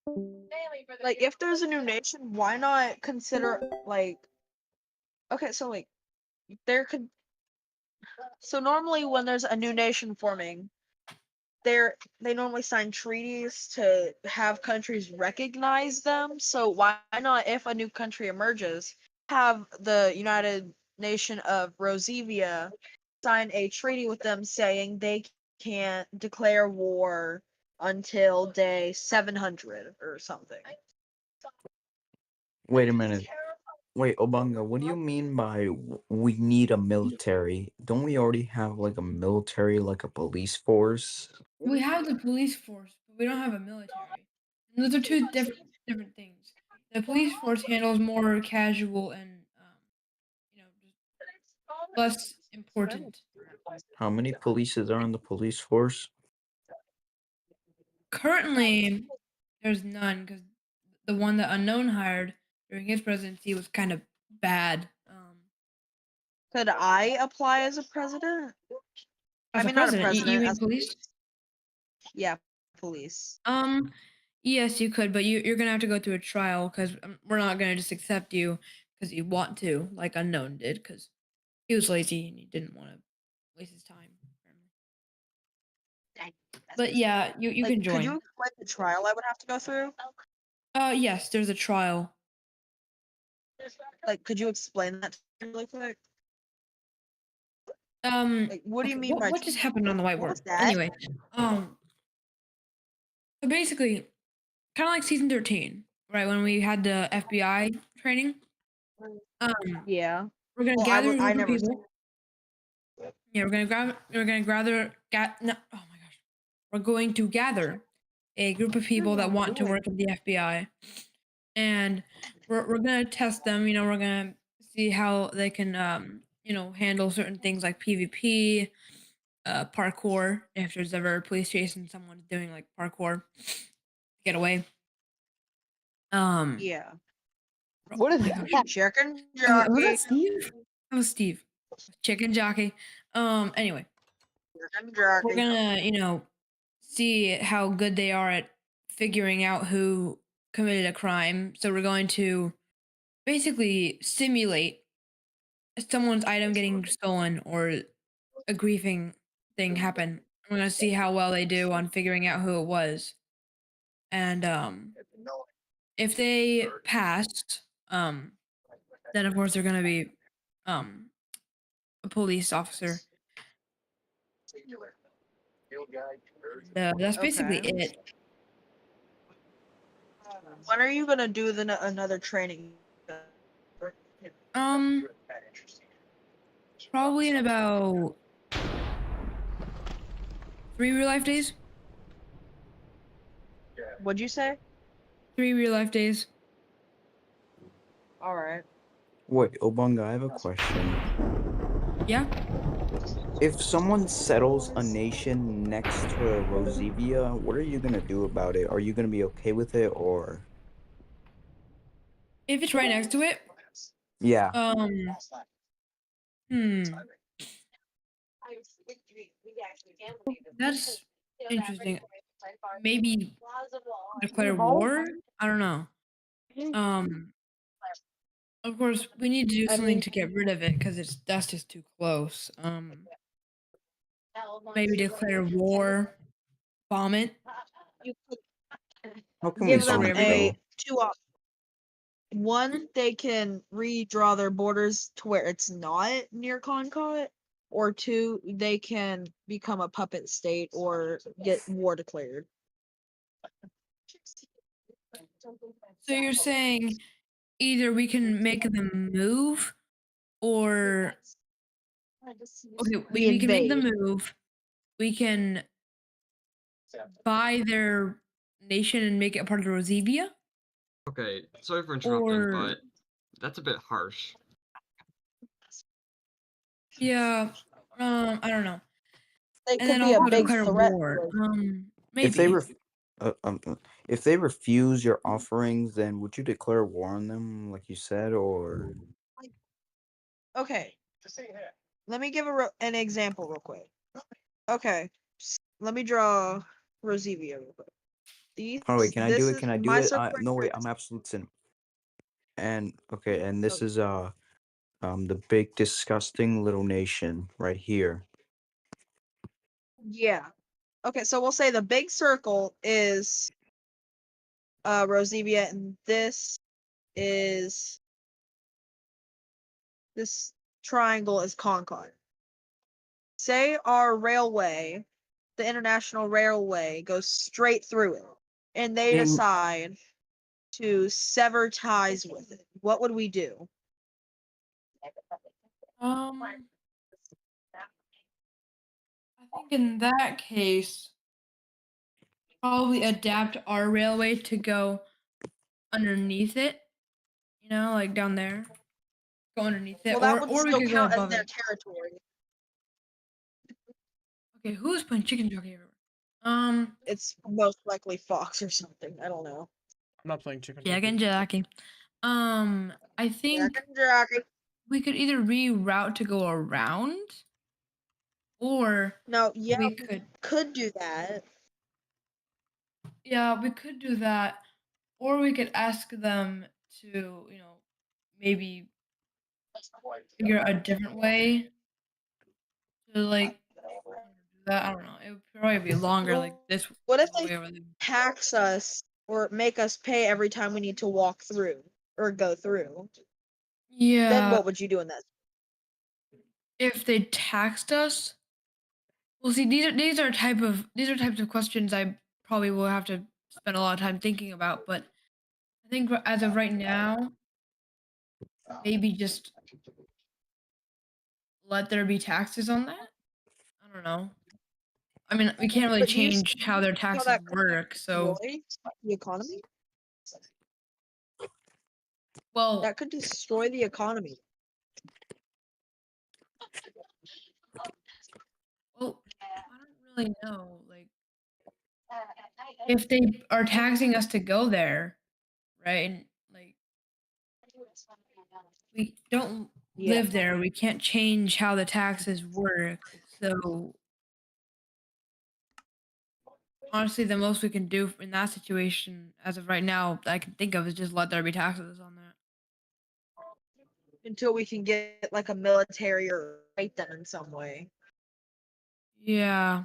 Mainly for the
Like, if there's a new nation, why not consider, like, okay, so, like, there could, so normally when there's a new nation forming, they normally sign treaties to have countries recognize them. So why not, if a new country emerges, have the United Nation of ROZIVIA sign a treaty with them saying they can't declare war until day 700 or something.
Wait a minute. Wait, Obanga, what do you mean by we need a military? Don't we already have like a military, like a police force?
We have the police force, but we don't have a military. And those are two different things. The police force handles more casual and just less important.
How many polices are in the police force?
Currently, there's none because the one that Unknown hired during his presidency was kind of bad.
Could I apply as a president?
As
I
a
mean, not a
president, you
president,
mean
as
police?
yeah, police.
Yes, you could, but you're gonna have to go through a trial because we're not gonna just accept you because you want to, like Unknown did, because he was lazy and he didn't want to waste his time. But yeah, you
Like,
can
could you
join.
explain the trial I would have to go through?
Yes, there's a trial.
Like, could you explain that to me really quick? Like, what do you
Okay,
mean by
what just happened on the
what was
whiteboard?
that?
Anyway, so basically, kind of like season 13, right? When we had the FBI training, um,
Yeah.
we're gonna
Well,
gather a
I
group of
never.
people. Yeah, we're gonna gather. No, oh my gosh, we're going to gather a group of people that want to work at the FBI, and we're gonna test them. You know, we're gonna see how they can handle certain things like PvP, parkour. If there's ever a police chase and someone's doing like parkour, get away.
Yeah.
What
Oh
is
my gosh,
that?
Chicken
was that
jockey.
Steve? That was Steve. Chicken jockey. Anyway,
Chicken
we're
jockey.
gonna see how good they are at figuring out who committed a crime. So we're going to basically simulate someone's item getting stolen or a grieving thing happen. We're going to see how well they do on figuring out who it was. And if they passed, then of course they're going to be a police officer. And, that's basically
Okay.
it.
When are you gonna do another training?
Probably in about 3 real life days.
What'd you say?
3 real life days.
All right.
Wait, Obunga, I have a question.
Yeah.
If someone settles a nation next to ROZIVIA, what are you gonna do about it? Are you gonna be okay with it, or
If it's right next to it,
yeah?
That's interesting. Maybe declare war? I don't know. Of course, we need to do
I
something
mean,
to get rid of it because that's just too close. Maybe declare war, bomb it.
you could
How can we
give
Destroy
them
bomb it
everything.
though?
two options. One, they can redraw their borders to where it's not near Concord, or two, they can become a puppet state or get war declared.
So you're saying either we can make them move or okay, we can make them
Invade.
move. We can buy their nation and make it a part of the ROZIVIA,
Okay, sorry for interrupting,
or
but that's a bit harsh.
yeah, I don't know.
They
And
could
then
be a
also
big
declare
threat.
war.
If they
Maybe.
uh, um, uh, if they refuse your offerings, then would you declare war on them, like you said, or
Okay. Let me give an example real quick. Okay. Let me draw Rosivia real quick.
oh wait, can I do
This
it?
is
Can I do
my
it?
circle right
No
here.
wait, I'm absolute sin. And okay, and this
Oh,
is the big disgusting little nation right here.
yeah. Okay, so we'll say the big circle is Rosivia, and this triangle is Concord. Say our railway, the international railway, goes straight through it, and they
Then
decide to sever ties with it. What would we do?
I think in that case, probably adapt our railway to go underneath it. You know, like down there, go underneath it,
Well, that would
or we
still
could go
count as
above
their
it.
territory.
Okay, who's playing chicken jockey everywhere?
It's most likely Fox or something. I don't know.
I'm not playing chicken.
Chicken jockey. I think we could either reroute to go around, or
No, yeah,
we
we
could.
could do that.
Yeah, we could do that, or we could ask them to, maybe figure out a different way to like do that. I don't know. It would probably be longer, like this
What if
all the
they
way over there.
tax us or make us pay every time we need to walk through or go through? Then
Yeah,
what would you do in that?
if they taxed us. Well, see, these are types of questions I probably will have to spend a lot of time thinking about. But I think as of right now, maybe just let there be taxes on that. I don't know. I mean, we can't really
But do you see
change how their
how
taxes
that could
work. So,
destroy the economy?
well,
That could destroy the economy.
well, I don't really know. Like, if they are taxing us to go there, right? And like, we don't
Yeah.
live there. We can't change how the taxes work. So, honestly, the most we can do in that situation, as of right now, that I can think of, is just let there be taxes on that.
Until we can get like a military or fight them in some way.
Yeah.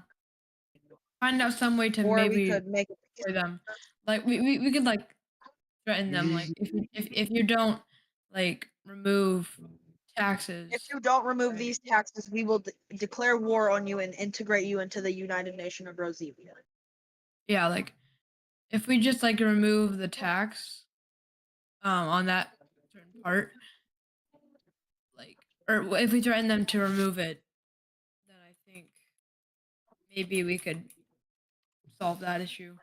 Find out some way to
Or we
maybe
could make
for them. Like we could like threaten them like if you don't like remove taxes.
if you don't remove these taxes, we will declare war on you and integrate you into the United Nation of ROZIVIA.
Yeah, like if we just like remove the tax on that certain part, like or if we threaten them to remove it, then I think maybe we could solve that issue.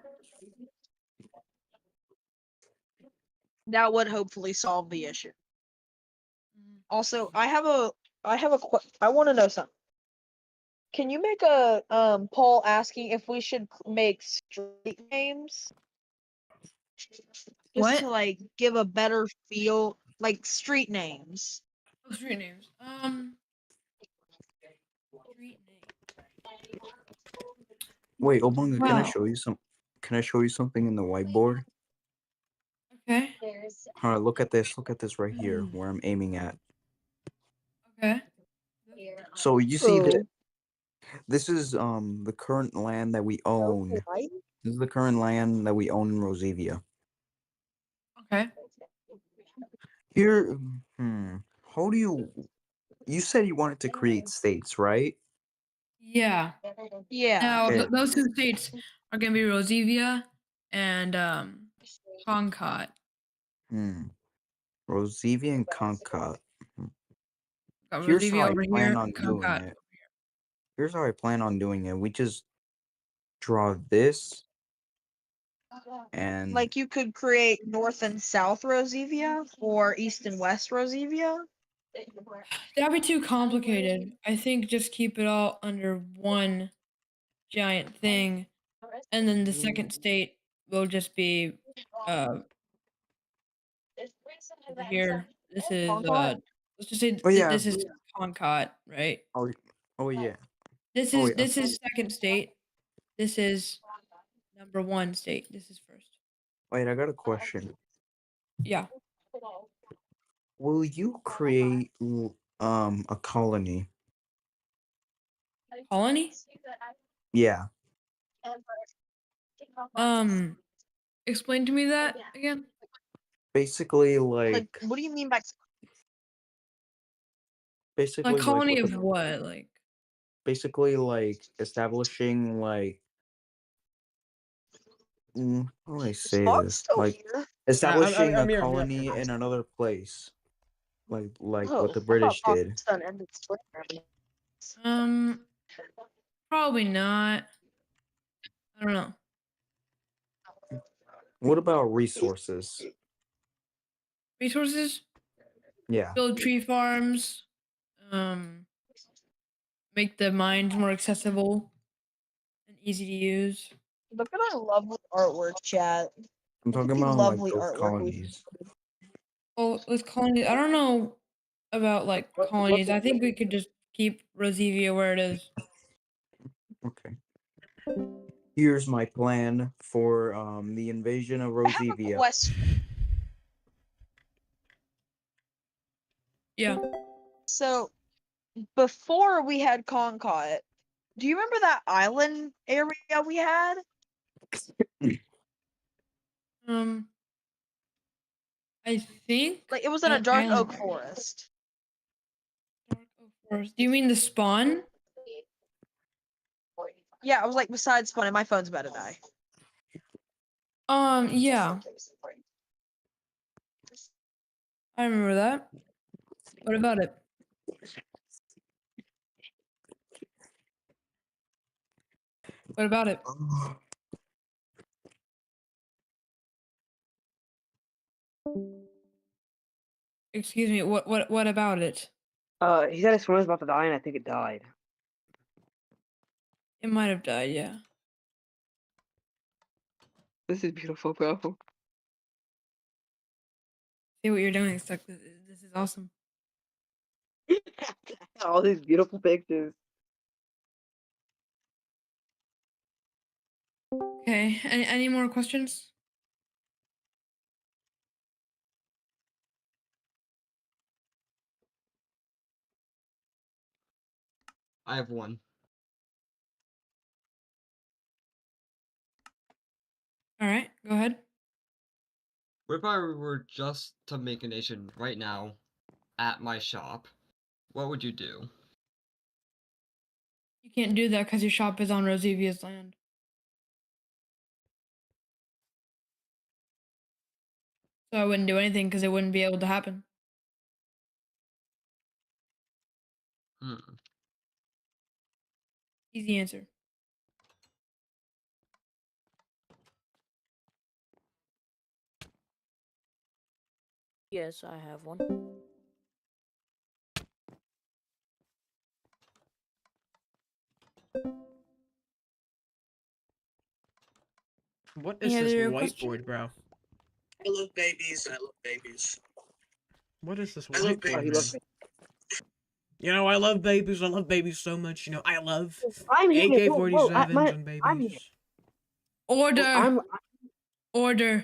That would hopefully solve the issue.
Mhm.
Also, I have a I want to know something. Can you make a poll asking if we should make street names? Just
What?
to like give a better feel, like street names.
Oh, street names. Street name.
Wait, Obunga, can I
Wow.
show you some? Can I show you something in the whiteboard?
Okay.
All right, look at this. Look at this right here,
Mm.
where I'm aiming at.
Okay.
So you see that
Oh.
this is the current land that we own.
Right?
This is the current land that we own in ROZIVIA.
Okay.
Here, how do you said you wanted to create states, right?
Yeah.
Yeah.
Now
Okay.
those two states are gonna be ROZIVIA and Concord.
ROZIVIA and Concord.
Got
Here's how
ROZIVIA
I
over
plan
here,
on doing
Concord.
it. Here's how I plan on doing it. We just draw this and
Like you could create North and South ROZIVIA or East and West ROZIVIA.
That'd be too complicated. I think just keep it all under one giant thing, and then the second state will just be uh over here. This is let's just say
oh yeah.
this is Concord, right?
Oh, oh yeah.
This
Oh
is
wait.
this is second state. This is number one state. This is first.
Wait, I got a question.
Yeah.
Will you create a colony?
Colony?
Yeah.
Explain to me that again.
Basically
Like,
like
what do you mean by
A
basically like
colony
with
of
the
what? Like
basically like establishing like how do I say
Spark's
this?
still
Like
here?
establishing a
I'm here.
colony in another place. Like what
Oh,
the
I thought
British did.
Pakistan ended slavery.
probably not. I don't know.
What about resources?
Resources?
Yeah.
Build tree farms. Make the mines more accessible and easy to use.
Look at our lovely artwork, chat.
I'm
Look at
talking
the
about like
lovely
those
artwork we
colonies.
Oh, with colonies, I don't know about like colonies. I think we could just keep Rosevia where it is.
Okay. Here's my plan for the invasion of
I have a
ROZIVIA.
question.
Yeah.
So, before we had Concord, do you remember that island area we had?
I think
Like, it was in a
that
dark
island-
oak forest.
Dark oak forest. Do you mean the spawn?
Yeah, I was like beside spawn and my phone's about to die.
Yeah. I remember that. What about it? What about it? Excuse me. What about it?
He said his phone was about to die, and I think it died.
It might have died. Yeah.
This is beautiful, bro.
See what you're doing. It's like this is awesome.
All these beautiful pictures.
Okay. Any more questions?
I have one.
All right. Go ahead.
What if I were just to make a nation right now at my shop? What would you do?
You can't do that because your shop is on ROZIVIA's land. So I wouldn't do anything because it wouldn't be able to happen.
Hmm.
Easy answer.
Yes, I have one.
What
Any
is this
other question?
whiteboard, bro?
I love babies. I love babies.
What is this
I love
whiteboard,
Oh, he
man?
loves me.
You know, I love babies. I love babies so much. You know, I love
I'm here.
AK-47s and
I'm here.
babies.
Order.
I'm
Order.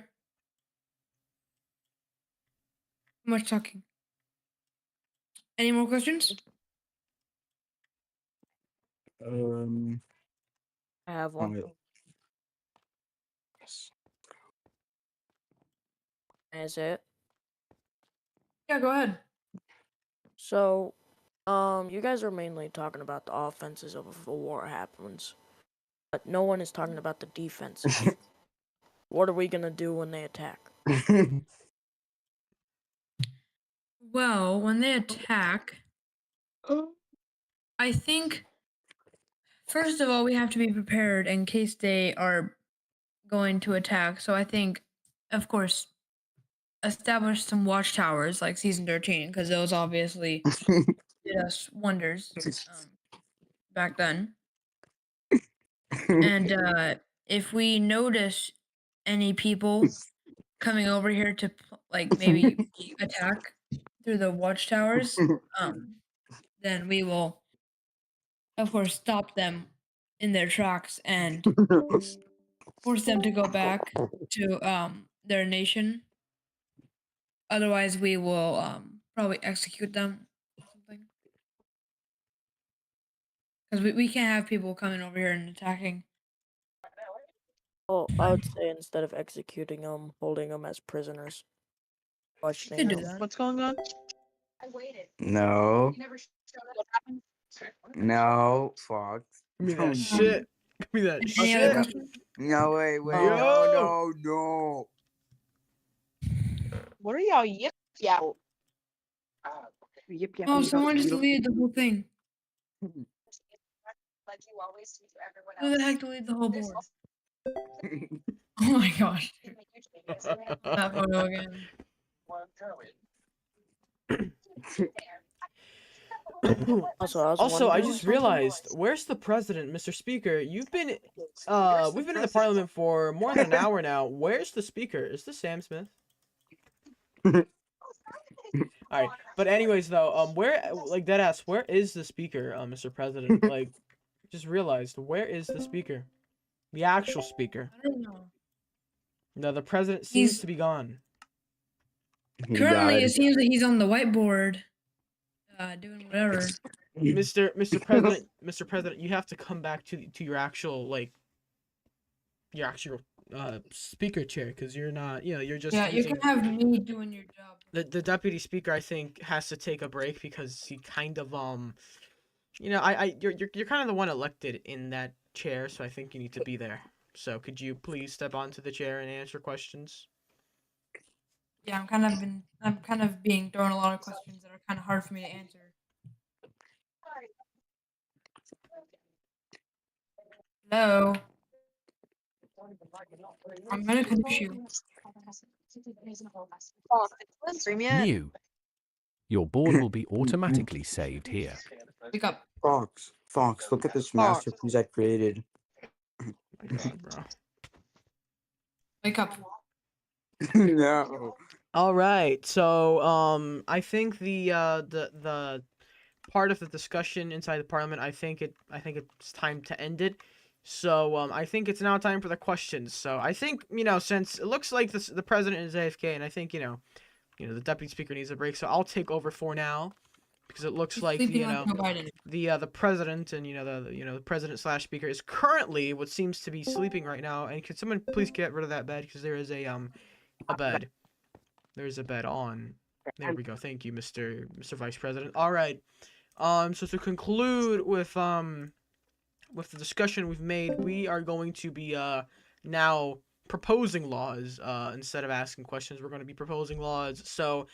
Too much talking. Any more questions?
I have
Oh,
one.
yeah. Yes.
Can I say it?
Yeah, go ahead.
So, you guys are mainly talking about the offenses of if a war happens, but no one is talking about the defenses. What are we gonna do when they attack?
Well, when they attack, I think first of all we have to be prepared in case they are going to attack. So I think, of course, establish some watchtowers like Season 13 because those obviously did us wonders back then. And if we notice any people coming over here to like maybe attack through the watchtowers, then we will, of course, stop them in their tracks and force them to go back to their nation. Otherwise, we will probably execute them or something. Because we can't have people coming over here and attacking.
Well, I would say instead of executing them, holding them as prisoners,
You
questioning
could do
them.
that.
What's going on?
I waited.
No,
You never showed up.
What happened?
no, Fox.
Give me that
Don't do
shit. Give me that
Any other
shit.
questions?
No, wait,
Yo!
no.
What are y'all yip out?
yip yap.
Oh,
yip,
someone just
yip.
deleted the whole thing.
Like you always do to everyone
Who
else.
the heck deleted the whole
There's
board?
also
Oh my gosh.
in the YouTube videos, and then
That photo again.
Also, I was
Also, I
wondering
just
something.
realized, where's the president, Mr. Speaker? We've been in the parliament for more than an hour now. Where's the speaker? Is this Sam Smith? Alright, but anyways though, where, like, deadass, where is the speaker, Mr. President? Like, just realized, where is the speaker? The actual speaker.
I don't know.
No, the president seems
He's
to be gone.
He
currently
died.
it seems that he's on the whiteboard, doing whatever.
Mr. President, Mr. President, you have to come back to your actual, like, your actual speaker chair, because you're not, you know, you're just
Yeah, you
using...
can have me doing your job.
The deputy speaker, I think, has to take a break because he kind of you know, you're kind of the one elected in that chair, so I think you need to be there. So could you please step onto the chair and answer questions?
Yeah, I'm kind of being thrown a lot of questions that are kind of hard for me to answer. Hello. I'm gonna confuse you.
Stream yet?
New. Your board will be automatically saved here.
Wake up.
Fox, look at this
Fox.
masterpiece I created.
Oh my god, bro.
Wake up.
No.
All right, so I think the part of the discussion inside the parliament, I think it's time to end it. So I think it's now time for the questions. So I think since it looks like the president is AFK, and I think the deputy speaker needs a break, so I'll take over for now because it looks
He's
like
sleeping like Joe Biden.
the president and the president slash speaker is currently what seems to be sleeping right now. And could someone please get rid of that bed because there is a bed. There's a bed on. There we go. Thank you, Mr. Vice President. All right. So to conclude with the discussion we've made, we are going to be now proposing laws instead of asking questions. We're going to be proposing laws. So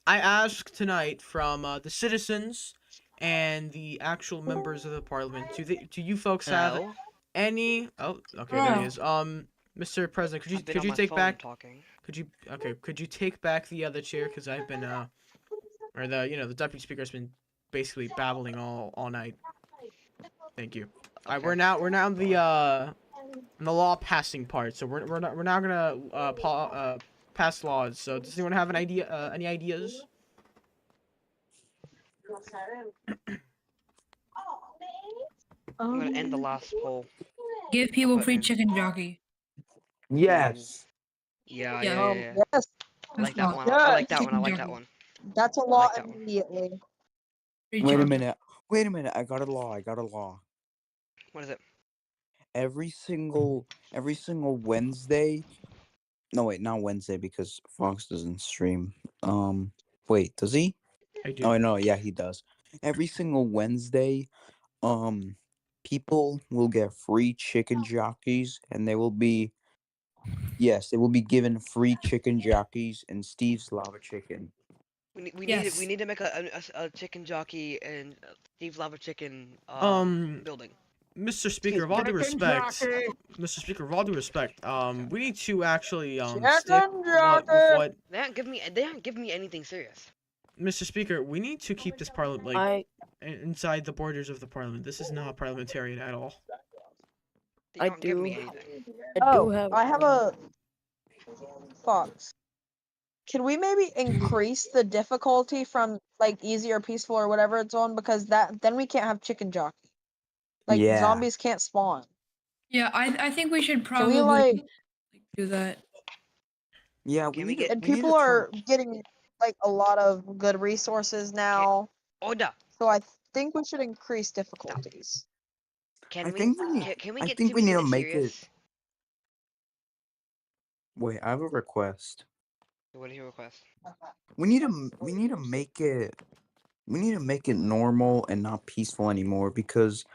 I ask tonight from the citizens and the actual members of the parliament. Do you folks have
Hello?
any? Oh, okay, there he is. Mr. President,
I've been
could
on
you
my
take
phone
back?
talking.
Could you take back the other chair? Because I've been or the deputy speaker's been basically babbling all night. Thank you. All right,
Okay.
we're now in the law passing part. So we're now gonna pass laws. So does anyone have an idea? Any ideas?
I'm gonna end the last poll.
Give people
Put
free
in.
chicken jockey.
Yes.
Yeah,
Yeah.
yeah, yeah, yeah.
Yes,
I like that one.
Yeah.
I like that one. I
Chicken
like that
jockey.
one.
that's a
I
law
like that one.
immediately.
Free
Wait a
chicken
minute. Wait a minute. I got a law.
What is it?
Every single Wednesday. No, wait, not Wednesday because Fox doesn't stream. Wait, does he?
I do.
Oh no, yeah, he does. Every single Wednesday, people will get free chicken jockeys, and they will be given free chicken jockeys and Steve's lava chicken.
We
Yes.
need to make a chicken jockey and Steve's lava chicken building.
Mr. Speaker, of all due respect, we need to actually stick with what
They haven't given me anything serious.
Mr. Speaker, we need to keep this parliament
I
inside the borders of the parliament. This is not parliamentarian at all.
They don't give me anything.
I have a thought. Can we maybe increase the difficulty from like easy or peaceful or whatever it's on, because then we can't have chicken jockey. Like
Yeah.
zombies can't spawn.
Yeah, I think we should
Can
probably
we like
do that.
Yeah,
Can
we
we
need to,
get-
and
we need to
people
try-
are getting like a lot of good resources now.
Order.
So I think we should increase difficulties.
Can
I
we?
think we need-
Can we
I
get
think
2
we need to
minutes
make it-
serious?
Wait, I have a request.
What is your request?
We need to make it normal and not peaceful anymore, because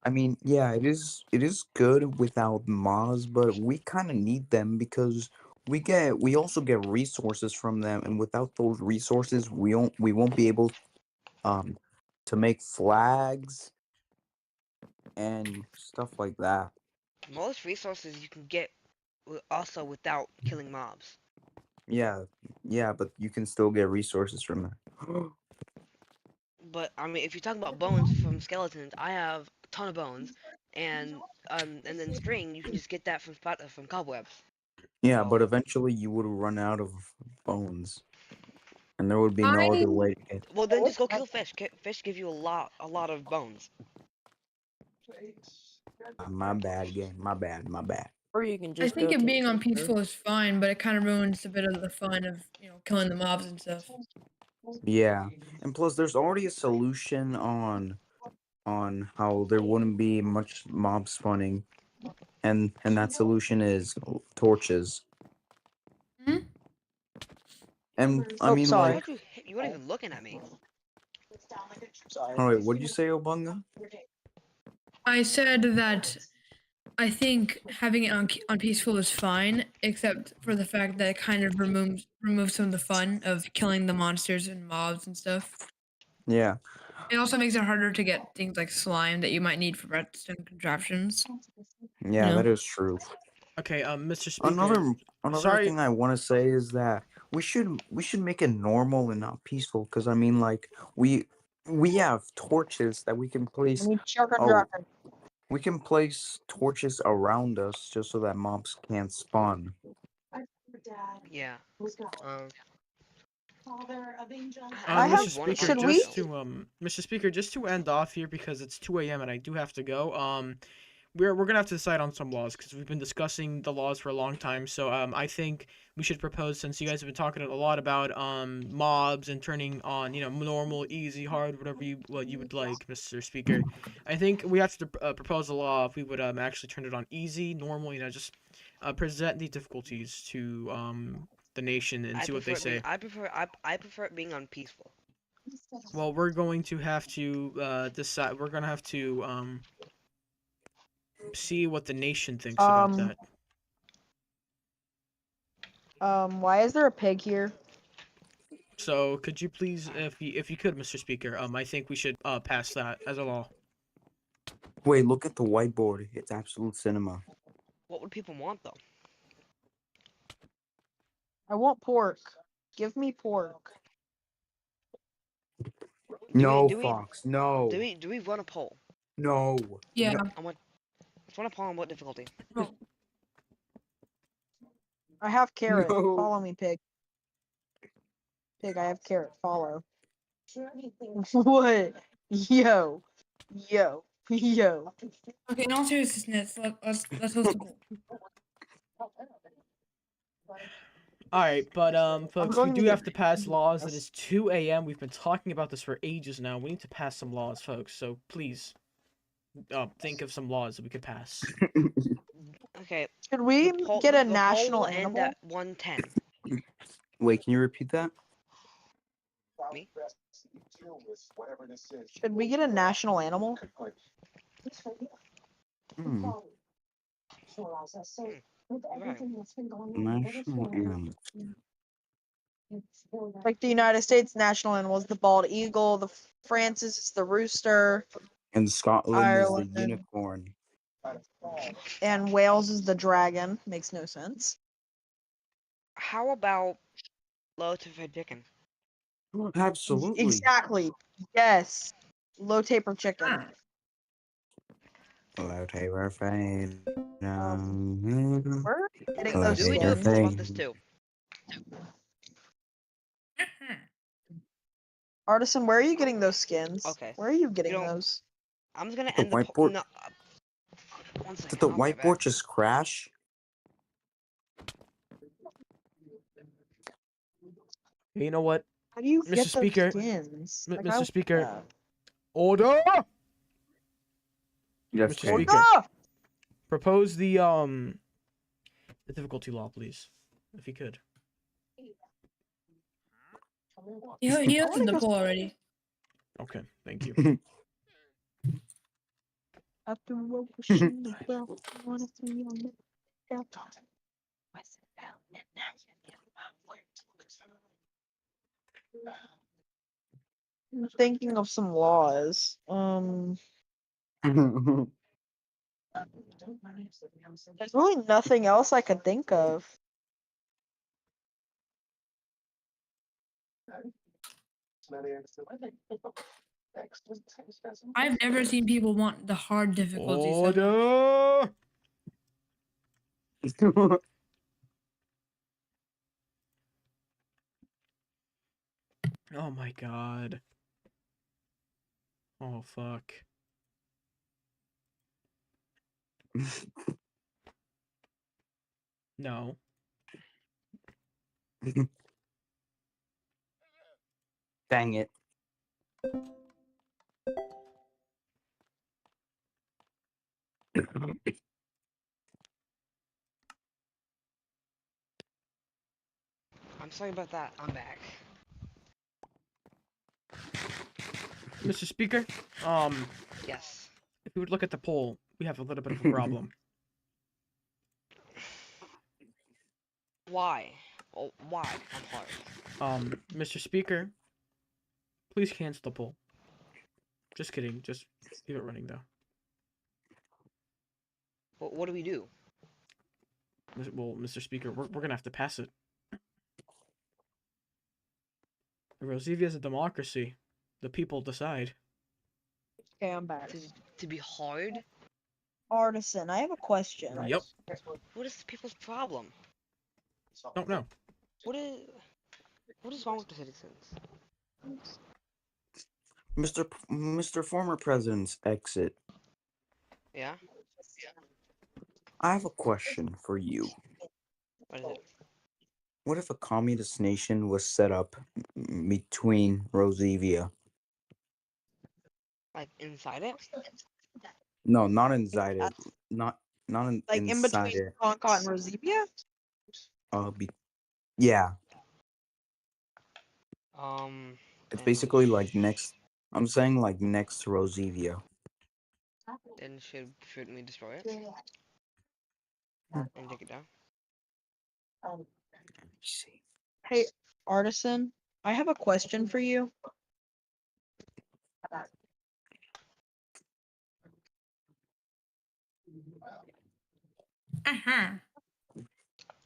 I mean, yeah, it is good without mobs, but we kind of need them because we also get resources from them, and without those resources, we won't be able to make flags and stuff like that.
Most resources you can get also without killing mobs.
Yeah, but you can still get resources from that.
But I mean, if you're talking about bones from skeletons, I have a ton of bones, and then string you can just get that from cobwebs.
Yeah,
So-
but eventually you would run out of bones, and there would be no other way to get.
Well, then just go kill fish. Fish give you a lot of bones.
My bad, game. My bad.
or you can
I
just
think
go
it
to
being on
Twitter.
peaceful is fine, but it kind of ruins a bit of the fun of killing the mobs and stuff.
Yeah, and plus, there's already a solution on how there wouldn't be much mob spawning, and that solution is torches.
Hmm?
And I
Oh,
mean,
sorry.
like,
You weren't even looking at me.
all right, what did you say, Obunga?
I said that I think having it on peaceful is fine, except for the fact that it kind of removes some of the fun of killing the monsters and mobs and stuff.
Yeah,
It also makes it harder to get things like slime that you might need for redstone contraptions.
yeah,
Yeah.
that is true.
Okay, Mr. Speaker.
Another
sorry.
thing I want to say is that we should make it normal and not peaceful, because I mean, like, we have torches that we can place.
We need chicken
Oh,
jockey.
we can place torches around us just so that mobs can't spawn.
Yeah.
I
Mr.
have-
Speaker,
should we-
Mr. Speaker, just to end off here because it's 2 a.m. and I do have to go. we're gonna have to decide on some laws because we've been discussing the laws for a long time. So I think we should propose, since you guys have been talking a lot about mobs and turning on normal, easy, hard, whatever you would like, Mr. Speaker. I think we have to propose a law if we would actually turn it on easy, normal, just present the difficulties to the nation and see what they say.
I prefer it being on peaceful.
Well, we're going to have to decide. We're gonna have to see what the nation thinks about that.
Why is there a pig here?
So could you please, if you could, Mr. Speaker, I think we should pass that as a law.
Wait, look at the whiteboard. It's absolute cinema.
What would people want though?
I want pork. Give me pork.
No,
do we-
Fox. No.
Do we run a poll?
No.
Yeah.
No.
Let's run a poll on what difficulty.
I have carrot.
No.
Follow me, pig. Pig, I have carrot. Follow. What? Yo. Yo. Yo.
Okay, in all seriousness, let's host a poll.
All right, but folks, we
going
do
to
have
get
to pass laws. It is 2 a.m. We've been talking about this for ages now. We need to pass some laws, folks. So please, think of some laws that we could pass.
Okay.
Should we get a
the
national
poll will end
animal?
at 1:10.
Wait, can you repeat that?
Me?
Should we get a national animal?
Hmm. National animal.
Like the United States national animal is the bald eagle. The France's is the rooster.
And Scotland
Ireland.
is the unicorn.
And Wales is the dragon. Makes no sense.
How about low to fried chicken?
Absolutely.
Exactly. Yes. Low taper chicken.
Hello, Taylor Fane.
We're getting
Hello,
those
Do we do a
Taylor
poll
skins.
about this too?
Artisan, where are you getting those skins?
Okay.
Where are you getting
don't-
those?
I'm just gonna
The
end the poll.
whiteboard-
No, one second.
Did the
I'll be right
whiteboard
back.
just crash?
You know what?
How do you
Mr.
get those
Speaker,
skins? Like,
Mr.
I-
Speaker.
yeah.
Order!
Yes,
Mr.
Taylor.
Speaker.
Ah!
Propose the difficulty law, please, if you could.
He hosted the poll already.
Okay, thank you.
I'm thinking of some laws. There's really nothing else I could think of.
I've never seen people want the hard difficulty so much.
Order! Oh my god. Oh fuck. No.
Dang it.
I'm sorry about that. I'm back.
Mr. Speaker,
Yes.
if we would look at the poll, we have a little bit of a problem.
Why? Oh, why? I'm hard.
Mr. Speaker, please cancel the poll. Just kidding, just leave it running though.
What do we do?
Well, Mr. Speaker, we're gonna have to pass it. ROZIVIA is a democracy. The people decide.
Okay, I'm back.
To be hard?
Artisan, I have a question.
Yep.
What is people's problem?
Don't know.
What is wrong with the citizens?
Mr. Former President's exit.
Yeah?
I have a question for you.
What is it?
What if a communist nation was set up between ROZIVIA?
Like inside it?
No, not inside it. Not
Like in
inside
between
it.
Concord and Rosivia?
Yeah. It's
Then
basically like next. I'm saying like next to ROZIVIA.
Then shouldn't we destroy it and take it down?
Let me see.
Hey, Artisan, I have a question for you.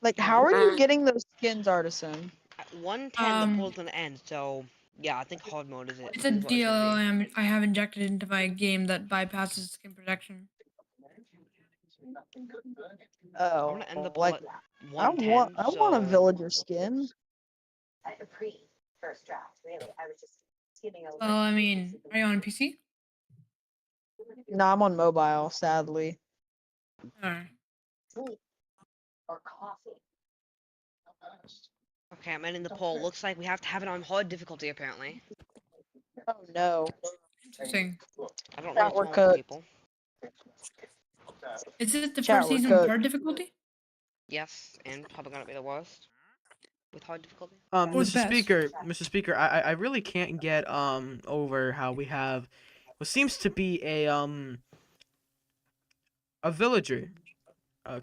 Like, how are you getting those skins, Artisan?
At 110, the poll's gonna end. So yeah, I think hard mode is it.
It's a
is what it's gonna be.
I have injected into my game that bypasses skin protection.
Oh,
I'm gonna end the poll
like
at 110.
I want a villager skin.
Well, I mean, are you on PC?
No, I'm on mobile, sadly.
Alright.
Okay, I'm ending the poll. Looks like we have to have it on hard difficulty apparently.
Oh no.
Interesting.
I don't know
Chat,
what's
we're
wrong with
cooked.
people.
Is it the
Chat,
first
we're
season
cooked.
hard difficulty?
Yes, and probably gonna be the worst with hard difficulty.
What's
Mr.
best?
Mr. Speaker, I really can't get over how we have what seems to be a villager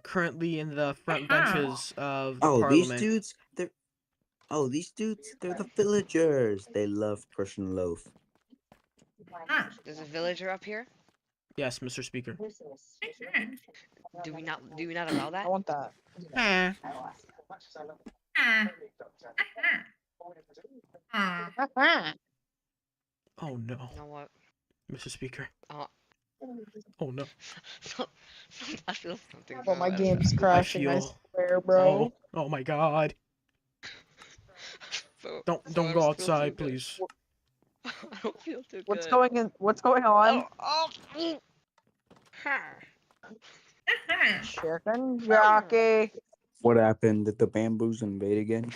currently in the front benches of the parliament.
These dudes, they're the villagers. They love Prussian loaf.
There's a villager up here.
Yes, Mr. Speaker.
Do we not allow that?
I want that.
Eh. Oh no,
You know what?
Mr. Speaker.
Uh,
Oh no.
I feel something.
Oh, my
bad.
game's crashing, I
feel-
swear, bro.
Oh my God. Don't
I
go
just feel
outside,
too good.
please.
I don't feel too
What's
good.
What's going on? Chicken jockey.
What happened? Did the bamboos invade again?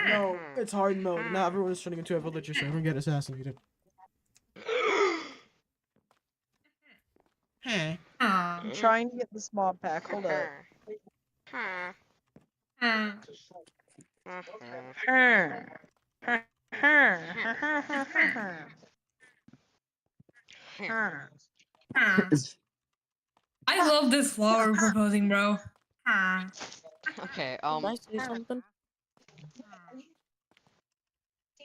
No, it's hard mode. Now everyone's turning into a villager, so everyone get assassinated.
I'm trying to get the small pack. Hold up.
I love this law we're proposing, bro.
Okay,
Can I say something?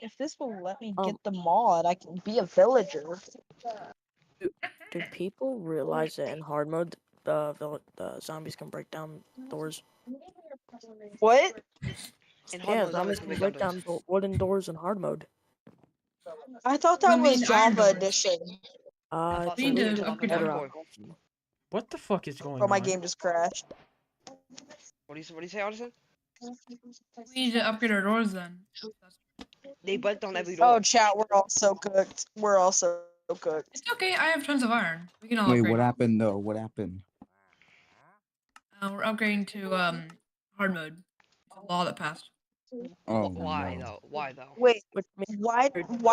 If this will let me get the mod, I can be a villager.
Do people realize that in hard mode, the zombies can break down doors?
What?
in hard
Yeah,
mode,
zombies can break down wooden doors in hard mode.
I thought that
We
was
mean iron
Java
doors.
edition.
I thought
We need
that
to
was
upgrade
Java
our-
Hardcore.
What the fuck is going
Bro, my
on?
game just crashed.
What do you say, Artisan?
We need to upgrade our doors then.
They break down every door.
Oh, chat, we're all so cooked. We're all so cooked.
It's okay, I have tons of iron. We can all
Wait,
upgrade.
what happened though? What happened?
We're upgrading to hard mode. It's a law that passed.
Oh
Why
no.
though? Why though?
Wait,
Which means
why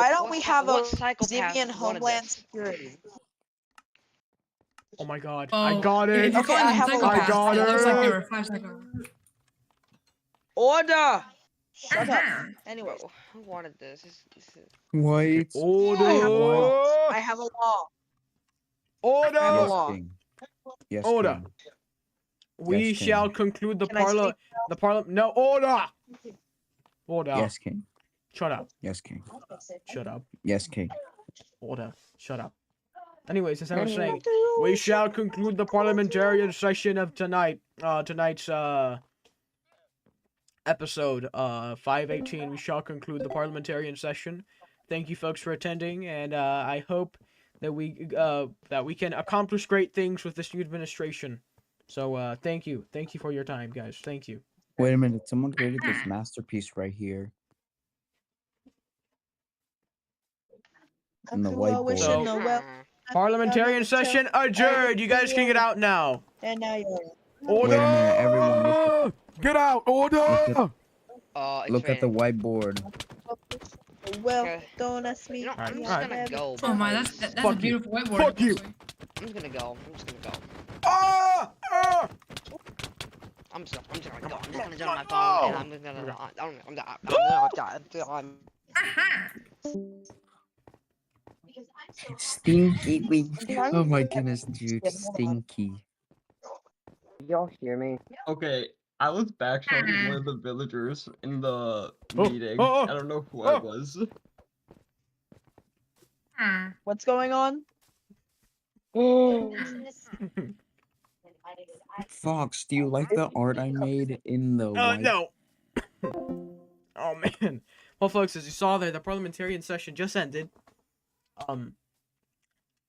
don't we have a
What psychopath
Zivian
wanted
Homeland
this?
Security?
Oh my God.
Oh,
I got
If
it.
you're
Okay,
calling
I
them
have a
psychopaths,
got
it looks like
it.
there were 5 psychopaths.
Order! Shut up. Anyway,
Bro, who wanted this? This is...
Wait.
Order.
I have a law.
Order.
I have a
Yes,
law.
King. Yes,
Order.
King.
We
Yes, King.
shall conclude the
Can I
parliament. The parliament. No, order. Order.
Yes, King.
Shut up.
Yes, King.
Shut up.
Yes, King.
Order. Shut up. Anyways, as I was saying, we shall conclude the parliamentarian session of tonight's episode 518. We shall conclude the parliamentarian session. Thank you folks for attending, and I hope that we can accomplish great things with this new administration. So thank you for your time, guys. Thank you.
Wait a minute. Someone created this masterpiece right here. On the
So-
whiteboard.
Parliamentarian session adjourned. You guys can get out now.
And now you're
Order!
Wait a minute, everyone,
Get out! Order!
look at the whiteboard.
Well,
Okay.
don't ask me.
You know, I'm
Alright,
just gonna go
Oh my,
because
that's a
Fuck you.
beautiful whiteboard.
Fuck you.
actually.
I'm just gonna go. I'm just gonna go.
Ah! Ah!
I'm just gonna go. I'm just
on,
gonna
come
jump on
on,
my phone and
no.
I'm just gonna. I'm
Stinky. Wait.
trying
Oh
to
my
get
goodness, dude. Stinky.
Y'all hear me?
Okay, I was backshotting one of the villagers in the
Oh,
meeting.
oh,
I don't know who
oh.
I was.
What's going on?
Fox, do you like the art I made in the white?
No. Oh man. Well, folks, as you saw there, the parliamentarian session just ended.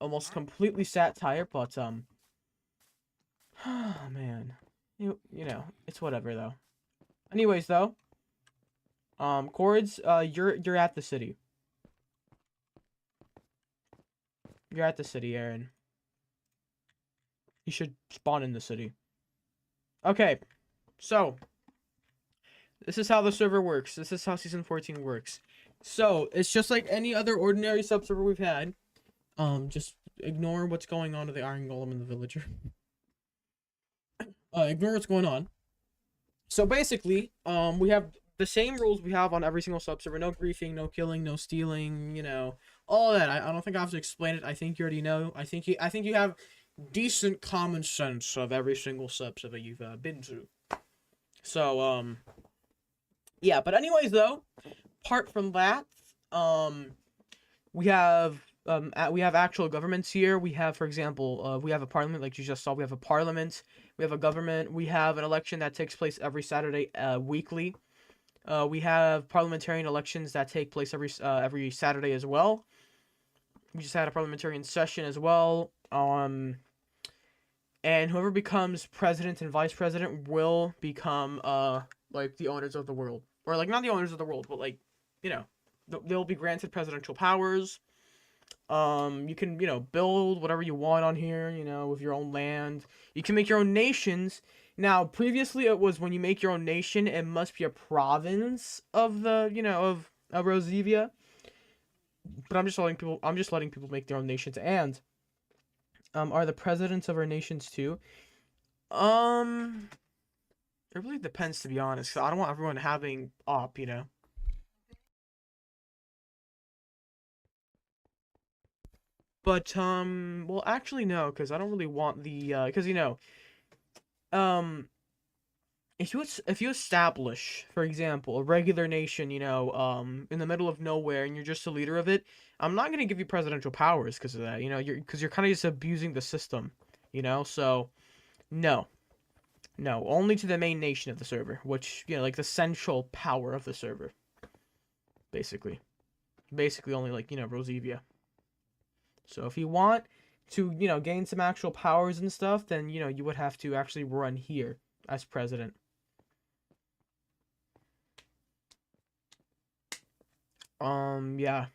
Almost completely satire, but oh man, you know, it's whatever though. Anyways, though, Chords, you're at the city. You're at the city, Aaron. You should spawn in the city. Okay, so this is how the server works. This is how Season 14 works. So, it's just like any other ordinary sub-server we've had. Just ignore what's going on to the Iron Golem and the Villager. Ignore what's going on. So, basically, we have the same rules we have on every single sub-server. No griefing, no killing, no stealing, you know, all that. I don't think I have to explain it. I think you already know. I think you have decent common sense of every single sub-server you've been to. So, yeah, but anyways, though, apart from that, we have actual governments here. We have, for example, we have a parliament, like you just saw. We have a parliament. We have a government. We have an election that takes place every Saturday, weekly. We have parliamentarian elections that take place every Saturday as well. We just had a parliamentarian session as well. And whoever becomes president and vice president will become like the owners of the world, or like not the owners of the world, but like, you know, they'll be granted presidential powers. You can, you know, build whatever you want on here, you know, with your own land. You can make your own nations. Now, previously it was when you make your own nation, it must be a province of the, you know, of ROZIVIA. But I'm just letting people make their own nations. And are the presidents of our nations too? It really depends, to be honest. 'Cause I don't want everyone having op, you know. But well, actually no, because I don't really want the because you know, if you establish, for example, a regular nation, you know, in the middle of nowhere, and you're just the leader of it, I'm not gonna give you presidential powers because of that. You know, you're kind of just abusing the system, you know. So, no, only to the main nation of the server, which, you know, like the central power of the server, basically only, like, you know, ROZIVIA. So if you want to, you know, gain some actual powers and stuff, then, you know, you would have to actually run here as president. Yeah.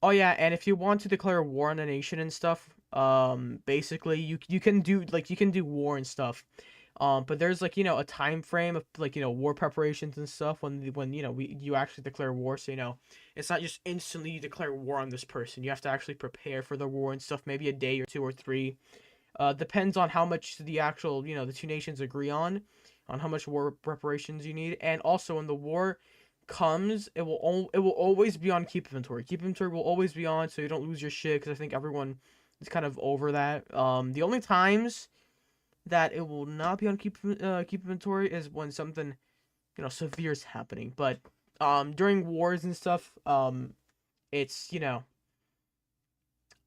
Oh yeah, and if you want to declare war on a nation and stuff, basically you can do, like, you can do war and stuff. But there's, like, you know, a time frame of, like, you know, war preparations and stuff when you know, you actually declare war. So, you know, it's not just instantly you declare war on this person. You have to actually prepare for the war and stuff, maybe a day or 2 or 3. Depends on how much the actual, you know, the two nations agree on how much war preparations you need. And also, when the war comes, it will always be on keep inventory. Keep inventory will always be on, so you don't lose your shit, because I think everyone is kind of over that. The only times that it will not be on keep inventory is when something, you know, severe is happening. But during wars and stuff, it's, you know,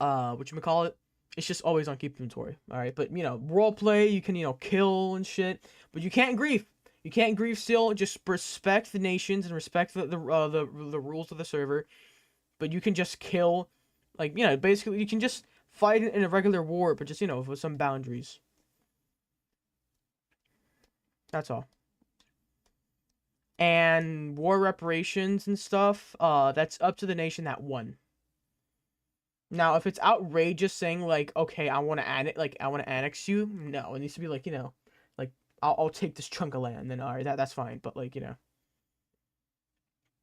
whatchamacallit, it's just always on keep inventory. All right, but, you know, role play, you can, you know, kill and shit, but you can't grief. You can't grief still. Just respect the nations and respect the rules of the server. But you can just kill, like, you know, basically you can just fight in a regular war, but just, you know, with some boundaries. That's all. And war reparations and stuff, that's up to the nation that won. Now, if it's outrageous saying like, okay, I want to annex you, no, it needs to be like, like I'll take this chunk of land, then all right, that's fine. But like,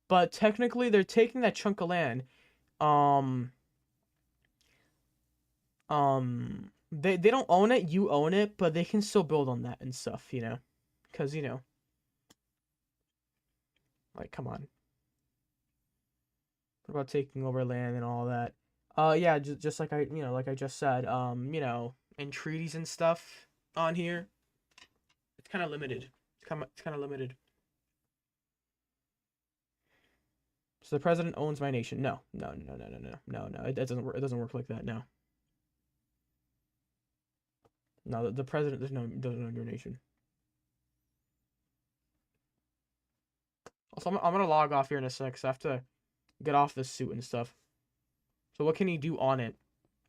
but technically they're taking that chunk of land. They don't own it, you own it, but they can still build on that and stuff, because like, come on. What about taking over land and all that? Yeah, just like like I just said, and treaties and stuff on here. It's kind of limited. It's kind of limited. So the president owns my nation. No. It doesn't work. It doesn't work like that. No. No, the president doesn't own your nation. Also, I'm gonna log off here in a sec. 'Cause I have to get off this suit and stuff. So what can he do on it?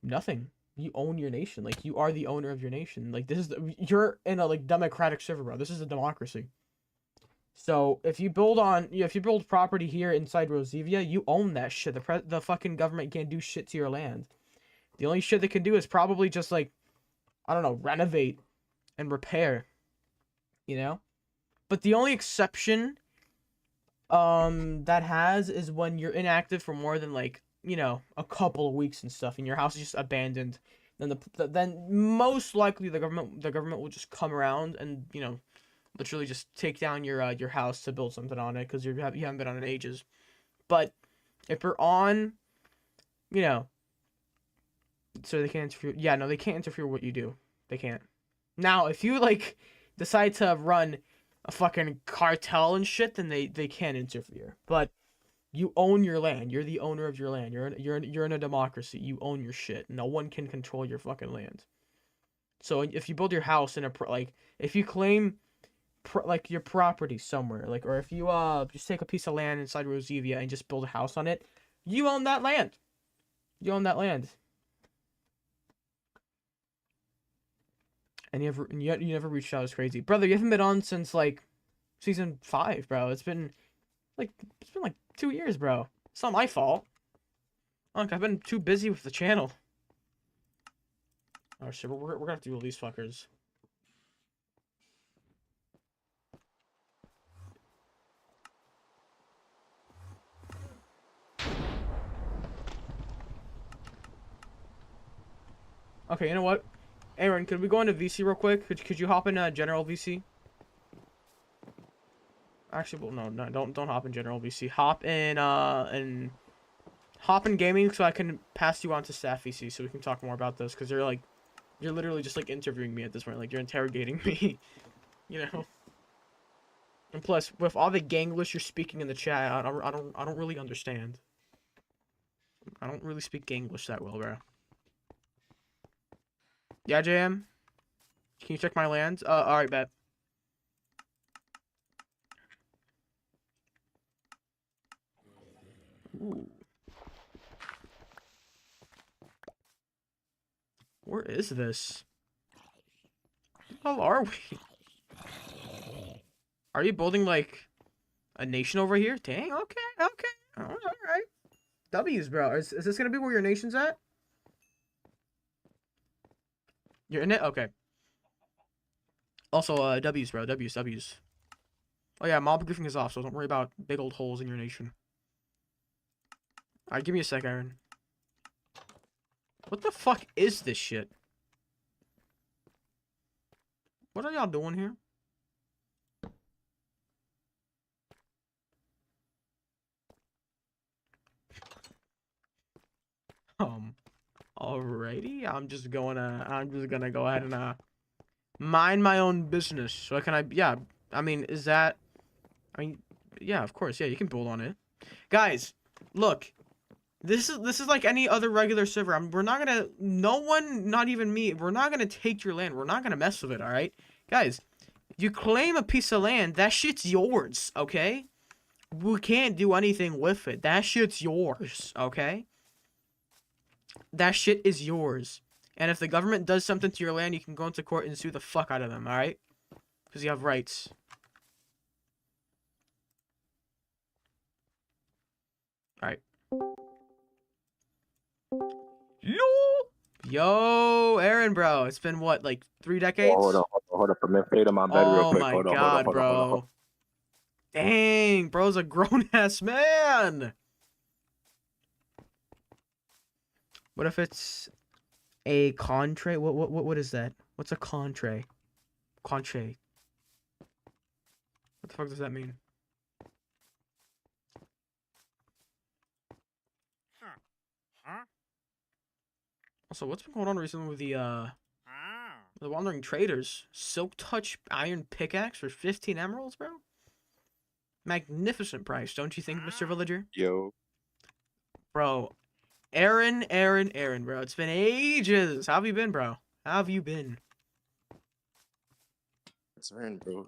Nothing. You own your nation. Like, you are the owner of your nation. Like, you're in a like democratic server, bro. This is a democracy. So if you build if you build property here inside ROZIVIA, you own that shit. The fucking government can't do shit to your land. The only shit they can do is probably just like, I don't know, renovate and repair. But the only exception that has is when you're inactive for more than like, a couple of weeks and stuff, and your house is just abandoned. Then most likely the government will just come around and literally just take down your house to build something on it because you haven't been on it in ages. But if you're on, so they can't interfere. Yeah, no, they can't interfere with what you do. They can't. Now, if you like decide to run a fucking cartel and shit, then they can interfere. But you own your land. You're the owner of your land. You're in a democracy. You own your shit. No one can control your fucking land. So if you build your house in if you claim like your property somewhere, like, or if you just take a piece of land inside ROZIVIA and just build a house on it, you own that land. You own that land. And you never reached out. It's crazy, brother. You haven't been on since like season 5, bro. It's been like 2 years, bro. It's not my fault. Look, I've been too busy with the channel. Oh shit, we're gonna have to do all these fuckers. Okay, you know what? Aaron, could we go into VC real quick? Could you hop in general VC? Actually, well, no, don't hop in general VC. Hop in gaming, so I can pass you on to staff VC, so we can talk more about this. Because you're literally just like interviewing me at this point. Like, you're interrogating me, And plus, with all the Ganglish you're speaking in the chat, I don't really understand. I don't really speak Ganglish that well, bro. Yeah, JM? Can you check my lands? Alright, bet. Ooh. Where is this? How are we? Are you building, like, a nation over here? Dang, okay. Alright. W's, bro. Is this gonna be where your nation's at? You're in it? Okay. Also, W's, bro. W's. Oh, yeah, mob griefing is off, so don't worry about big old holes in your nation. Alright, give me a sec, Aaron. What the fuck is this shit? What are y'all doing here? Alrighty. I'm just gonna go ahead and mind my own business. So yeah, yeah, of course, yeah, you can build on it. Guys, look. This is like any other regular server. We're not gonna, no one, not even me, we're not gonna take your land. We're not gonna mess with it, alright? Guys, you claim a piece of land, that shit's yours, okay? We can't do anything with it. That shit's yours, okay? That shit is yours. And if the government does something to your land, you can go into court and sue the fuck out of them, alright? Because you have rights. Alright. Yo, Aaron, bro. It's been what, like 3 decades?
Hold up. I'm in fade on my bed real
Oh
quick.
my
Hold on.
god, bro. Dang, bro's a grown ass man. What if it's a contray? What is that? What's a contray? Contray. What the fuck does that mean? Also, what's been going on recently with the Wandering Traders? Silk Touch Iron Pickaxe for 15 emeralds, bro? Magnificent price, don't you think, Mr. Villager?
Yo.
Bro, Aaron, bro. It's been ages. How have you been, bro? How have you been?
Return, bro.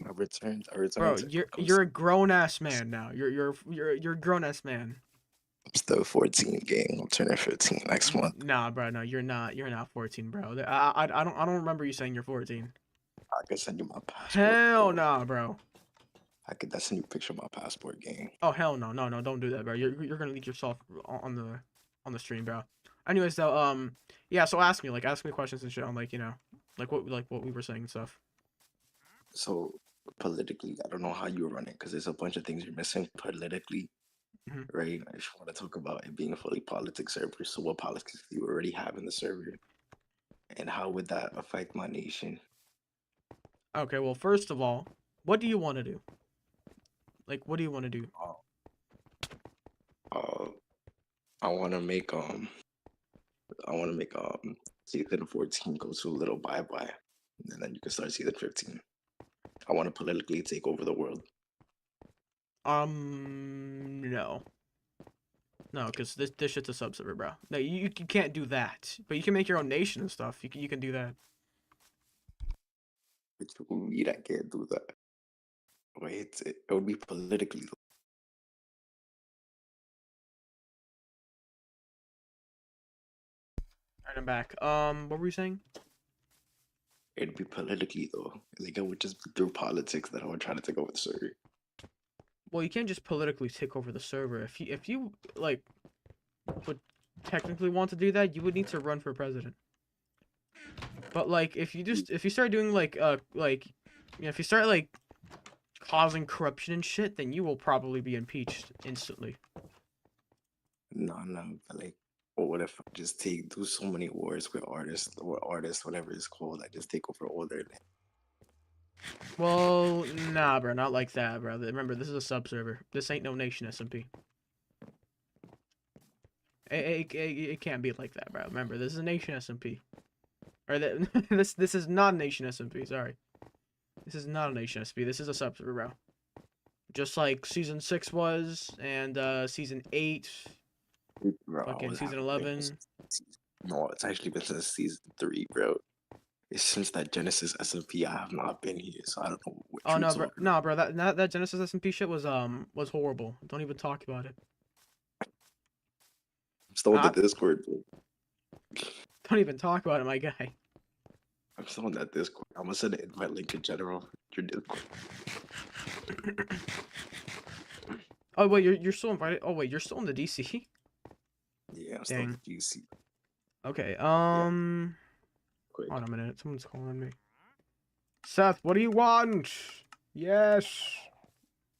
I returned.
Bro, you're a grown ass man now. You're a grown ass man.
I'm still 14, gang. I'm turning 15 next month.
Nah, bro, no, you're not. You're not 14, bro. I don't remember you saying you're 14.
I can send you my passport.
Hell nah, bro.
I could send you a picture of my passport, gang.
Oh hell no, don't do that, bro. You're gonna leak yourself on the stream, bro. Anyways, though, yeah. So ask me questions and shit on like what we were saying and stuff.
So politically, I don't know how you run it because there's a bunch of things you're missing politically, right? I just want to talk about it being a fully politics server. So what politics do you already have in the server, and how would that affect my nation?
Okay, well, first of all, what do you want to do? Like, what do you want to do?
I want to make season 14 go to a little bye-bye, and then you can start season 15. I want to politically take over the world.
No. No, because this shit's a sub-server, bro. No, you can't do that. But you can make your own nation and stuff. You can do that.
But you mean I can't do that? Wait, it would be politically.
Alright, I'm back. What were you saying?
It'd be politically though. Like it would just be through politics that I would try to take over the server.
Well, you can't just politically take over the server. If you like would technically want to do that, you would need to run for president. But like if you start doing if you start like causing corruption and shit, then you will probably be impeached instantly.
No, but like, what if I just do so many wars with artists, whatever it's called, I just take over all their land.
Well, nah, bro, not like that, bro. Remember, this is a sub-server. This ain't no nation SMP. It can't be like that, bro. Remember, this is a nation SMP. Or this is not a nation SMP, sorry. This is not a nation SMP. This is a sub-server, bro. Just like Season 6 was, and Season 8,
Bro,
fucking Season 11.
No, it's actually been since Season 3, bro. It's since that Genesis SMP I have not been here, so I don't know what
Oh no, bro, no, bro, that Genesis SMP shit was horrible. Don't even talk about it.
I'm still on the Discord, bro.
Don't even talk about it, my guy.
I'm still on that Discord. I'm gonna send an invite link in general. Your Discord.
Oh wait, you're still invited. Oh wait, you're still in the DC.
Yeah, I'm still in the DC.
Okay.
Quick.
Hold on a minute. Someone's calling me. Seth, what do you want? Yes.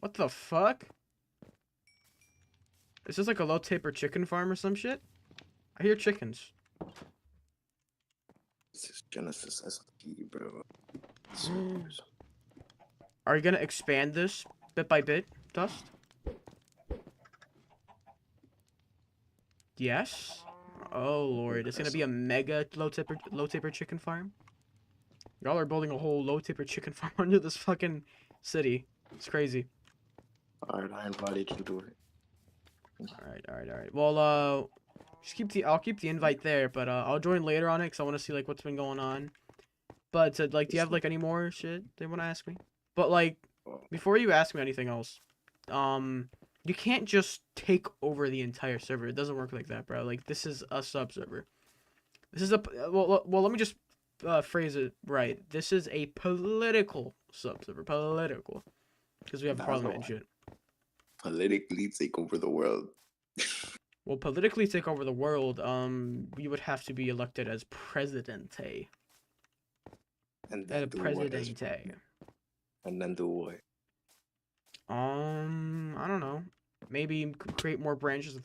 What the fuck? Is this like a low taper chicken farm or some shit? I hear chickens.
This is Genesis SMP, bro.
Are you gonna expand this bit by bit, Dust? Yes. Oh lord, it's gonna be a mega low taper chicken farm. Y'all are building a whole low taper chicken farm under this fucking city. It's crazy.
Alright, I invited you to it.
Alright. Well, I'll keep the invite there, but I'll join later on it because I want to see like what's been going on. But like, do you have like any more shit they want to ask me? But like, before you ask me anything else, you can't just take over the entire server. It doesn't work like that, bro. Like, this is a sub server. This is a well. Let me just phrase it right. This is a political sub server. Political, because we have parliament and shit.
Politically take over the world.
Well, politically take over the world, you would have to be elected as presidente.
And
El
then do what?
presidente.
And then do what?
I don't know. Maybe create more branches of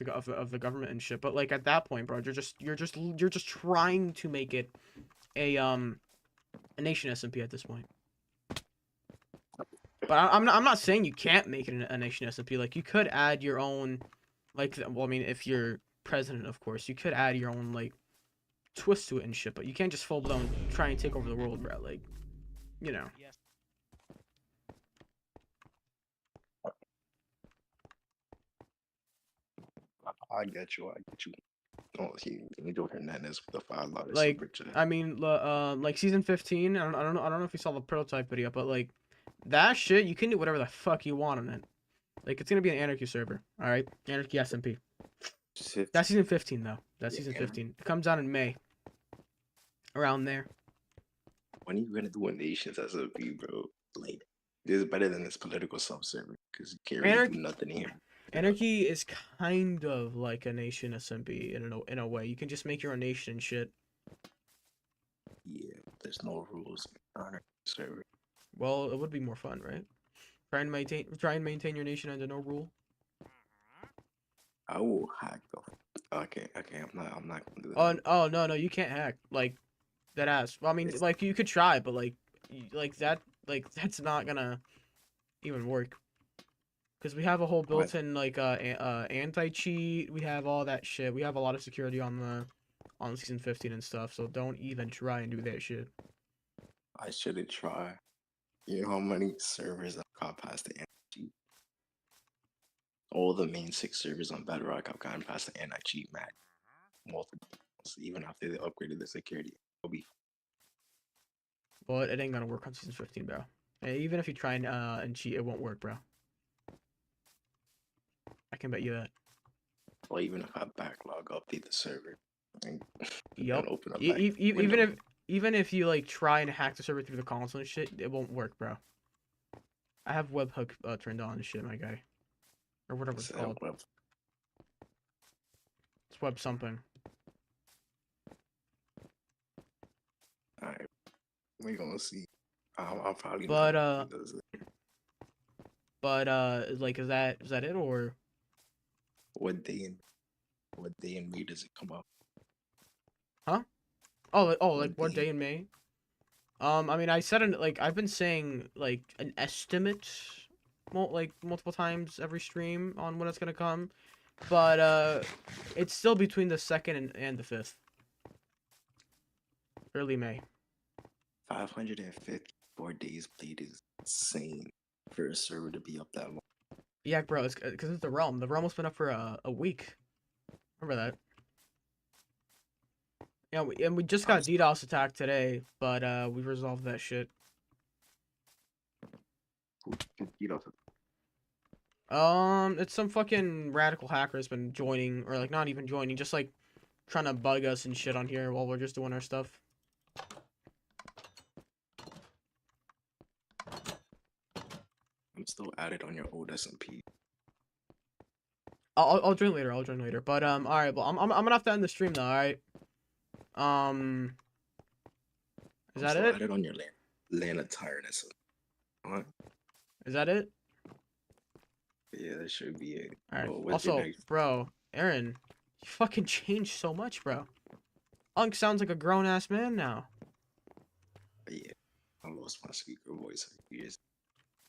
the government and shit. But like at that point, bro, you're just trying to make it a nation SMP at this point. But I'm not saying you can't make it a nation SMP. Like you could add your own, like, well, I mean, if you're president, of course, you could add your own like twist to it and shit. But you can't just full blown try and take over the world, bro. Like, you know.
I get you. I get you. Oh, he Angel Hernandez with the $5
Like,
super chat.
I mean, like season 15. I don't know if you saw the prototype video, but like that shit, you can do whatever the fuck you want on it. Like it's gonna be an anarchy server, all right? Anarchy SMP. That's season 15 though. That's season 15. It comes out in May. Around there.
When are you gonna do a nations SMP, bro? Like, this is better than this political sub server because you can't really do nothing here.
Anarchy is kind of like a nation SMP in a way. You can just make your own nation and shit.
Yeah, there's no rules on our server.
Well, it would be more fun, right? Try and maintain your nation under no rule.
I will hack though. Okay, I'm not gonna do that.
Oh no, you can't hack. Like that ass. Well, I mean, like you could try, but like that's not gonna even work. Because we have a whole built-in like anti-cheat. We have all that shit. We have a lot of security on season 15 and stuff. So don't even try and do that shit.
I shouldn't try. You know how many servers I've got past the anti-cheat? All the main 6 servers on Bedrock I've gotten past the anti-cheat mag multiple times, even after they upgraded the security. It'll be
But it ain't gonna work on season 15, bro. And even if you try and cheat, it won't work, bro. I can bet you that.
Well, even if I backlog, update the server, and
Yup.
open up
Even if you like try and hack the server through the console and shit, it won't work, bro. I have webhook turned on and shit, my guy, or whatever it's called. It's web something.
Alright, we gonna see. I'll probably.
But like, is that it or?
What day in May does it come out?
Huh? Oh, like what day in May? I mean, I said I've been saying like an estimate, multiple times every stream on when it's gonna come, but it's still between the 2nd and the 5th. Early May.
554 days played is insane for a server to be up that long.
Yeah, bro, it's because it's the realm. The realm has been up for a week. Remember that? Yeah, we just got DDoS attacked today, but we resolved that shit. It's some fucking radical hacker has been joining, or like not even joining, just like trying to bug us and shit on here while we're just doing our stuff.
I'm still added on your old SMP.
I'll join later. I'll join later. But all right. Well, I'm gonna have to end the stream though. All right. Is that it?
Added on your land attire. What?
Is that it?
Yeah, that should be it.
All right.
Well,
Also, bro, Aaron, you fucking changed so much, bro. Unk sounds like a grown ass man now.
Yeah, I lost my speaker voice for years.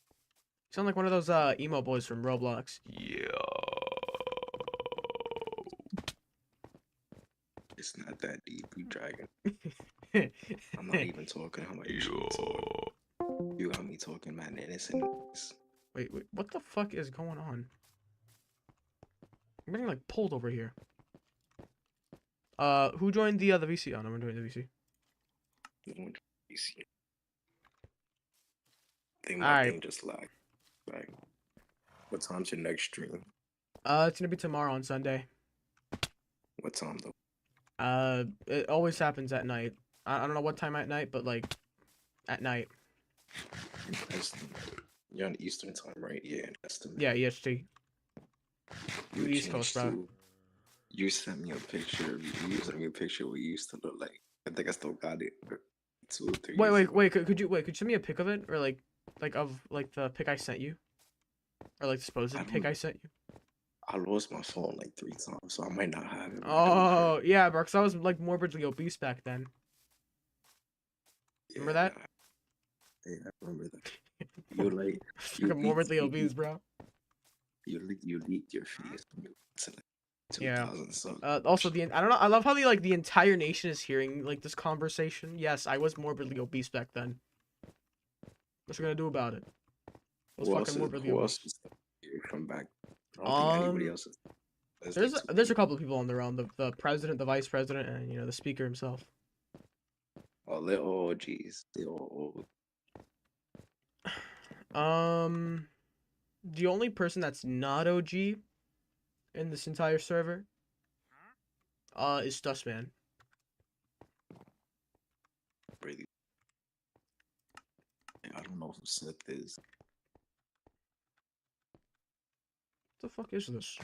You sound like one of those emo boys from Roblox. Yeah.
It's not that deep, you dragon. I'm not even talking how I usually talk. You got me talking mad innocent.
Wait, what the fuck is going on? I'm getting like pulled over here. Who joined the VC? Oh, no one joined the VC.
VC. I think my thing just lagged. Like, what time's your next stream?
It's gonna be tomorrow on Sunday.
What time though?
It always happens at night. I don't know what time at night, but like at night.
You're on Eastern time, right? Yeah, that's the.
Yeah, EST. You East Coast, bro.
You sent me a picture. You sent me a picture what you used to look like. I think I still got it. 2 or 3 years ago.
Wait. Could you send me a pic of it, or like of like the pic I sent you, or like the supposed
I
pic
don't.
I sent you?
I lost my phone like 3 times, so I might not have it. But I don't care.
Oh yeah, bro. Cause I was like morbidly obese back then. Remember
Yeah,
that?
yeah, I remember that. You like you
Fucking
leaked
morbidly obese, bro.
you leaked your face when you to like
Yeah.
2000 something.
Also I don't know. I love how the entire nation is hearing like this conversation. Yes, I was morbidly obese back then. What you gonna do about it? I was fucking morbidly
Who else
obese.
is here from back? I don't think anybody else is. There's like 2
There's a
people.
couple of people on their own. The president, the vice president, and the speaker himself.
Oh, little OGs. They all
The only person that's not OG in this entire server, is Dustman.
really. I don't know who said this.
What the fuck is this?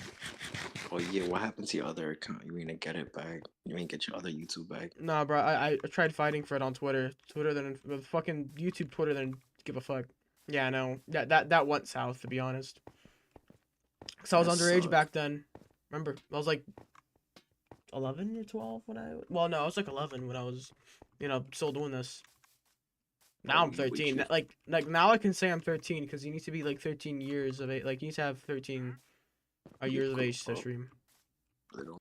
Oh yeah, what happened to your other account? You ain't get it back. You ain't get your other YouTube back.
Nah, bro. I tried fighting for it on Twitter. With fucking YouTube, Twitter didn't give a fuck. Yeah, I know. That went south, to be honest. Cause I was
That
underage
sucks.
back then. Remember, I was like 11 or 12 when I. Well, no, I was like 11 when I was, still doing this. Now
Oh,
I'm
you would
13.
you
Like now I can say I'm 13 because you need to be like 13 years of age. Like you need to have 13
you
years of
grew
age to
up
stream.
little.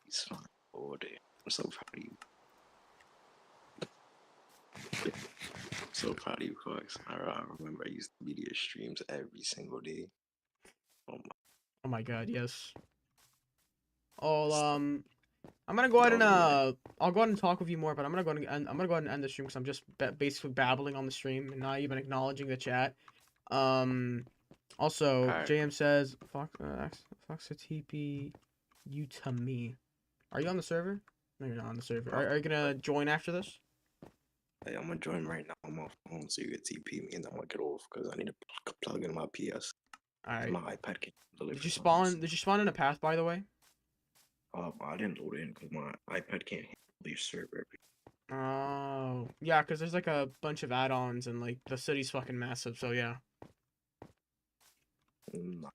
He's fine. Oh damn. I'm so proud of you. So proud of you, Cox. I remember I used to be to your streams every single day. Oh my
Oh my god, yes. I'll
stuff.
I'm gonna go ahead and
Dog, yeah.
I'll go ahead and talk with you more, but I'm gonna go ahead and end the stream because I'm just basically babbling on the stream and not even acknowledging the chat. Also,
Alright.
JM says Fox a TP you to me. Are you on the server? No, you're not on the server. Are you gonna join after this?
Hey, I'm gonna join right now on my phone so you can TP me and I'm gonna get off because I need to plug in my PS.
All right.
My iPad can't deliver
Did you
for some reason.
spawn? Did you spawn in a path, by the way?
I didn't load it in because my iPad can't handle your server.
Oh, yeah, because there's like a bunch of add-ons and like the city's fucking massive, so yeah.
Nah,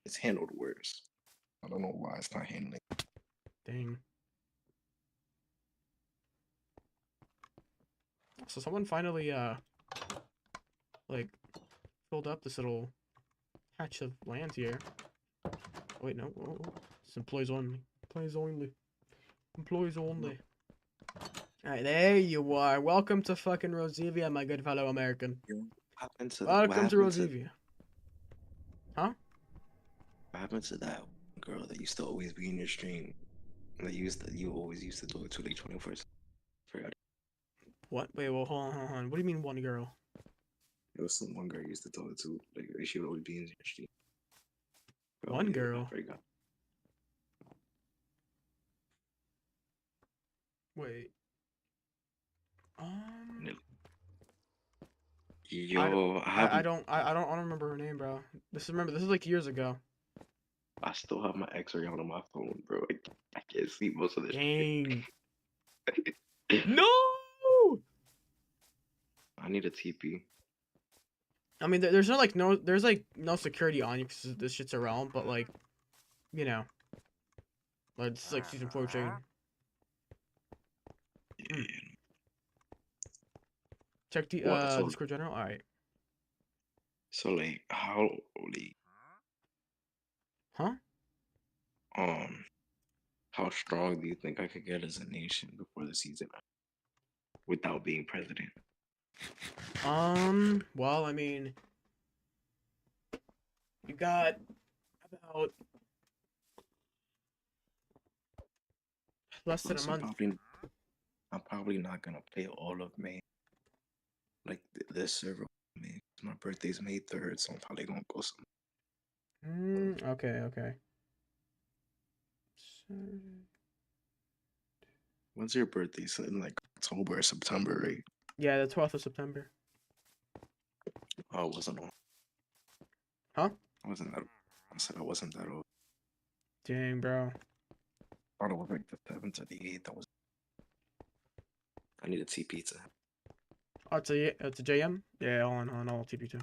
it's handled worse. I don't know why it's not handling.
Dang. So someone finally like filled up this little patch of land here. Oh, wait, no. Oh, it's employees only. Employees only. Employees only. Alright, there you are. Welcome to fucking ROZIVIA, my good fellow American.
What happened to
Welcome to ROZIVIA. Huh?
What happened to that girl that used to always be in your stream? That you always used to do it to the 21st. Forgot.
What? Wait, well, hold on. What do you mean one girl?
There was some one girl you used to talk to. Like she would always be in your stream.
One
Yeah,
girl?
I forgot.
Wait.
Yo,
I don't remember her name, bro. This is like years ago.
I still have my X-ray on my phone, bro. I can't see most of this.
Dang. No!
I need a TP.
I mean, there's no security on you because this shit's a realm, but like, it's like season 4 chicken. Check the
What?
Discord general. All right.
So like, how
Huh?
how strong do you think I could get as a nation before the season without being president?
Well, I mean, you got about less than a month.
I'm probably not gonna play all of May. Like this server, May. My birthday's May 3rd, so I'm probably gonna go some.
Okay.
When's your birthday? So in like October or September, right?
Yeah, the 12th of September.
Oh, I wasn't on.
Huh?
I wasn't that. I said I wasn't that old.
Dang, bro.
thought it was like the 7th or the 8th. I need a T pizza.
Oh, it's a JM? Yeah, on all TP2.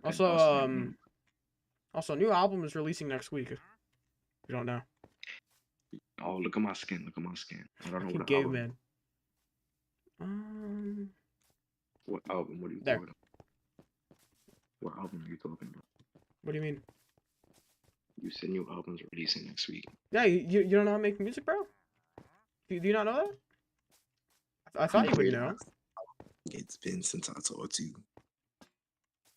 Also, also, new album is releasing next week. If you don't know.
Oh, look at my skin. Look at my skin. I don't know
Fucking
what
gay
album.
man.
What album? What are you
There.
talking about? What album are you talking about?
What do you mean?
You said new albums releasing next week.
Yeah, you don't know how to make music, bro? Do you not know that? I thought you would know.
It's been since I talked to you.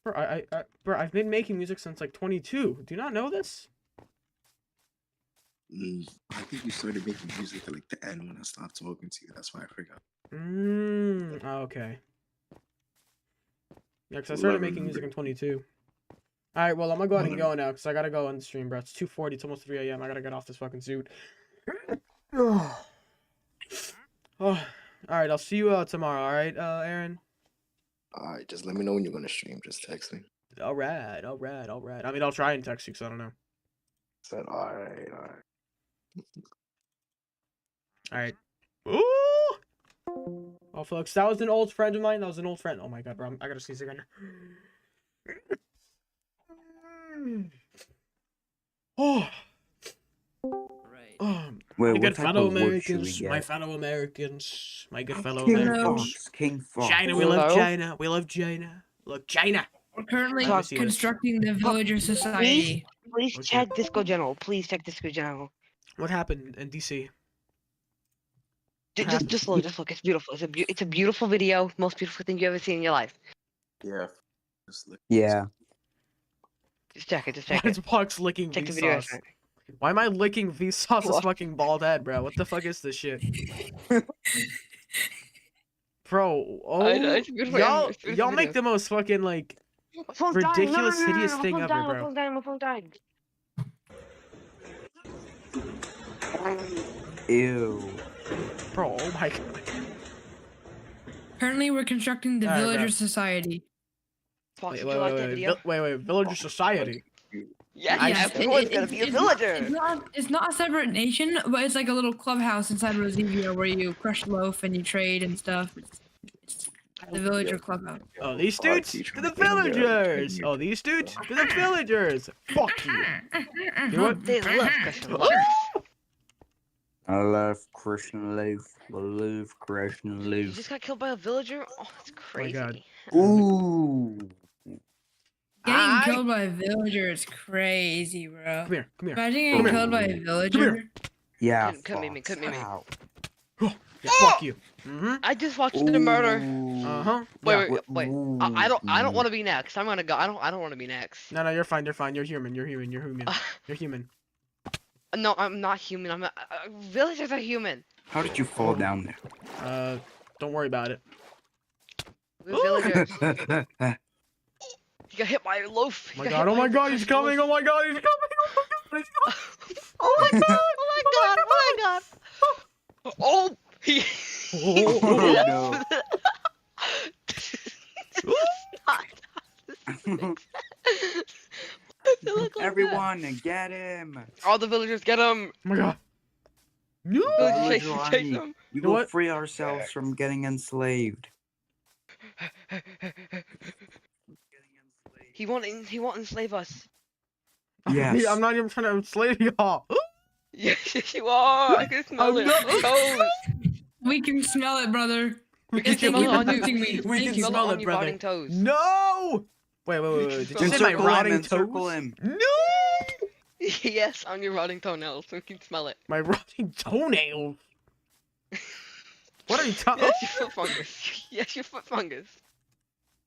Bro, bro, I've been making music since like 22. Do you not know this?
I think you started making music at like the end when I stopped talking to you. That's why I forgot.
Okay. Yeah, because I started making music in 22. Alright, well, I'm gonna go ahead and go now, because I gotta go on the stream, bro. It's 2:40, it's almost 3 a.m. I gotta get off this fucking suit. Oh, alright, I'll see you tomorrow, alright, Aaron?
Alright, just let me know when you're gonna stream. Just text me.
Alright. I mean, I'll try and text you, because I don't know.
Said alright.
Alright. Ooh! Oh, folks, that was an old friend of mine. That was an old friend. Oh my god, bro. I gotta sneeze again. Oh.
Wait,
my good
what type
fellow
of wood should we
Americans, my
get?
fellow Americans, my good fellow
King
Americans.
Fox, King Fox.
China, we love
Hello?
China. We love China. Look, China.
We're currently
Let me see this.
constructing the Villager Society.
Please
Okay.
check Disco General. Please check Disco General.
What happened in DC?
Just look. It's beautiful. It's a beautiful video. Most beautiful thing you ever seen in your life.
Yeah. Just look.
Yeah.
Just check it.
Why is Pucks licking
Check the video.
Vsauce? Why am I licking Vsauce's
What?
fucking bald head, bro? What the fuck is this shit? Bro,
It's beautiful.
y'all
It's a beautiful
make
video.
the most fucking like
My phone's dying.
ridiculous,
No,
hideous
my
thing
phone's
ever,
dying.
bro.
My phone's dying. My phone's dying.
Ew.
Bro, oh my god.
Currently, we're constructing the
Alright, bro.
Villager Society.
Fox,
Wait,
would you like that video?
wait, Villager Society.
Yes,
Yes,
everyone's gonna be a villager.
It's not a separate nation, but it's like a little clubhouse inside ROZIVIA where you crush loaf and you trade and stuff. It's the Villager Clubhouse.
Oh, these dudes to the villagers. Oh, these dudes to the villagers. Fuck you. You know what?
They love crushing loaf.
I love Christian loaf. I love Christian
You
loaf.
just got killed by a villager? Oh, that's crazy.
God.
Ooh.
Getting killed by a villager is crazy, bro.
Come here.
Imagine getting killed by a villager.
Yeah.
Couldn't be me. Couldn't be me.
Ow.
Yeah, fuck you. Mm-hmm.
I just watched the murder.
Uh-huh.
Wait. I don't want to be next. I'm gonna go. I don't want to be next.
No, you're fine. You're human. You're human.
No, I'm not human. I'm not. Villagers are human.
How did you fall down there?
Don't worry about it.
We're villagers. He got hit by a loaf.
Oh my god, he's coming. Oh my god, he's coming.
Oh my god. Oh, he.
Oh no. Everyone, get him!
All the villagers get him.
Oh my god. No.
Villagers
Villager
chase
army,
him.
we
know
will
what?
free ourselves from getting enslaved.
He won't enslave us.
Yes.
I'm not even trying to enslave y'all.
Yes, you are. I can smell it. Toes.
We can smell it, brother.
We can
It's
smell it on
touching
you.
me.
We can
smell
smell
it
it,
on your
brother.
rotting toes.
No. Wait. Did you say my
Encircle him,
rotting
encircle
toes?
him.
No.
Yes, on your rotting toenails. We can smell it.
My rotting toenails. What are you talking?
Yes, your foot fungus. Yes, your foot fungus.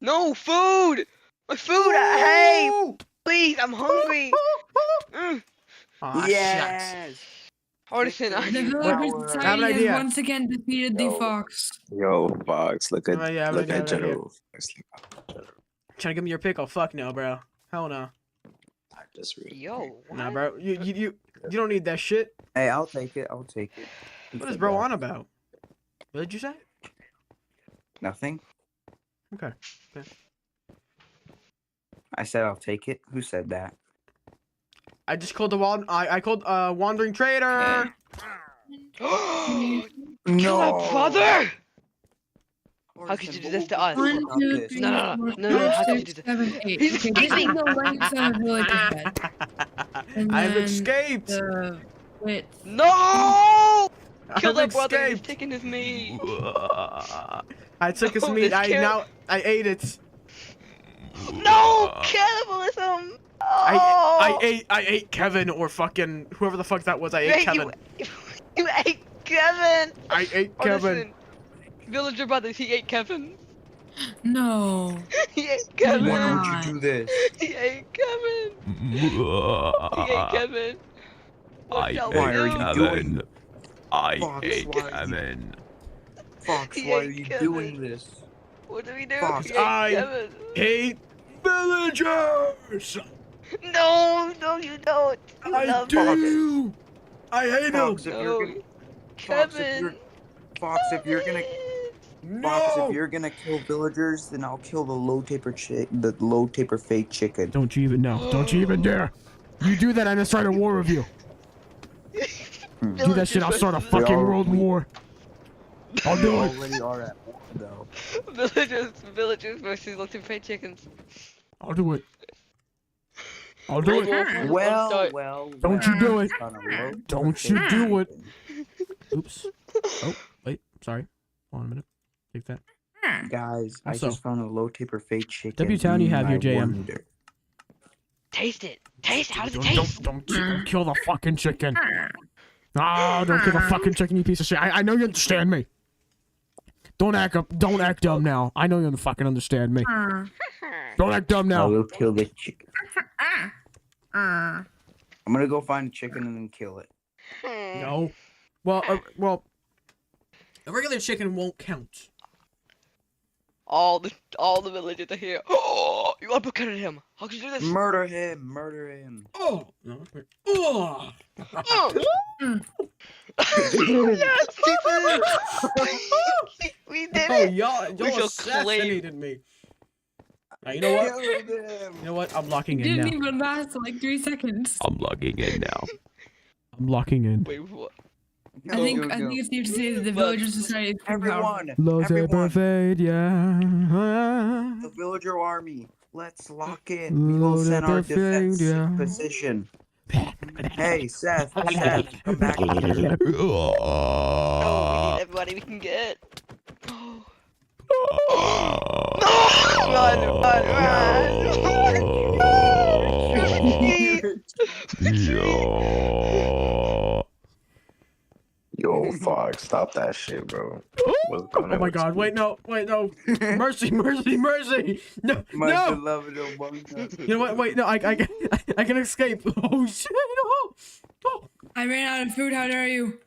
No food. My food. Hey, please, I'm hungry.
Aw, shucks.
Yes.
Artisan,
The
Victory.
Villager
Power.
I have an
Society has
idea.
once again defeated the
Yo.
fox.
Yo, Fox, look at
Yeah,
look
yeah,
at
yeah.
General.
Trying to give me your pick? Oh fuck no, bro. Hell no.
I just really.
Yo, what?
Nah, bro. You don't need that shit.
Hey, I'll take it.
What is bro on about? What did you say?
Nothing.
Okay.
I said I'll take it. Who said that?
I just called the I called wandering trader.
Kill
No.
my brother! How
Arson,
could you do
what
this
will
to
we
us?
do
1,
about
2,
this?
3,
No,
4,
no,
5,
how could you
6,
do that?
7, 8.
He's
Okay, this is
escaping!
the length of the village's bed. And
I've
then
escaped.
the width.
No! Kill
I've
that brother, he's
escaped.
taking his meat!
I took his
No,
meat.
this
I ate it.
No! Cannibalism!
I ate Kevin or fucking whoever the fuck that was. I ate Kevin.
You ate Kevin!
I ate Kevin.
Listen, villager brothers, he ate Kevin.
No.
He ate Kevin.
When would
Why?
you do this?
He ate Kevin. He ate Kevin. What shall we
Why are
do?
you doing?
I
Fox,
ate
why are you-
Kevin.
Fox,
He
why are
ate
you
Kevin.
doing this?
What do we do?
Fox,
He ate
I
Kevin.
hate villagers.
No, you don't. You
I
love
do. I hate them.
Fox, if you're
No,
gonna, Fox, if
Kevin.
you're, Fox, if you're gonna, Fox, if you're gonna kill villagers, then I'll kill the low taper fake chicken.
Don't you even know. Don't you even dare. You do that, I'm gonna start a war with you. Do that shit, I'll start a fucking world war. I'll
We
do it.
already are at war, though.
Villagers versus low fake chickens.
I'll do it. I'll do it.
Well.
Don't you do it.
On a low
Don't
taper
you do it.
chicken.
Oops. Oh, wait. Sorry. Hold on a minute. Take that.
Guys, I
Also,
just found a low taper fake chicken.
W town you have
and
here,
I
JM.
wonder-
Taste it. Taste it. How does it
Don't
taste?
don't kill the fucking chicken. No, don't kill the fucking chicken, you piece of shit. I know you understand me. Don't act dumb now. I know you fucking understand me. Don't act dumb
I
now.
will kill the chicken. I'm gonna go find a chicken and then kill it.
No. Well, a regular chicken won't count.
All the villagers are here. Oh, you uppercutted him. How could you do this?
Murder him! Murder him!
Oh no. Oh.
Yes, we did
Oh,
it.
y'all
We shall
assassinated me. Now, you know what?
Killed him!
You know what? I'm locking in
Didn't
now.
even last like 3 seconds.
I'm logging in now. I'm locking in.
Wait, what?
I think it's safe to say that the villager society is pretty powerful.
Everyone!
yeah.
The villager army! Let's lock in! We will set our defense position. Hey, Seth! Seth, come back here!
Oh, we need everybody we can get. Run!
Yo, Fox, stop that shit, bro. What's going
Oh
on
my
with
god,
you?
wait, no. Mercy. No,
My
no.
beloved Obunga.
You know what? Wait, no, I can escape. Oh shit, no. Oh.
I ran out of food. How dare you?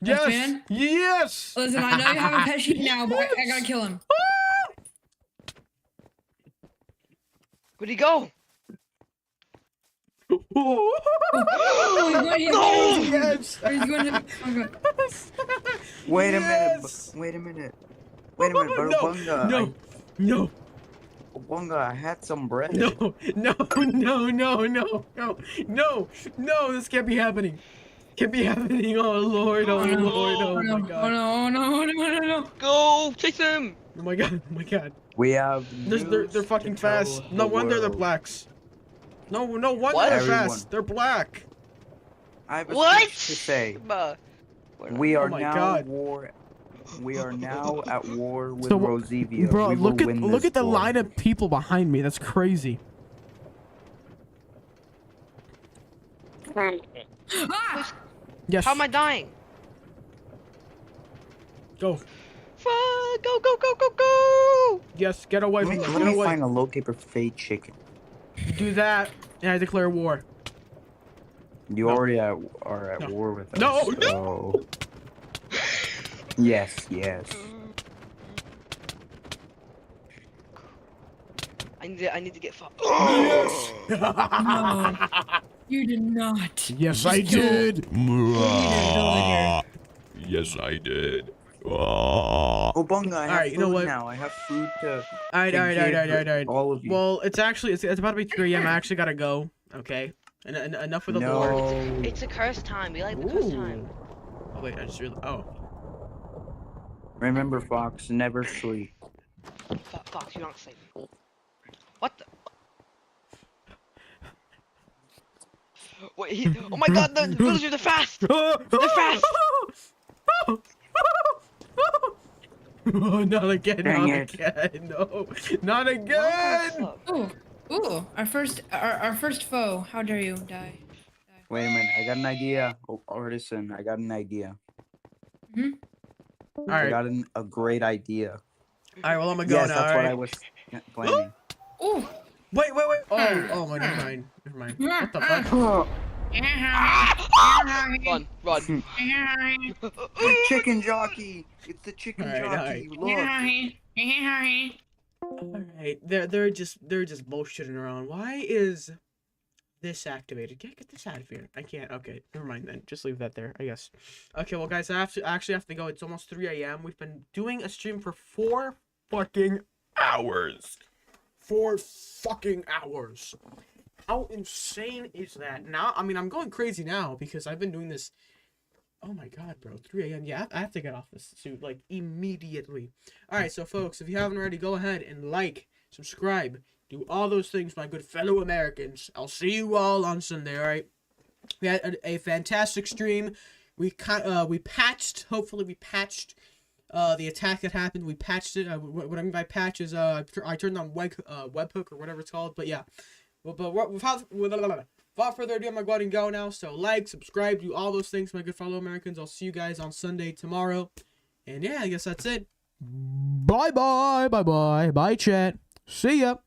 Yes,
man?
yes.
Listen, I know you have a pet sheep now, but I gotta kill him.
Where'd he go?
Oh, he's going
Yes.
he's going to. Oh, God.
Wait a minute!
Yes.
Wait a minute! But Obunga,
No.
Obunga, I had some bread.
No. This can't be happening. Can't be happening. Oh lord. Oh
no.
lord. Oh my god.
Oh no.
Go! Chase him!
Oh my god.
We have.
They're
news
fucking
to tell
fast.
the
No wonder they're
world.
blacks. No wonder
What?
they're
Everyone.
fast. They're black.
I have a
What?
speech to say. We are
my
now
God.
war. We are now at war with
So,
ROZIVIA.
Bro,
we will
look
win this
at the
war.
line of people behind me. That's crazy.
Ah!
Yes.
How am I dying?
Go.
Go!
Yes, get away from them.
Let
Get
me
away.
find a low taper fake chicken.
Do that, and I declare war.
You already are at
No.
war with us.
No,
so... Yes.
I need to get fucked.
Yes.
No, you did not.
Yes, I did. Yes, I did.
Obunga, I have
Alright, you know
food
what?
now. I have food to.
Alright.
All of you.
Well, it's about to be 3 a.m. I actually gotta go. Okay. Enough with the lore.
No.
It's a curse time. We like the curse time.
Ooh. Oh wait, I just realized. Oh.
Remember, Fox, never sleep.
Fox, you're not sleeping. What the? Wait, oh my god, the villagers are fast! They're fast!
Not again,
Dang
not
it.
again, no, not again!
Ooh, our first foe. How dare you die?
Wait a minute, I got an idea. Oh, Artisan, I got an idea.
Hmm?
All
I
right,
got a great idea.
all right, well I'm gonna go
Yes,
now.
that's
all
what
right?
I was planning.
Ooh.
Wait. Oh my, never mind. What the fuck?
Run.
Chicken jockey! It's the chicken
Alright,
jockey. Look.
Alright, they're just bullshitting around. Why is this activated? Can't get this out of here. I can't. Okay, never mind then. Just leave that there, I guess. Okay, well guys, I actually have to go. It's almost 3 a.m. We've been doing a stream for 4 fucking hours. 4 fucking hours. How insane is that? Now, I mean, I'm going crazy now because I've been doing this. Oh my god, bro. 3 a.m. Yeah, I have to get off this suit, like, immediately. Alright, so folks, if you haven't already, go ahead and like, subscribe, do all those things, my good fellow Americans. I'll see you all on Sunday, alright? We had a fantastic stream. We patched, hopefully we patched the attack that happened. We patched it. What I mean by patch is, I turned on webhook or whatever it's called, but yeah. But without further ado, I'm gonna go ahead and go now. So like, subscribe, do all those things, my good fellow Americans. I'll see you guys on Sunday tomorrow. And yeah, I guess that's it.
Bye, chat. See ya.